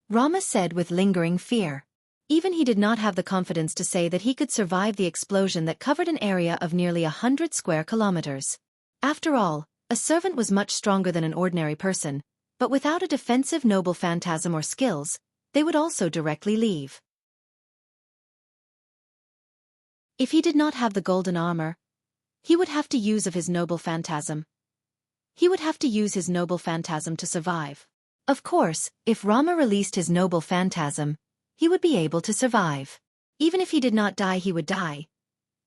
Rama said with lingering fear. Even he did not have the confidence to say that he could survive the explosion that covered an area of nearly 100 square kilometers. After all, a servant was much stronger than an ordinary person, but without a defensive noble phantasm or skills, they would also directly leave. If he did not have the golden armor, he would have to use of his noble phantasm. He would have to use his noble phantasm to survive. Of course, if Rama released his noble phantasm, he would be able to survive. Even if he did not die, he would die.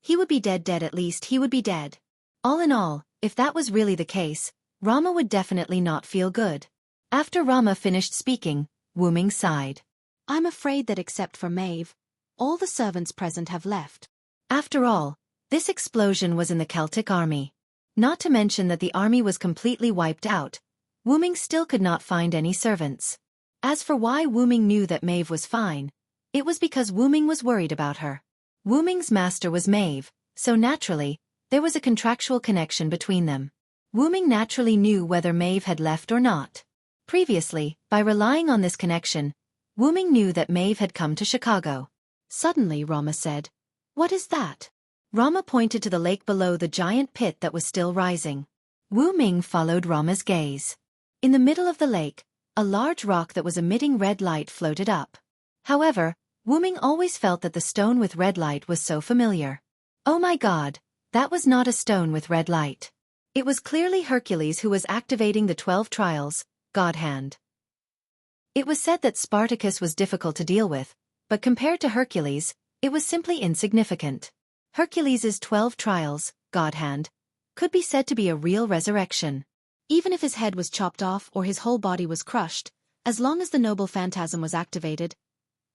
He would be dead, at least he would be dead. All in all, if that was really the case, Rama would definitely not feel good. After Rama finished speaking, Wuming sighed. I'm afraid that except for Maeve, all the servants present have left. After all, this explosion was in the Celtic army. Not to mention that the army was completely wiped out, Wu Ming still could not find any servants. As for why Wu Ming knew that Maeve was fine, it was because Wu Ming was worried about her. Wu Ming's master was Maeve, so naturally, there was a contractual connection between them. Wu Ming naturally knew whether Maeve had left or not. Previously, by relying on this connection, Wu Ming knew that Maeve had come to Chicago. Suddenly Rama said, "What is that?" Rama pointed to the lake below the giant pit that was still rising. Wu Ming followed Rama's gaze. In the middle of the lake, a large rock that was emitting red light floated up. However, Wu Ming always felt that the stone with red light was so familiar. Oh my God, that was not a stone with red light. It was clearly Hercules who was activating the 12 trials, God Hand. It was said that Spartacus was difficult to deal with, but compared to Hercules, it was simply insignificant. Hercules's 12 trials, God Hand, could be said to be a real resurrection. Even if his head was chopped off or his whole body was crushed, as long as the noble phantasm was activated,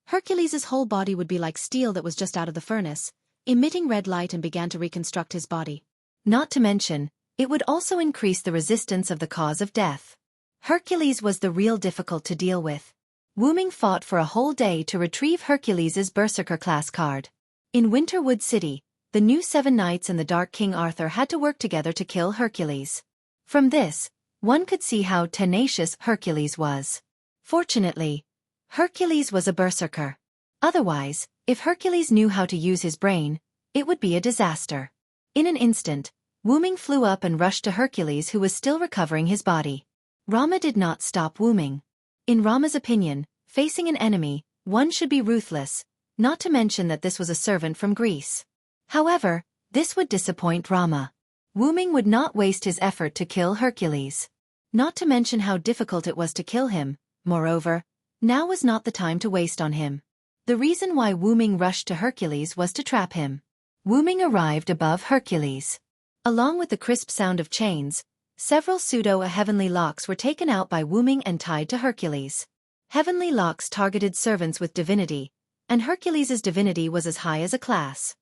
Hercules's whole body would be like steel that was just out of the furnace, emitting red light and began to reconstruct his body. Not to mention, it would also increase the resistance of the cause of death. Hercules was the real difficult to deal with. Wu Ming fought for a whole day to retrieve Hercules's Berserker class card. In Winterwood City, the new 7 knights and the Dark King Arthur had to work together to kill Hercules. From this, one could see how tenacious Hercules was. Fortunately, Hercules was a berserker. Otherwise, if Hercules knew how to use his brain, it would be a disaster. In an instant, Wu Ming flew up and rushed to Hercules, who was still recovering his body. Rama did not stop Wu Ming. In Rama's opinion, facing an enemy, one should be ruthless, not to mention that this was a servant from Greece. However, this would disappoint Rama. Wu Ming would not waste his effort to kill Hercules. Not to mention how difficult it was to kill him. Moreover, now was not the time to waste on him. The reason why Wu Ming rushed to Hercules was to trap him. Wu Ming arrived above Hercules. Along with the crisp sound of chains, several pseudo-heavenly locks were taken out by Wu Ming and tied to Hercules. Heavenly locks targeted servants with divinity, and Hercules's divinity was as high as a class.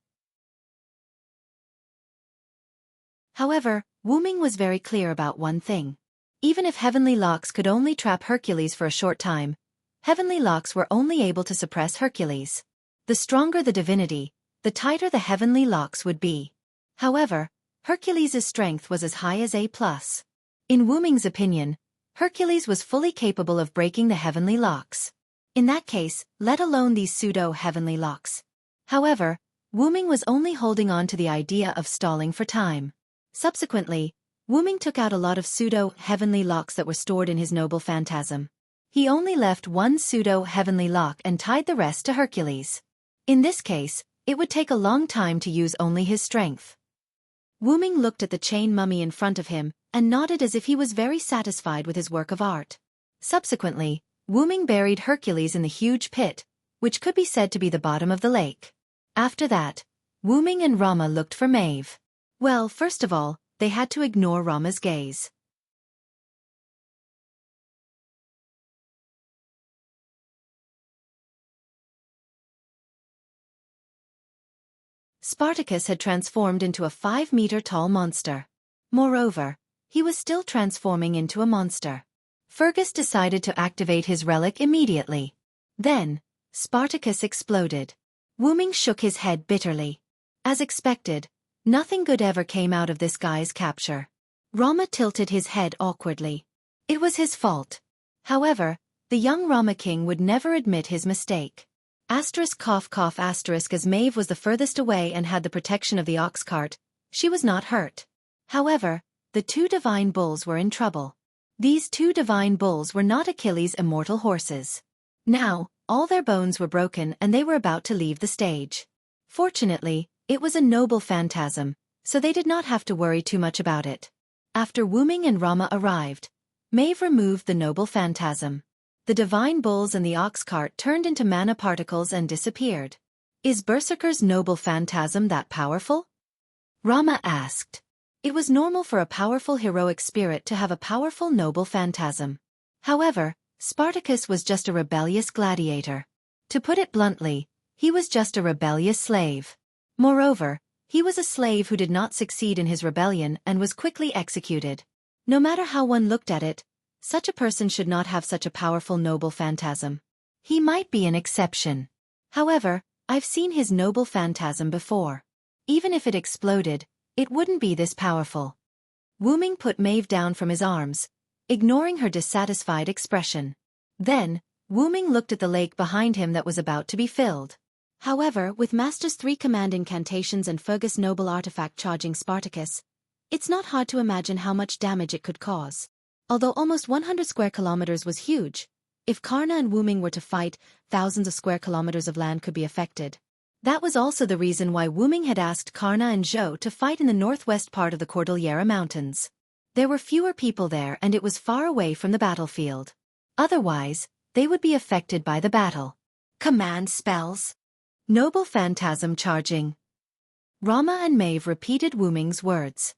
However, Wu Ming was very clear about one thing. Even if heavenly locks could only trap Hercules for a short time, heavenly locks were only able to suppress Hercules. The stronger the divinity, the tighter the heavenly locks would be. However, Hercules's strength was as high as A+. In Wu Ming's opinion, Hercules was fully capable of breaking the heavenly locks. In that case, let alone these pseudo-heavenly locks. However, Wu Ming was only holding on to the idea of stalling for time. Subsequently, Wu Ming took out a lot of pseudo-heavenly locks that were stored in his noble phantasm. He only left one pseudo-heavenly lock and tied the rest to Hercules. In this case, it would take a long time to use only his strength. Wu Ming looked at the chain mummy in front of him and nodded as if he was very satisfied with his work of art. Subsequently, Wu Ming buried Hercules in the huge pit, which could be said to be the bottom of the lake. After that, Wu Ming and Rama looked for Maeve. Well, first of all, they had to ignore Rama's gaze. Spartacus had transformed into a 5-meter-tall monster. Moreover, he was still transforming into a monster. Fergus decided to activate his relic immediately. Then, Spartacus exploded. Wu Ming shook his head bitterly. As expected, nothing good ever came out of this guy's capture. Rama tilted his head awkwardly. It was his fault. However, the young Rama king would never admit his mistake. Asterisk cough cough asterisk as Maeve was the furthest away and had the protection of the ox cart, she was not hurt. However, the 2 divine bulls were in trouble. These 2 divine bulls were not Achilles' immortal horses. Now, all their bones were broken and they were about to leave the stage. Fortunately, it was a noble phantasm, so they did not have to worry too much about it. After Wu Ming and Rama arrived, Maeve removed the noble phantasm. The divine bulls and the ox cart turned into mana particles and disappeared. Is Berserker's noble phantasm that powerful? Rama asked. It was normal for a powerful heroic spirit to have a powerful noble phantasm. However, Spartacus was just a rebellious gladiator. To put it bluntly, he was just a rebellious slave. Moreover, he was a slave who did not succeed in his rebellion and was quickly executed. No matter how one looked at it, such a person should not have such a powerful noble phantasm. He might be an exception. However, I've seen his noble phantasm before. Even if it exploded, it wouldn't be this powerful. Wu Ming put Maeve down from his arms, ignoring her dissatisfied expression. Then, Wu Ming looked at the lake behind him that was about to be filled. However, with Master's 3 command incantations and Fergus noble artifact charging Spartacus, it's not hard to imagine how much damage it could cause. Although almost 100 square kilometers was huge, if Karna and Wu Ming were to fight, thousands of square kilometers of land could be affected. That was also the reason why Wu Ming had asked Karna and Zhou to fight in the northwest part of the Cordillera Mountains. There were fewer people there and it was far away from the battlefield. Otherwise, they would be affected by the battle. Command spells. Noble phantasm charging. Rama and Maeve repeated Wu Ming's words.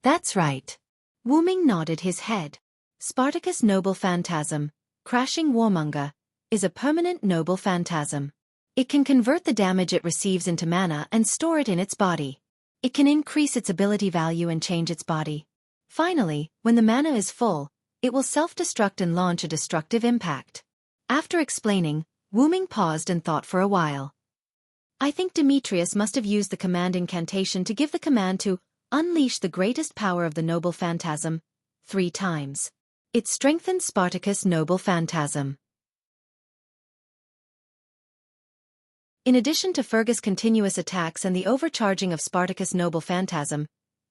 That's right. Wu Ming nodded his head. Spartacus noble phantasm, crashing warmonger, is a permanent noble phantasm. It can convert the damage it receives into mana and store it in its body. It can increase its ability value and change its body. Finally, when the mana is full, it will self-destruct and launch a destructive impact. After explaining, Wu Ming paused and thought for a while. I think Demetrius must have used the command incantation to give the command to unleash the greatest power of the noble phantasm 3 times. It strengthened Spartacus' noble phantasm. In addition to Fergus' continuous attacks and the overcharging of Spartacus' noble phantasm,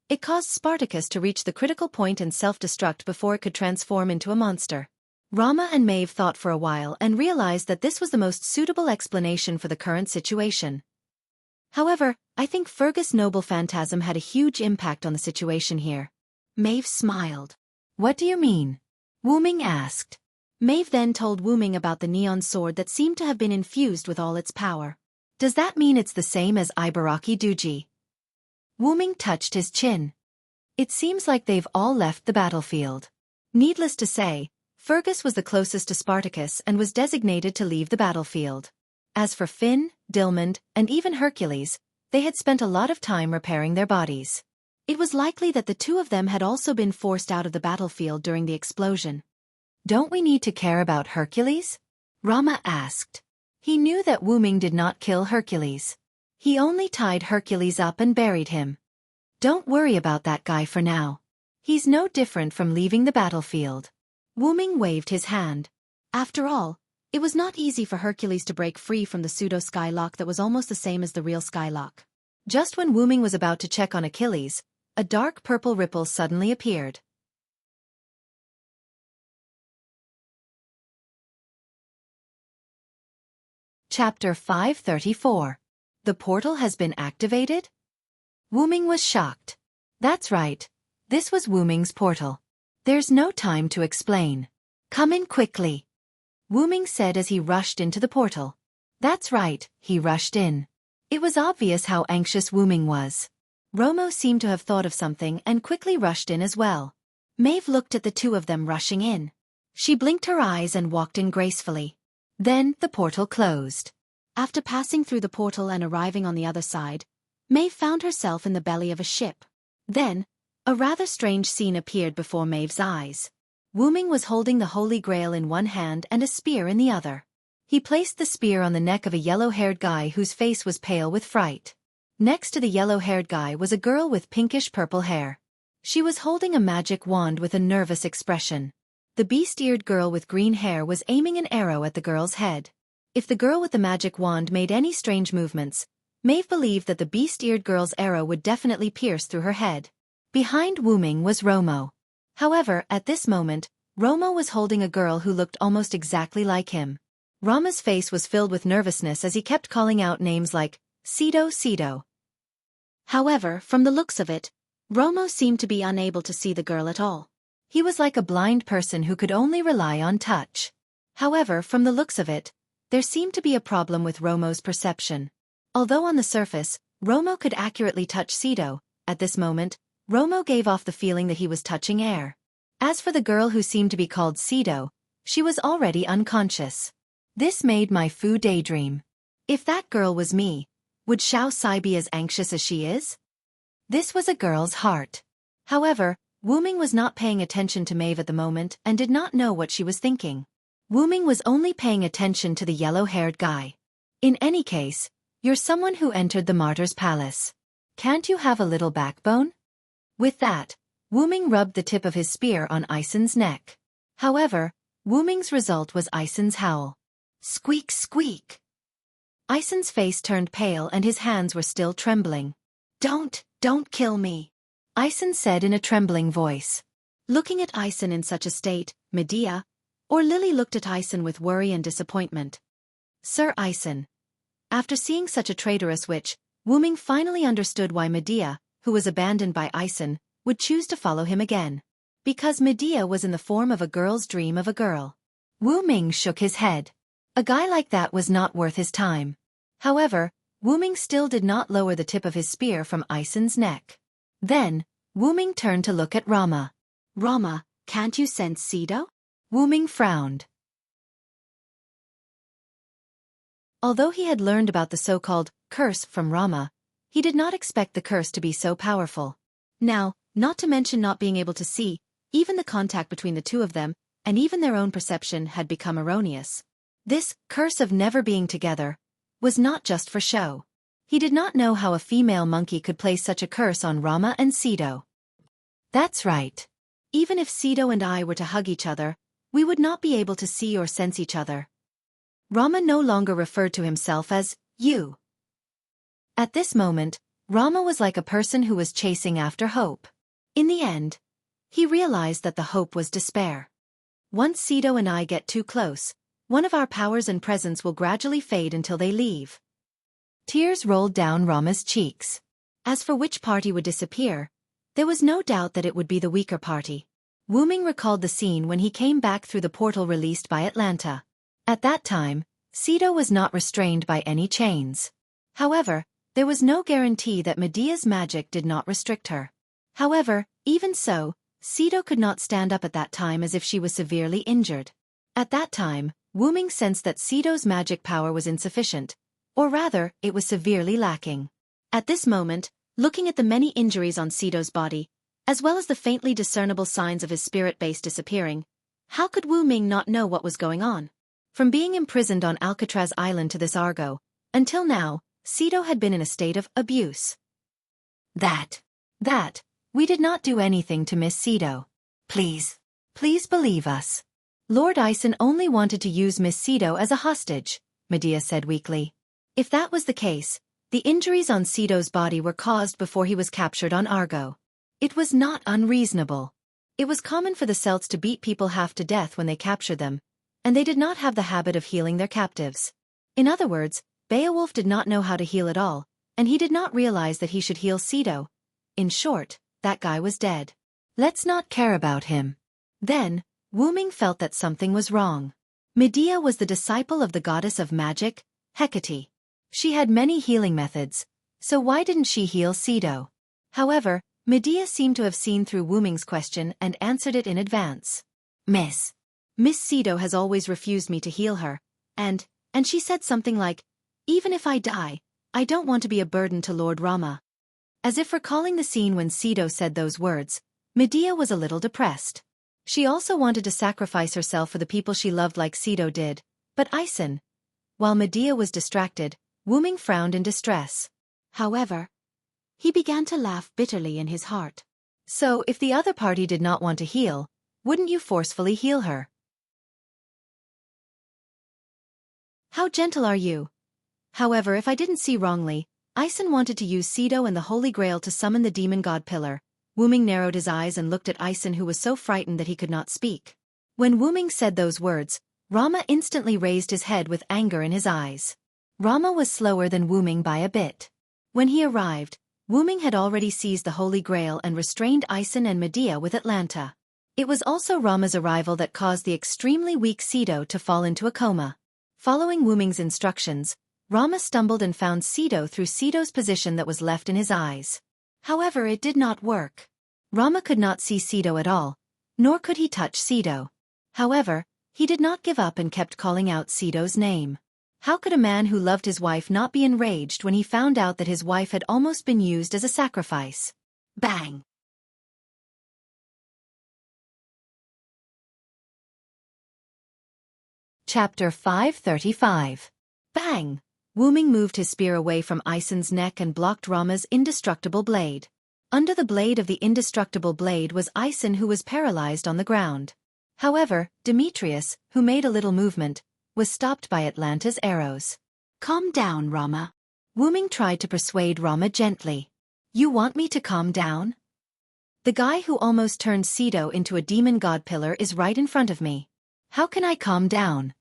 it caused Spartacus to reach the critical point and self-destruct before it could transform into a monster. Rama and Maeve thought for a while and realized that this was the most suitable explanation for the current situation. However, I think Fergus' noble phantasm had a huge impact on the situation here. Maeve smiled. What do you mean? Wu Ming asked. Maeve then told Wu Ming about the neon sword that seemed to have been infused with all its power. Does that mean it's the same as Ibaraki Duji? Wu Ming touched his chin. It seems like they've all left the battlefield. Needless to say, Fergus was the closest to Spartacus and was designated to leave the battlefield. As for Finn, Dilmund, and even Hercules, they had spent a lot of time repairing their bodies. It was likely that the 2 of them had also been forced out of the battlefield during the explosion. Don't we need to care about Hercules? Rama asked. He knew that Wu Ming did not kill Hercules. He only tied Hercules up and buried him. Don't worry about that guy for now. He's no different from leaving the battlefield. Wu Ming waved his hand. After all, it was not easy for Hercules to break free from the pseudo-skylock that was almost the same as the real skylock. Just when Wu Ming was about to check on Achilles, a dark purple ripple suddenly appeared. Chapter 534. The portal has been activated? Wu Ming was shocked. That's right. This was Wu Ming's portal. There's no time to explain. Come in quickly. Wu Ming said as he rushed into the portal. That's right, he rushed in. It was obvious how anxious Wu Ming was. Romo seemed to have thought of something and quickly rushed in as well. Maeve looked at the 2 of them rushing in. She blinked her eyes and walked in gracefully. Then, the portal closed. After passing through the portal and arriving on the other side, Maeve found herself in the belly of a ship. Then, a rather strange scene appeared before Maeve's eyes. Wu Ming was holding the Holy Grail in one hand and a spear in the other. He placed the spear on the neck of a yellow-haired guy whose face was pale with fright. Next to the yellow-haired guy was a girl with pinkish-purple hair. She was holding a magic wand with a nervous expression. The beast-eared girl with green hair was aiming an arrow at the girl's head. If the girl with the magic wand made any strange movements, Maeve believed that the beast-eared girl's arrow would definitely pierce through her head. Behind Wu Ming was Romo. However, at this moment, Romo was holding a girl who looked almost exactly like him. Rama's face was filled with nervousness as he kept calling out names like, Cedo, Cedo. However, from the looks of it, Romo seemed to be unable to see the girl at all. He was like a blind person who could only rely on touch. However, from the looks of it, there seemed to be a problem with Romo's perception. Although on the surface, Romo could accurately touch Cedo, at this moment, Romo gave off the feeling that he was touching air. As for the girl who seemed to be called Cedo, she was already unconscious. This made my Fu daydream. If that girl was me, Would Xiao Sai be as anxious as she is? This was a girl's heart. However, Wu Ming was not paying attention to Maeve at the moment and did not know what she was thinking. Wu Ming was only paying attention to the yellow-haired guy. In any case, you're someone who entered the martyr's palace. Can't you have a little backbone? With that, Wu Ming rubbed the tip of his spear on Aisen's neck. However, Wu Ming's result was Aisen's howl. Squeak, squeak. Aisen's face turned pale and his hands were still trembling. Don't kill me, Aisen said in a trembling voice. Looking at Aisen in such a state, Medea, or Lily looked at Aisen with worry and disappointment. Sir Aisen. After seeing such a traitorous witch, Wu Ming finally understood why Medea, who was abandoned by Aisen, would choose to follow him again. Because Medea was in the form of a girl's dream of a girl. Wu Ming shook his head. A guy like that was not worth his time. However, Wu Ming still did not lower the tip of his spear from Aisen's neck. Then, Wu Ming turned to look at Rama. Rama, can't you sense Sido? Wu Ming frowned. Although he had learned about the so-called curse from Rama, he did not expect the curse to be so powerful. Now, not to mention not being able to see, even the contact between the two of them, and even their own perception had become erroneous. This curse of never being together was not just for show. He did not know how a female monkey could place such a curse on Rama and Sido. That's right. Even if Sido and I were to hug each other, we would not be able to see or sense each other. Rama no longer referred to himself as you. At this moment, Rama was like a person who was chasing after hope. In the end, he realized that the hope was despair. Once Sido and I get too close, one of our powers and presence will gradually fade until they leave. Tears rolled down Rama's cheeks. As for which party would disappear, there was no doubt that it would be the weaker party. Wu Ming recalled the scene when he came back through the portal released by Atlanta. At that time, Sido was not restrained by any chains. However, there was no guarantee that Medea's magic did not restrict her. However, even so, Sido could not stand up at that time as if she was severely injured. At that time, Wu Ming sensed that Sido's magic power was insufficient, or rather, it was severely lacking. At this moment, looking at the many injuries on Sido's body, as well as the faintly discernible signs of his spirit base disappearing, how could Wu Ming not know what was going on? From being imprisoned on Alcatraz Island to this Argo, until now, Sido had been in a state of abuse. We did not do anything to Miss Sido. Please believe us. Lord Aisen only wanted to use Miss Sido as a hostage, Medea said weakly. If that was the case, the injuries on Sido's body were caused before he was captured on Argo. It was not unreasonable. It was common for the Celts to beat people half to death when they captured them, and they did not have the habit of healing their captives. In other words, Beowulf did not know how to heal at all, and he did not realize that he should heal Sido. In short, that guy was dead. Let's not care about him. Then, Wu Ming felt that something was wrong. Medea was the disciple of the goddess of magic, Hecate. She had many healing methods, so why didn't she heal Sido? However, Medea seemed to have seen through Wu Ming's question and answered it in advance. Miss Sido has always refused me to heal her, and she said something like, even if I die, I don't want to be a burden to Lord Rama. As if recalling the scene when Sido said those words, Medea was a little depressed. She also wanted to sacrifice herself for the people she loved like Sido did, but Aisen. While Medea was distracted, Wu Ming frowned in distress. However, he began to laugh bitterly in his heart. So if the other party did not want to heal, wouldn't you forcefully heal her? How gentle are you? However, if I didn't see wrongly, Aisen wanted to use Sido and the Holy Grail to summon the demon god Pillar. Wu Ming narrowed his eyes and looked at Aisen, who was so frightened that he could not speak. When Wu Ming said those words, Rama instantly raised his head with anger in his eyes. Rama was slower than Wu Ming by a bit. When he arrived, Wu Ming had already seized the Holy Grail and restrained Aisen and Medea with Atlanta. It was also Rama's arrival that caused the extremely weak Sido to fall into a coma. Following Wu Ming's instructions, Rama stumbled and found Sido through Sido's position that was left in his eyes. However, it did not work. Rama could not see Sido at all, nor could he touch Sido. However, he did not give up and kept calling out Sido's name. How could a man who loved his wife not be enraged when he found out that his wife had almost been used as a sacrifice? Bang! Chapter 535. Bang! Wuming moved his spear away from Isen's neck and blocked Rama's indestructible blade. Under the blade of the indestructible blade was Isen, who was paralyzed on the ground. However, Demetrius, who made a little movement, was stopped by Atlanta's arrows. Calm down, Rama. Wuming tried to persuade Rama gently. You want me to calm down? The guy who almost turned Sido into a demon god pillar is right in front of me. How can I calm down?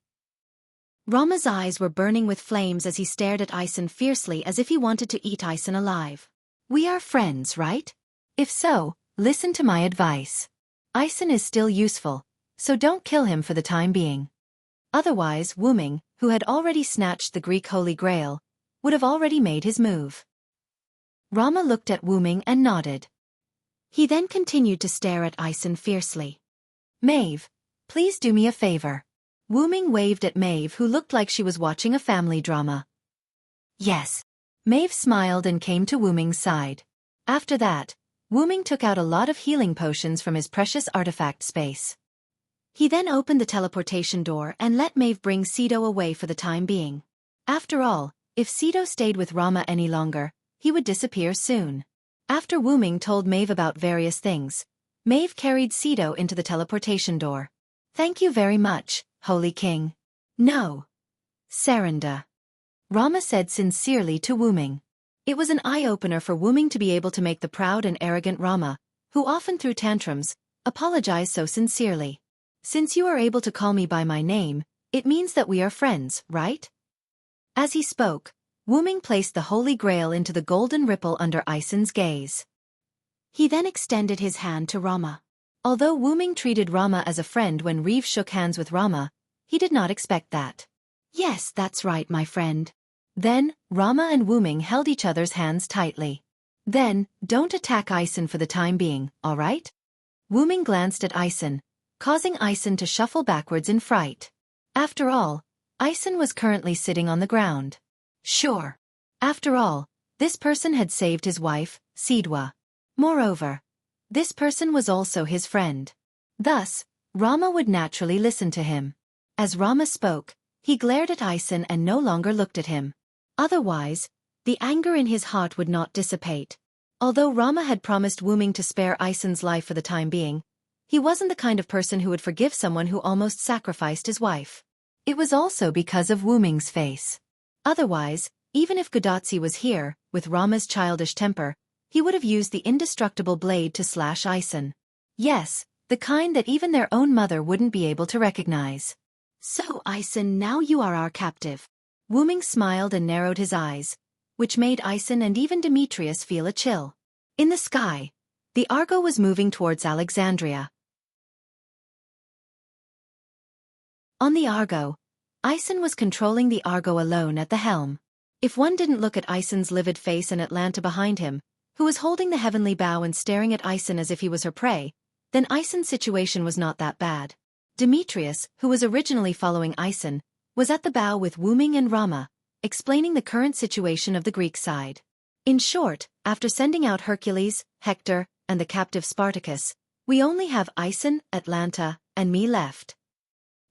Rama's eyes were burning with flames as he stared at Isen fiercely as if he wanted to eat Isen alive. We are friends, right? If so, listen to my advice. Isen is still useful, so don't kill him for the time being. Otherwise, Wuming, who had already snatched the Greek Holy Grail, would have already made his move. Rama looked at Wuming and nodded. He then continued to stare at Isen fiercely. Maeve, please do me a favor. Wuming waved at Maeve, who looked like she was watching a family drama. Yes. Maeve smiled and came to Wuming's side. After that, Wuming took out a lot of healing potions from his precious artifact space. He then opened the teleportation door and let Maeve bring Sido away for the time being. After all, if Sido stayed with Rama any longer, he would disappear soon. After Wuming told Maeve about various things, Maeve carried Sido into the teleportation door. Thank you very much, Holy King. No. Saranda. Rama said sincerely to Wuming. It was an eye-opener for Wuming to be able to make the proud and arrogant Rama, who often threw tantrums, apologize so sincerely. Since you are able to call me by my name, it means that we are friends, right? As he spoke, Wuming placed the Holy Grail into the golden ripple under Isen's gaze. He then extended his hand to Rama. Although Wuming treated Rama as a friend when Reeve shook hands with Rama, he did not expect that. Yes, that's right, my friend. Then, Rama and Wuming held each other's hands tightly. Then, don't attack Isen for the time being, alright? Wuming glanced at Isen, causing Isen to shuffle backwards in fright. After all, Isen was currently sitting on the ground. Sure. After all, this person had saved his wife, Sidwa. Moreover, this person was also his friend. Thus, Rama would naturally listen to him. As Rama spoke, he glared at Isen and no longer looked at him. Otherwise, the anger in his heart would not dissipate. Although Rama had promised Wuming to spare Isen's life for the time being, he wasn't the kind of person who would forgive someone who almost sacrificed his wife. It was also because of Wuming's face. Otherwise, even if Godotzi was here, with Rama's childish temper, he would have used the indestructible blade to slash Isen. Yes, the kind that even their own mother wouldn't be able to recognize. So Isen, now you are our captive. Wuming smiled and narrowed his eyes, which made Isen and even Demetrius feel a chill. In the sky, the Argo was moving towards Alexandria. On the Argo, Isen was controlling the Argo alone at the helm. If one didn't look at Isen's livid face and Atlanta behind him, who was holding the heavenly bow and staring at Isen as if he was her prey, then Isen's situation was not that bad. Demetrius, who was originally following Isen, was at the bow with Wuming and Rama, explaining the current situation of the Greek side. In short, after sending out Hercules, Hector, and the captive Spartacus, we only have Isen, Atlanta, and me left.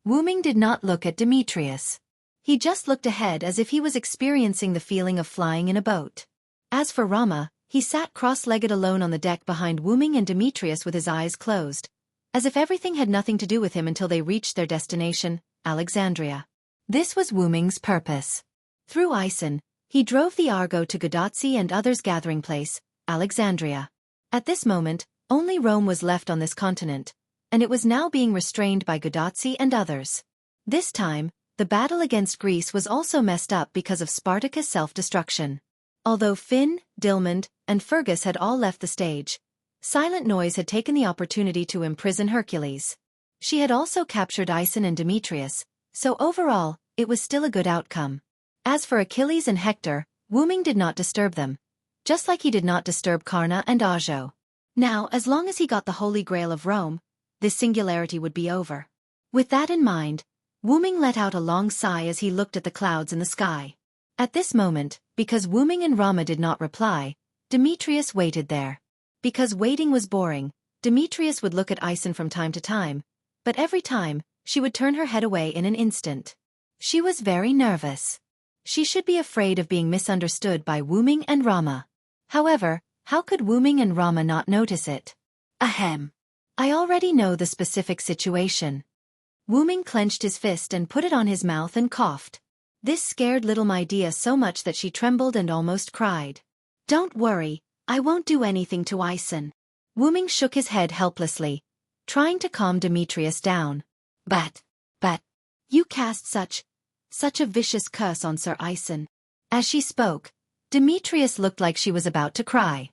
Wuming did not look at Demetrius. He just looked ahead as if he was experiencing the feeling of flying in a boat. As for Rama, he sat cross-legged alone on the deck behind Wuming and Demetrius with his eyes closed, as if everything had nothing to do with him until they reached their destination, Alexandria. This was Wuming's purpose. Through Isen, he drove the Argo to Godotzi and others' gathering place, Alexandria. At this moment, only Rome was left on this continent, and it was now being restrained by Godotzi and others. This time, the battle against Greece was also messed up because of Spartacus' self-destruction. Although Finn, Dilmund, and Fergus had all left the stage, Silent Noise had taken the opportunity to imprison Hercules. She had also captured Isen and Demetrius, so overall, it was still a good outcome. As for Achilles and Hector, Wuming did not disturb them, just like he did not disturb Karna and Ajo. Now, as long as he got the Holy Grail of Rome, this singularity would be over. With that in mind, Wuming let out a long sigh as he looked at the clouds in the sky. At this moment, because Wuming and Rama did not reply, Demetrius waited there. Because waiting was boring, Demetrius would look at Isen from time to time, but every time, she would turn her head away in an instant. She was very nervous. She should be afraid of being misunderstood by Wuming and Rama. However, how could Wuming and Rama not notice it? Ahem. I already know the specific situation. Wuming clenched his fist and put it on his mouth and coughed. This scared little Midea so much that she trembled and almost cried. Don't worry, I won't do anything to Isen. Wuming shook his head helplessly, trying to calm Demetrius down. But, you cast such a vicious curse on Sir Isen. As she spoke, Demetrius looked like she was about to cry.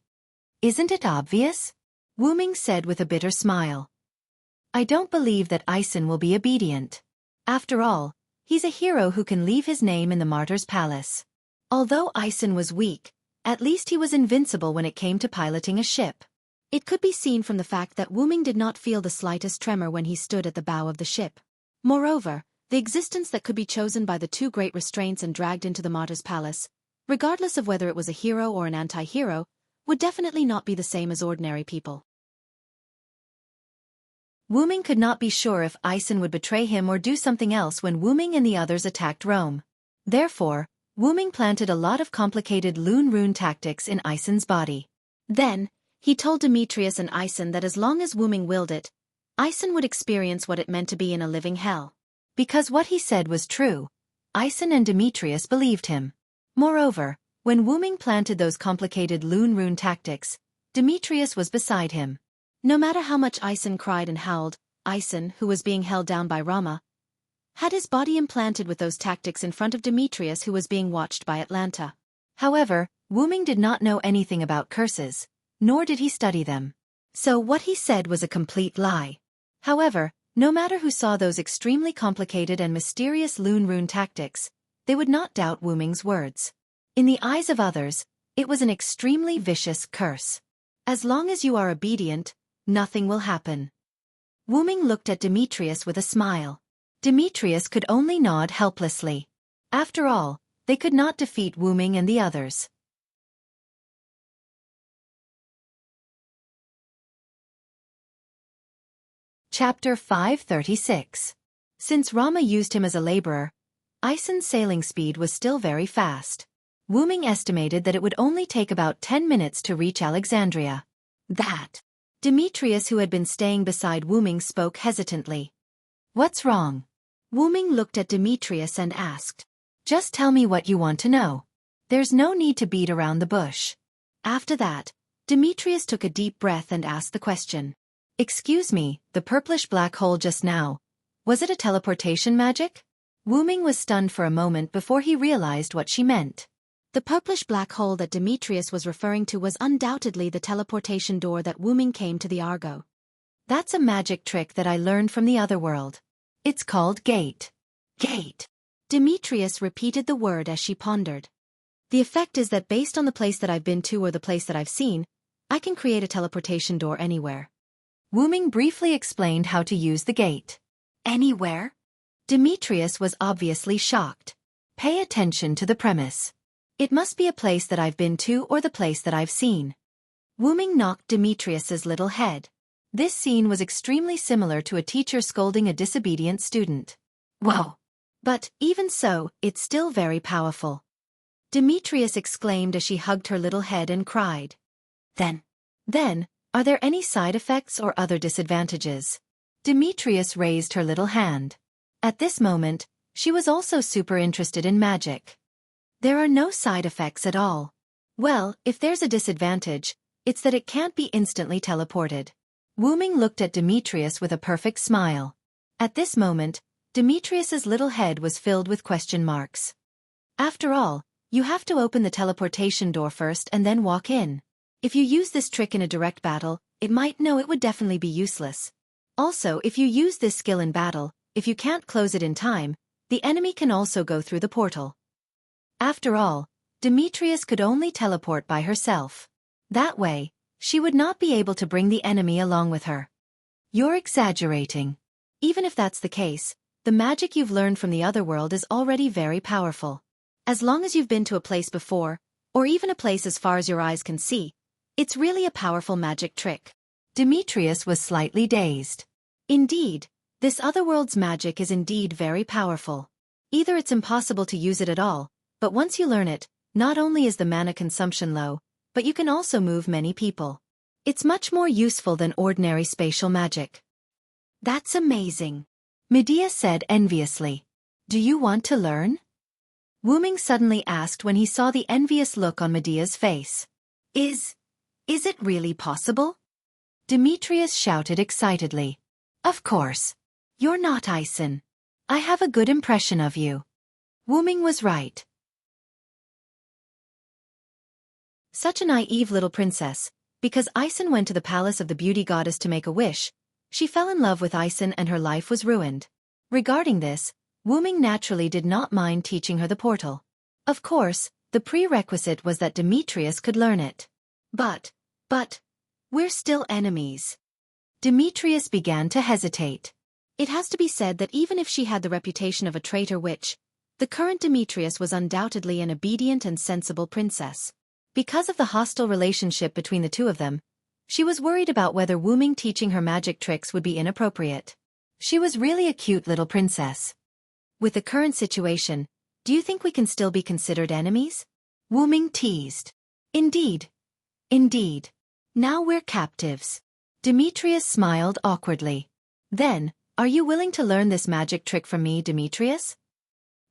Isn't it obvious? Wuming said with a bitter smile. I don't believe that Isen will be obedient. After all, he's a hero who can leave his name in the martyr's palace. Although Isen was weak, at least he was invincible when it came to piloting a ship. It could be seen from the fact that Wuming did not feel the slightest tremor when he stood at the bow of the ship. Moreover, the existence that could be chosen by the two great restraints and dragged into the martyr's palace, regardless of whether it was a hero or an anti-hero, would definitely not be the same as ordinary people. Wuming could not be sure if Isen would betray him or do something else when Wuming and the others attacked Rome. Therefore, Wuming planted a lot of complicated Lune Rune tactics in Isen's body. Then, he told Demetrius and Isen that as long as Wuming willed it, Isen would experience what it meant to be in a living hell. Because what he said was true, Isen and Demetrius believed him. Moreover, when Wuming planted those complicated Lune Rune tactics, Demetrius was beside him. No matter how much Isen cried and howled, Isen, who was being held down by Rama, had his body implanted with those tactics in front of Demetrius, who was being watched by Atlanta. However, Wuming did not know anything about curses, nor did he study them. So what he said was a complete lie. However, no matter who saw those extremely complicated and mysterious Lune Rune tactics, they would not doubt Wuming's words. In the eyes of others, it was an extremely vicious curse. As long as you are obedient, nothing will happen. Wuming looked at Demetrius with a smile. Demetrius could only nod helplessly. After all, they could not defeat Wuming and the others. Chapter 536. Since Rama used him as a laborer, Isen's sailing speed was still very fast. Wuming estimated that it would only take about 10 minutes to reach Alexandria. That. Demetrius, who had been staying beside Wuming, spoke hesitantly. What's wrong? Wuming looked at Demetrius and asked. Just tell me what you want to know. There's no need to beat around the bush. After that, Demetrius took a deep breath and asked the question. Excuse me, the purplish black hole just now, was it a teleportation magic? Wuming was stunned for a moment before he realized what she meant. The purplish black hole that Demetrius was referring to was undoubtedly the teleportation door that Wuming came to the Argo. That's a magic trick that I learned from the other world. It's called gate. Gate. Demetrius repeated the word as she pondered. The effect is that based on the place that I've been to or the place that I've seen, I can create a teleportation door anywhere. Wuming briefly explained how to use the gate. Anywhere? Demetrius was obviously shocked. Pay attention to the premise. It must be a place that I've been to or the place that I've seen. Wuming knocked Demetrius's little head. This scene was extremely similar to a teacher scolding a disobedient student. Whoa! But, even so, it's still very powerful. Demetrius exclaimed as she hugged her little head and cried. Then, are there any side effects or other disadvantages? Demetrius raised her little hand. At this moment, she was also super interested in magic. There are no side effects at all. Well, if there's a disadvantage, it's that it can't be instantly teleported. Wuming looked at Demetrius with a perfect smile. At this moment, Demetrius's little head was filled with question marks. After all, you have to open the teleportation door first and then walk in. If you use this trick in a direct battle, it would definitely be useless. Also, if you use this skill in battle, if you can't close it in time, the enemy can also go through the portal. After all, Demetrius could only teleport by herself. That way, she would not be able to bring the enemy along with her. You're exaggerating. Even if that's the case, the magic you've learned from the other world is already very powerful. As long as you've been to a place before, or even a place as far as your eyes can see, it's really a powerful magic trick. Demetrius was slightly dazed. Indeed, this otherworld's magic is indeed very powerful. Either it's impossible to use it at all, but once you learn it, not only is the mana consumption low, but you can also move many people. It's much more useful than ordinary spatial magic. That's amazing, Medea said enviously. Do you want to learn? Wu-Ming suddenly asked when he saw the envious look on Medea's face. Is it really possible? Demetrius shouted excitedly. Of course. You're not Ison. I have a good impression of you. Wu-Ming was right. Such a naive little princess, because Ison went to the palace of the beauty goddess to make a wish, she fell in love with Ison and her life was ruined. Regarding this, Wu-Ming naturally did not mind teaching her the portal. Of course, the prerequisite was that Demetrius could learn it. But, we're still enemies. Demetrius began to hesitate. It has to be said that even if she had the reputation of a traitor witch, the current Demetrius was undoubtedly an obedient and sensible princess. Because of the hostile relationship between the two of them, she was worried about whether Wu-Ming teaching her magic tricks would be inappropriate. She was really a cute little princess. With the current situation, do you think we can still be considered enemies? Wu-Ming teased. Indeed. Now we're captives. Demetrius smiled awkwardly. Then, are you willing to learn this magic trick from me, Demetrius?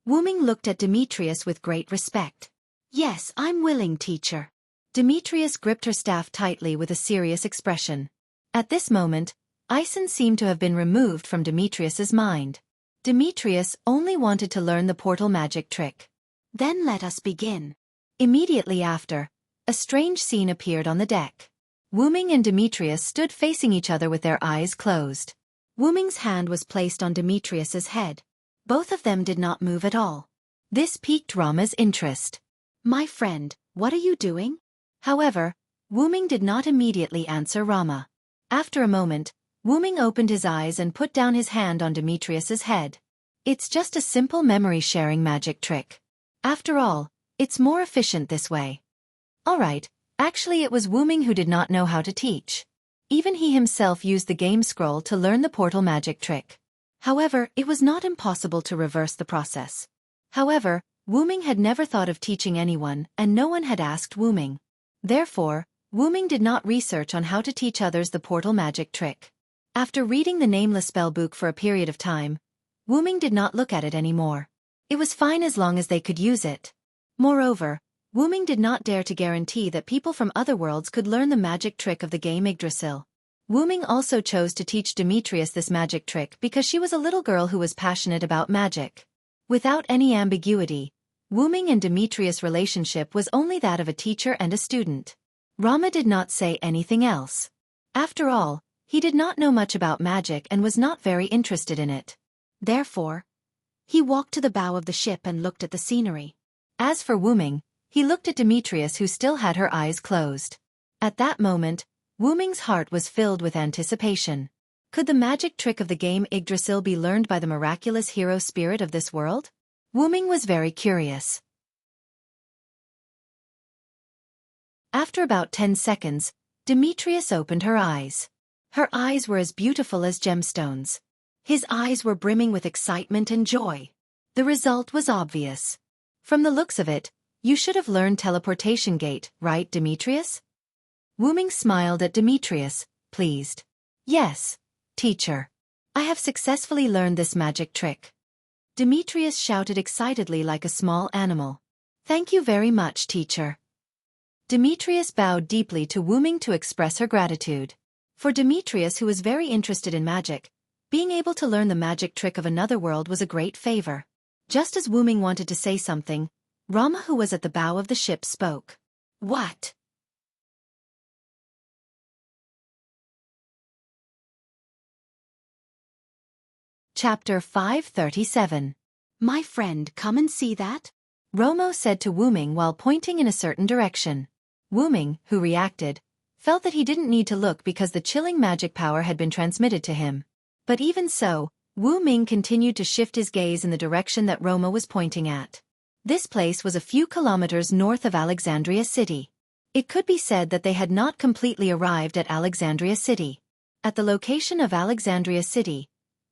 Wu-Ming looked at Demetrius with great respect. Yes, I'm willing, teacher. Demetrius gripped her staff tightly with a serious expression. At this moment, Ison seemed to have been removed from Demetrius's mind. Demetrius only wanted to learn the portal magic trick. Then let us begin. Immediately after, a strange scene appeared on the deck. Wu-Ming and Demetrius stood facing each other with their eyes closed. Wu-Ming's hand was placed on Demetrius's head. Both of them did not move at all. This piqued Rama's interest. My friend, what are you doing? However, Wu-Ming did not immediately answer Rama. After a moment, Wu-Ming opened his eyes and put down his hand on Demetrius's head. It's just a simple memory-sharing magic trick. After all, it's more efficient this way. Alright, actually it was Wu-Ming who did not know how to teach. Even he himself used the game scroll to learn the portal magic trick. However, it was not impossible to reverse the process. However, Wu-Ming had never thought of teaching anyone, and no one had asked Wu-Ming. Therefore, Wu-Ming did not research on how to teach others the portal magic trick. After reading the nameless spell book for a period of time, Wu-Ming did not look at it anymore. It was fine as long as they could use it. Moreover, Wu-Ming did not dare to guarantee that people from other worlds could learn the magic trick of the game Yggdrasil. Wu-Ming also chose to teach Demetrius this magic trick because she was a little girl who was passionate about magic. Without any ambiguity, Wu-Ming and Demetrius' relationship was only that of a teacher and a student. Rama did not say anything else. After all, he did not know much about magic and was not very interested in it. Therefore, he walked to the bow of the ship and looked at the scenery. As for Wu-Ming, he looked at Demetrius who still had her eyes closed. At that moment, Wu-Ming's heart was filled with anticipation. Could the magic trick of the game Yggdrasil be learned by the miraculous hero spirit of this world? Wu-Ming was very curious. After about 10 seconds, Demetrius opened her eyes. Her eyes were as beautiful as gemstones. His eyes were brimming with excitement and joy. The result was obvious. From the looks of it, you should have learned teleportation gate, right, Demetrius? Wu-Ming smiled at Demetrius, pleased. Yes, teacher. I have successfully learned this magic trick. Demetrius shouted excitedly like a small animal. Thank you very much, teacher. Demetrius bowed deeply to Wu-Ming to express her gratitude. For Demetrius, who was very interested in magic, being able to learn the magic trick of another world was a great favor. Just as Wu-Ming wanted to say something, Rama, who was at the bow of the ship, spoke. What? Chapter 537. My friend, come and see that? Romo said to Wu-Ming while pointing in a certain direction. Wu-Ming, who reacted, felt that he didn't need to look because the chilling magic power had been transmitted to him. But even so, Wu Ming continued to shift his gaze in the direction that Roma was pointing at. This place was a few kilometers north of Alexandria City. It could be said that they had not completely arrived at Alexandria City. At the location of Alexandria City,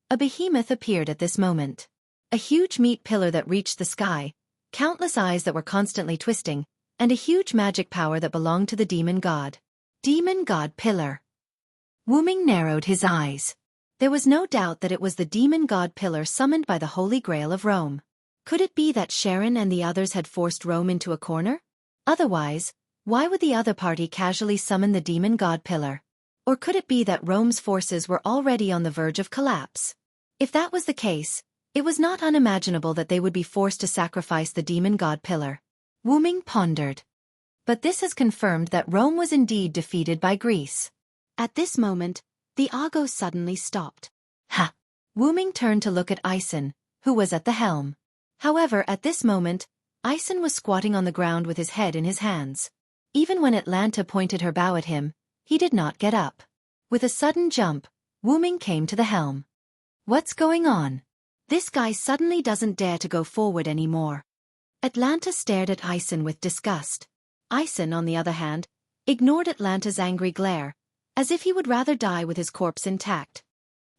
a behemoth appeared at this moment. A huge meat pillar that reached the sky, countless eyes that were constantly twisting, and a huge magic power that belonged to the demon god. Demon god pillar. Wu Ming narrowed his eyes. There was no doubt that it was the demon god pillar summoned by the Holy Grail of Rome. Could it be that Sharon and the others had forced Rome into a corner? Otherwise, why would the other party casually summon the demon god pillar? Or could it be that Rome's forces were already on the verge of collapse? If that was the case, it was not unimaginable that they would be forced to sacrifice the demon god pillar. Wu Ming pondered. But this has confirmed that Rome was indeed defeated by Greece. At this moment, the Argo suddenly stopped. Ha! Wu Ming turned to look at Ison, who was at the helm. However, at this moment, Ison was squatting on the ground with his head in his hands. Even when Atlanta pointed her bow at him, he did not get up. With a sudden jump, Wu Ming came to the helm. What's going on? This guy suddenly doesn't dare to go forward anymore. Atlanta stared at Ison with disgust. Ison, on the other hand, ignored Atlanta's angry glare, as if he would rather die with his corpse intact.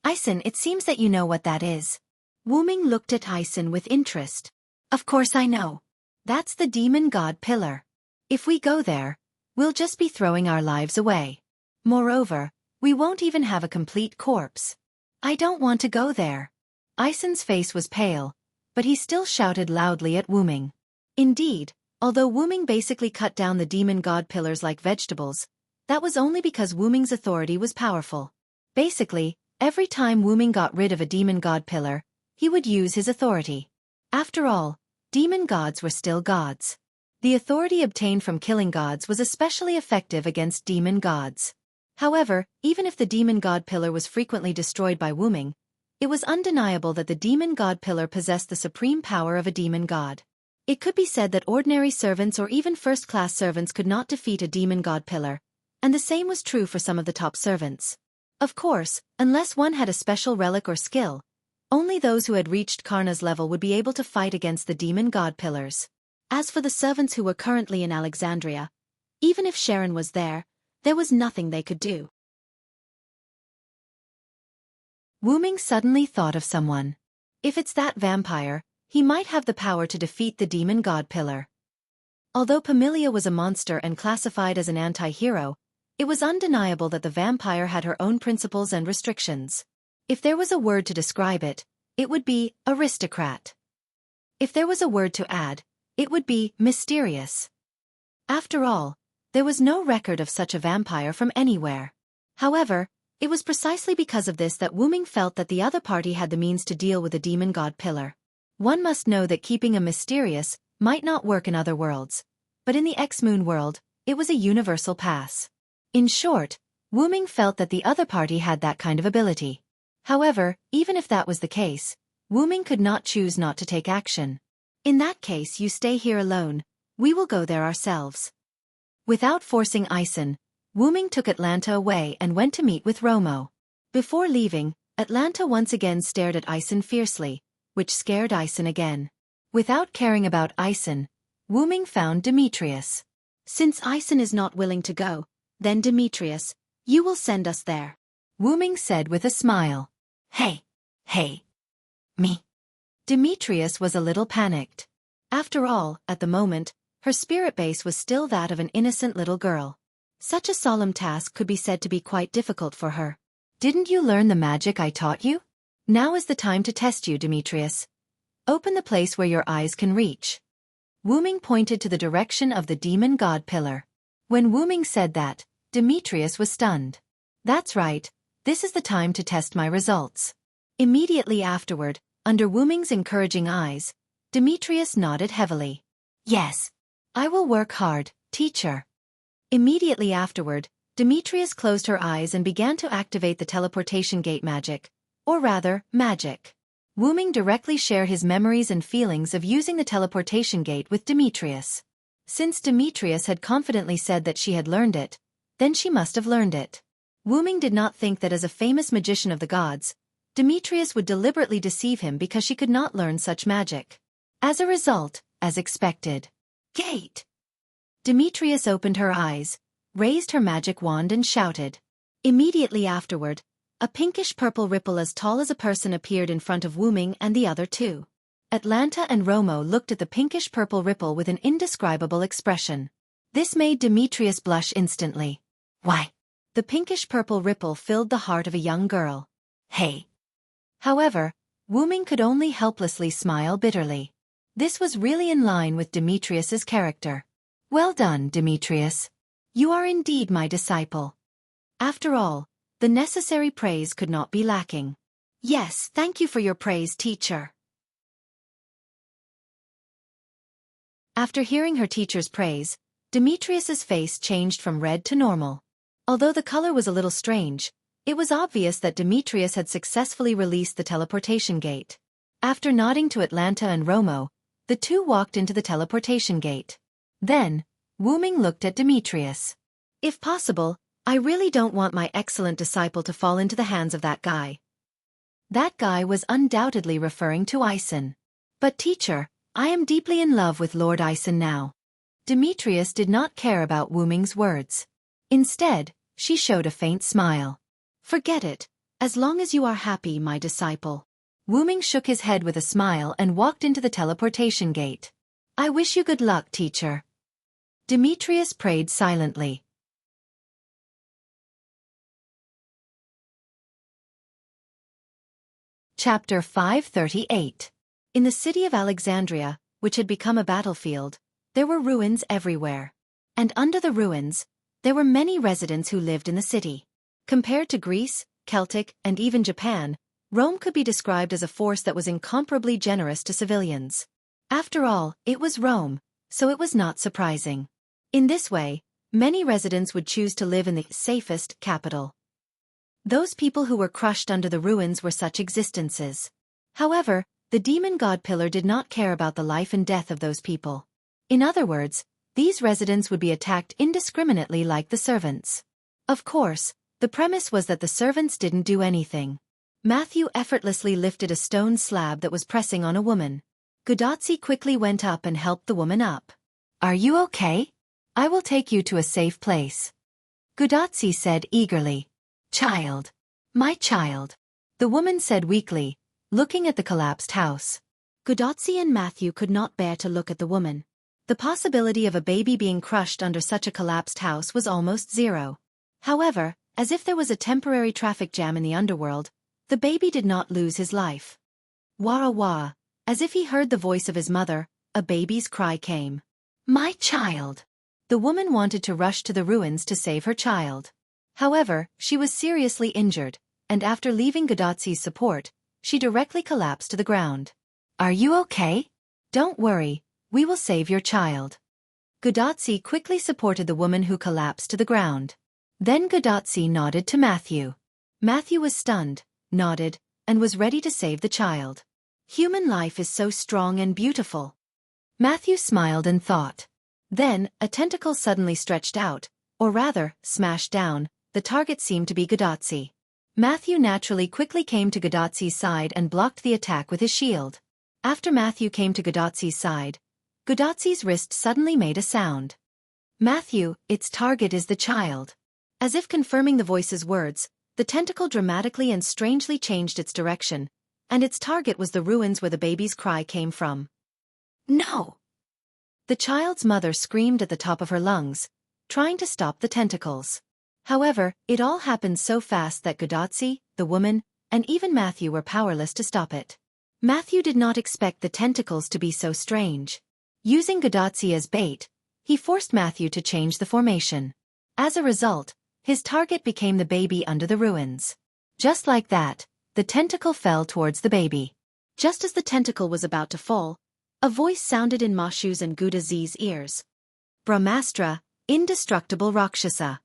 Ison, it seems that you know what that is. Wu Ming looked at Ison with interest. Of course I know. That's the demon god pillar. If we go there, we'll just be throwing our lives away. Moreover, we won't even have a complete corpse. I don't want to go there. Ison's face was pale, but he still shouted loudly at Wu Ming. Indeed, although Wu Ming basically cut down the demon god pillars like vegetables, that was only because Wu Ming's authority was powerful. Basically, every time Wu Ming got rid of a demon god pillar, he would use his authority. After all, demon gods were still gods. The authority obtained from killing gods was especially effective against demon gods. However, even if the demon god pillar was frequently destroyed by Wu Ming, it was undeniable that the demon god pillar possessed the supreme power of a demon god. It could be said that ordinary servants or even first-class servants could not defeat a demon god pillar, and the same was true for some of the top servants. Of course, unless one had a special relic or skill, only those who had reached Karna's level would be able to fight against the demon god pillars. As for the servants who were currently in Alexandria, even if Sharon was there was nothing they could do. Wu Ming suddenly thought of someone. If it's that vampire, he might have the power to defeat the demon god pillar. Although Pamilia was a monster and classified as an anti-hero, it was undeniable that the vampire had her own principles and restrictions. If there was a word to describe it, it would be aristocrat. If there was a word to add, it would be mysterious. After all, there was no record of such a vampire from anywhere. However, it was precisely because of this that Wu Ming felt that the other party had the means to deal with the demon god pillar. One must know that keeping a mysterious might not work in other worlds, but in the X-Moon world, it was a universal pass. In short, Wu Ming felt that the other party had that kind of ability. However, even if that was the case, Wu Ming could not choose not to take action. In that case, you stay here alone, we will go there ourselves. Without forcing Ison, Wu Ming took Atlanta away and went to meet with Romo. Before leaving, Atlanta once again stared at Ison fiercely, which scared Ison again. Without caring about Ison, Wu Ming found Demetrius. Since Ison is not willing to go, then Demetrius, you will send us there. Wu Ming said with a smile. Hey. Me. Demetrius was a little panicked. After all, at the moment, her spirit base was still that of an innocent little girl. Such a solemn task could be said to be quite difficult for her. Didn't you learn the magic I taught you? Now is the time to test you, Demetrius. Open the place where your eyes can reach. Wu Ming pointed to the direction of the demon god pillar. When Wu Ming said that, Demetrius was stunned. That's right, this is the time to test my results. Immediately afterward, under Wu Ming's encouraging eyes, Demetrius nodded heavily. Yes. I will work hard, teacher. Immediately afterward, Demetrius closed her eyes and began to activate the teleportation gate magic, or rather, magic. Wu Ming directly shared his memories and feelings of using the teleportation gate with Demetrius. Since Demetrius had confidently said that she had learned it, then she must have learned it. Wu Ming did not think that as a famous magician of the gods, Demetrius would deliberately deceive him because she could not learn such magic. As a result, as expected, gate! Demetrius opened her eyes, raised her magic wand and shouted. Immediately afterward, a pinkish-purple ripple as tall as a person appeared in front of Wu Ming and the other two. Atlanta and Romo looked at the pinkish-purple ripple with an indescribable expression. This made Demetrius blush instantly. Why? The pinkish-purple ripple filled the heart of a young girl. Hey! However, Wu Ming could only helplessly smile bitterly. This was really in line with Demetrius's character. Well done, Demetrius. You are indeed my disciple. After all, the necessary praise could not be lacking. Yes, thank you for your praise, teacher. After hearing her teacher's praise, Demetrius's face changed from red to normal. Although the color was a little strange, it was obvious that Demetrius had successfully released the teleportation gate. After nodding to Atlanta and Romo, the two walked into the teleportation gate. Then, Wu Ming looked at Demetrius. If possible, I really don't want my excellent disciple to fall into the hands of that guy. That guy was undoubtedly referring to Ison. But teacher, I am deeply in love with Lord Ison now. Demetrius did not care about Wu Ming's words. Instead, she showed a faint smile. Forget it, as long as you are happy, my disciple. Wu Ming shook his head with a smile and walked into the teleportation gate. I wish you good luck, teacher. Demetrius prayed silently. Chapter 538. In the city of Alexandria, which had become a battlefield, there were ruins everywhere. And under the ruins, there were many residents who lived in the city. Compared to Greece, Celtic, and even Japan, Rome could be described as a force that was incomparably generous to civilians. After all, it was Rome, so it was not surprising. In this way, many residents would choose to live in the safest capital. Those people who were crushed under the ruins were such existences. However, the demon god pillar did not care about the life and death of those people. In other words, these residents would be attacked indiscriminately like the servants. Of course, the premise was that the servants didn't do anything. Matthew effortlessly lifted a stone slab that was pressing on a woman. Gudotsi quickly went up and helped the woman up. Are you okay? I will take you to a safe place. Gudotsi said eagerly. Child. My child. The woman said weakly, looking at the collapsed house. Gudotsi and Matthew could not bear to look at the woman. The possibility of a baby being crushed under such a collapsed house was almost zero. However, as if there was a temporary traffic jam in the underworld, the baby did not lose his life. Wah wah, as if he heard the voice of his mother, a baby's cry came. My child. The woman wanted to rush to the ruins to save her child. However, she was seriously injured, and after leaving Godotsi's support, she directly collapsed to the ground. Are you okay? Don't worry, we will save your child. Godotsi quickly supported the woman who collapsed to the ground. Then Godotsi nodded to Matthew. Matthew was stunned, nodded, and was ready to save the child. Human life is so strong and beautiful. Matthew smiled and thought. Then, a tentacle suddenly stretched out, or rather, smashed down. The target seemed to be Godotsi. Matthew naturally quickly came to Godotsi's side and blocked the attack with his shield. After Matthew came to Godotsi's side, Godotsi's wrist suddenly made a sound. Matthew, its target is the child. As if confirming the voice's words, the tentacle dramatically and strangely changed its direction, and its target was the ruins where the baby's cry came from. No! The child's mother screamed at the top of her lungs, trying to stop the tentacles. However, it all happened so fast that Godotsi, the woman, and even Matthew were powerless to stop it. Matthew did not expect the tentacles to be so strange. Using Godotsi as bait, he forced Matthew to change the formation. As a result, his target became the baby under the ruins. Just like that, the tentacle fell towards the baby. Just as the tentacle was about to fall, a voice sounded in Mashu's and Gudazi's ears. Brahmastra, indestructible Rakshasa.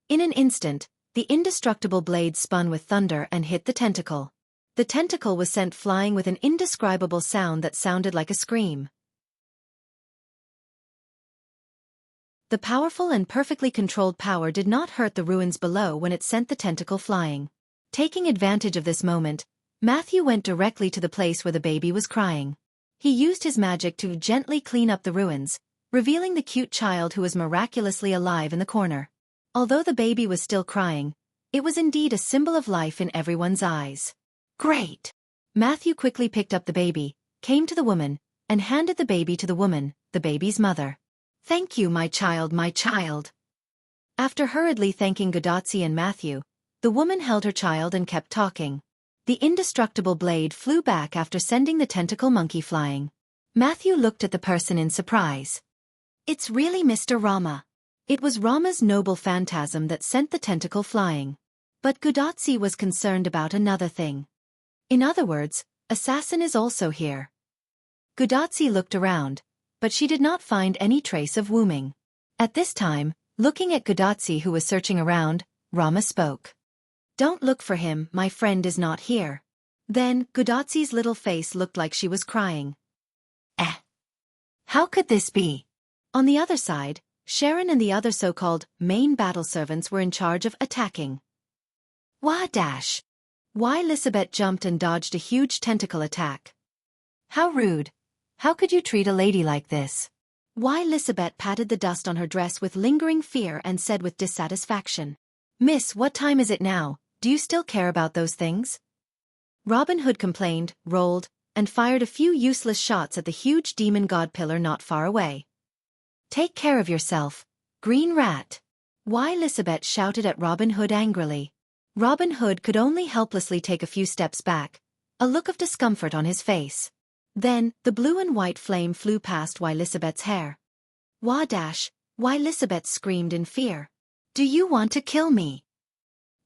In an instant, the indestructible blade spun with thunder and hit the tentacle. The tentacle was sent flying with an indescribable sound that sounded like a scream. The powerful and perfectly controlled power did not hurt the ruins below when it sent the tentacle flying. Taking advantage of this moment, Matthew went directly to the place where the baby was crying. He used his magic to gently clean up the ruins, revealing the cute child who was miraculously alive in the corner. Although the baby was still crying, it was indeed a symbol of life in everyone's eyes. Great! Matthew quickly picked up the baby, came to the woman, and handed the baby to the woman, the baby's mother. Thank you, my child, my child. After hurriedly thanking Godotzi and Matthew, the woman held her child and kept talking. The indestructible blade flew back after sending the tentacle monkey flying. Matthew looked at the person in surprise. It's really Mr. Rama. It was Rama's noble phantasm that sent the tentacle flying. But Godotzi was concerned about another thing. In other words, assassin is also here. Godotzi looked around, but she did not find any trace of Wuming. At this time, looking at Godotzi who was searching around, Rama spoke. Don't look for him, my friend is not here. Then, Godotzi's little face looked like she was crying. How could this be? On the other side, Sharon and the other so-called main battle servants were in charge of attacking. Wah dash! Why Lisabeth jumped and dodged a huge tentacle attack. How rude! How could you treat a lady like this? Why Lisabeth patted the dust on her dress with lingering fear and said with dissatisfaction. Miss, what time is it now? Do you still care about those things? Robin Hood complained, rolled, and fired a few useless shots at the huge demon god pillar not far away. Take care of yourself, green rat! Why Lisabeth shouted at Robin Hood angrily. Robin Hood could only helplessly take a few steps back, a look of discomfort on his face. Then, the blue and white flame flew past Why Lisabeth's hair. Wah dash! Why Lisabeth screamed in fear. Do you want to kill me?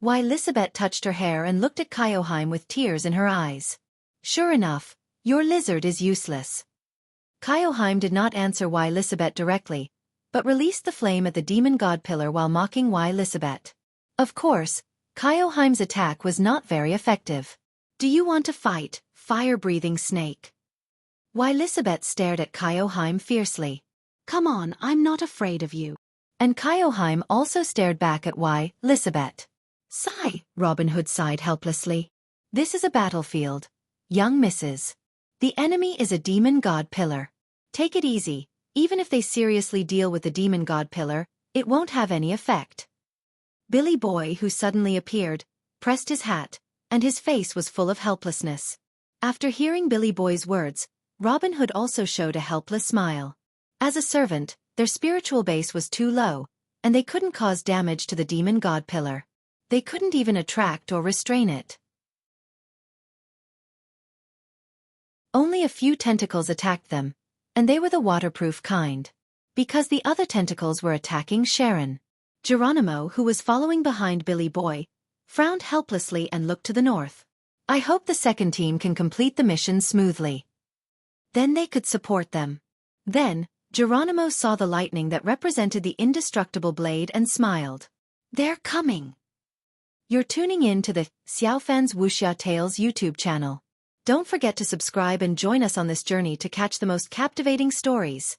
Why Lisabeth touched her hair and looked at Xiaofan with tears in her eyes. Sure enough, your lizard is useless. Xiaofan did not answer Why Lisabeth directly, but released the flame at the demon god pillar while mocking Why Lisabeth. Of course, Xiaofan's attack was not very effective. Do you want to fight, fire-breathing snake? Why Lisabeth stared at Xiaofan fiercely. Come on, I'm not afraid of you. And Xiaofan also stared back at Why Lisabeth. Sigh, Robin Hood sighed helplessly. This is a battlefield, young missus. The enemy is a demon god pillar. Take it easy, even if they seriously deal with the demon god pillar, it won't have any effect. Billy Boy, who suddenly appeared, pressed his hat, and his face was full of helplessness. After hearing Billy Boy's words, Robin Hood also showed a helpless smile. As a servant, their spiritual base was too low, and they couldn't cause damage to the demon god pillar. They couldn't even attract or restrain it. Only a few tentacles attacked them, and they were the waterproof kind. Because the other tentacles were attacking Sharon. Geronimo, who was following behind Billy Boy, frowned helplessly and looked to the north. I hope the second team can complete the mission smoothly. Then they could support them. Then, Geronimo saw the lightning that represented the indestructible blade and smiled. They're coming. You're tuning in to the Xiaofan's Wuxia Tales YouTube channel. Don't forget to subscribe and join us on this journey to catch the most captivating stories.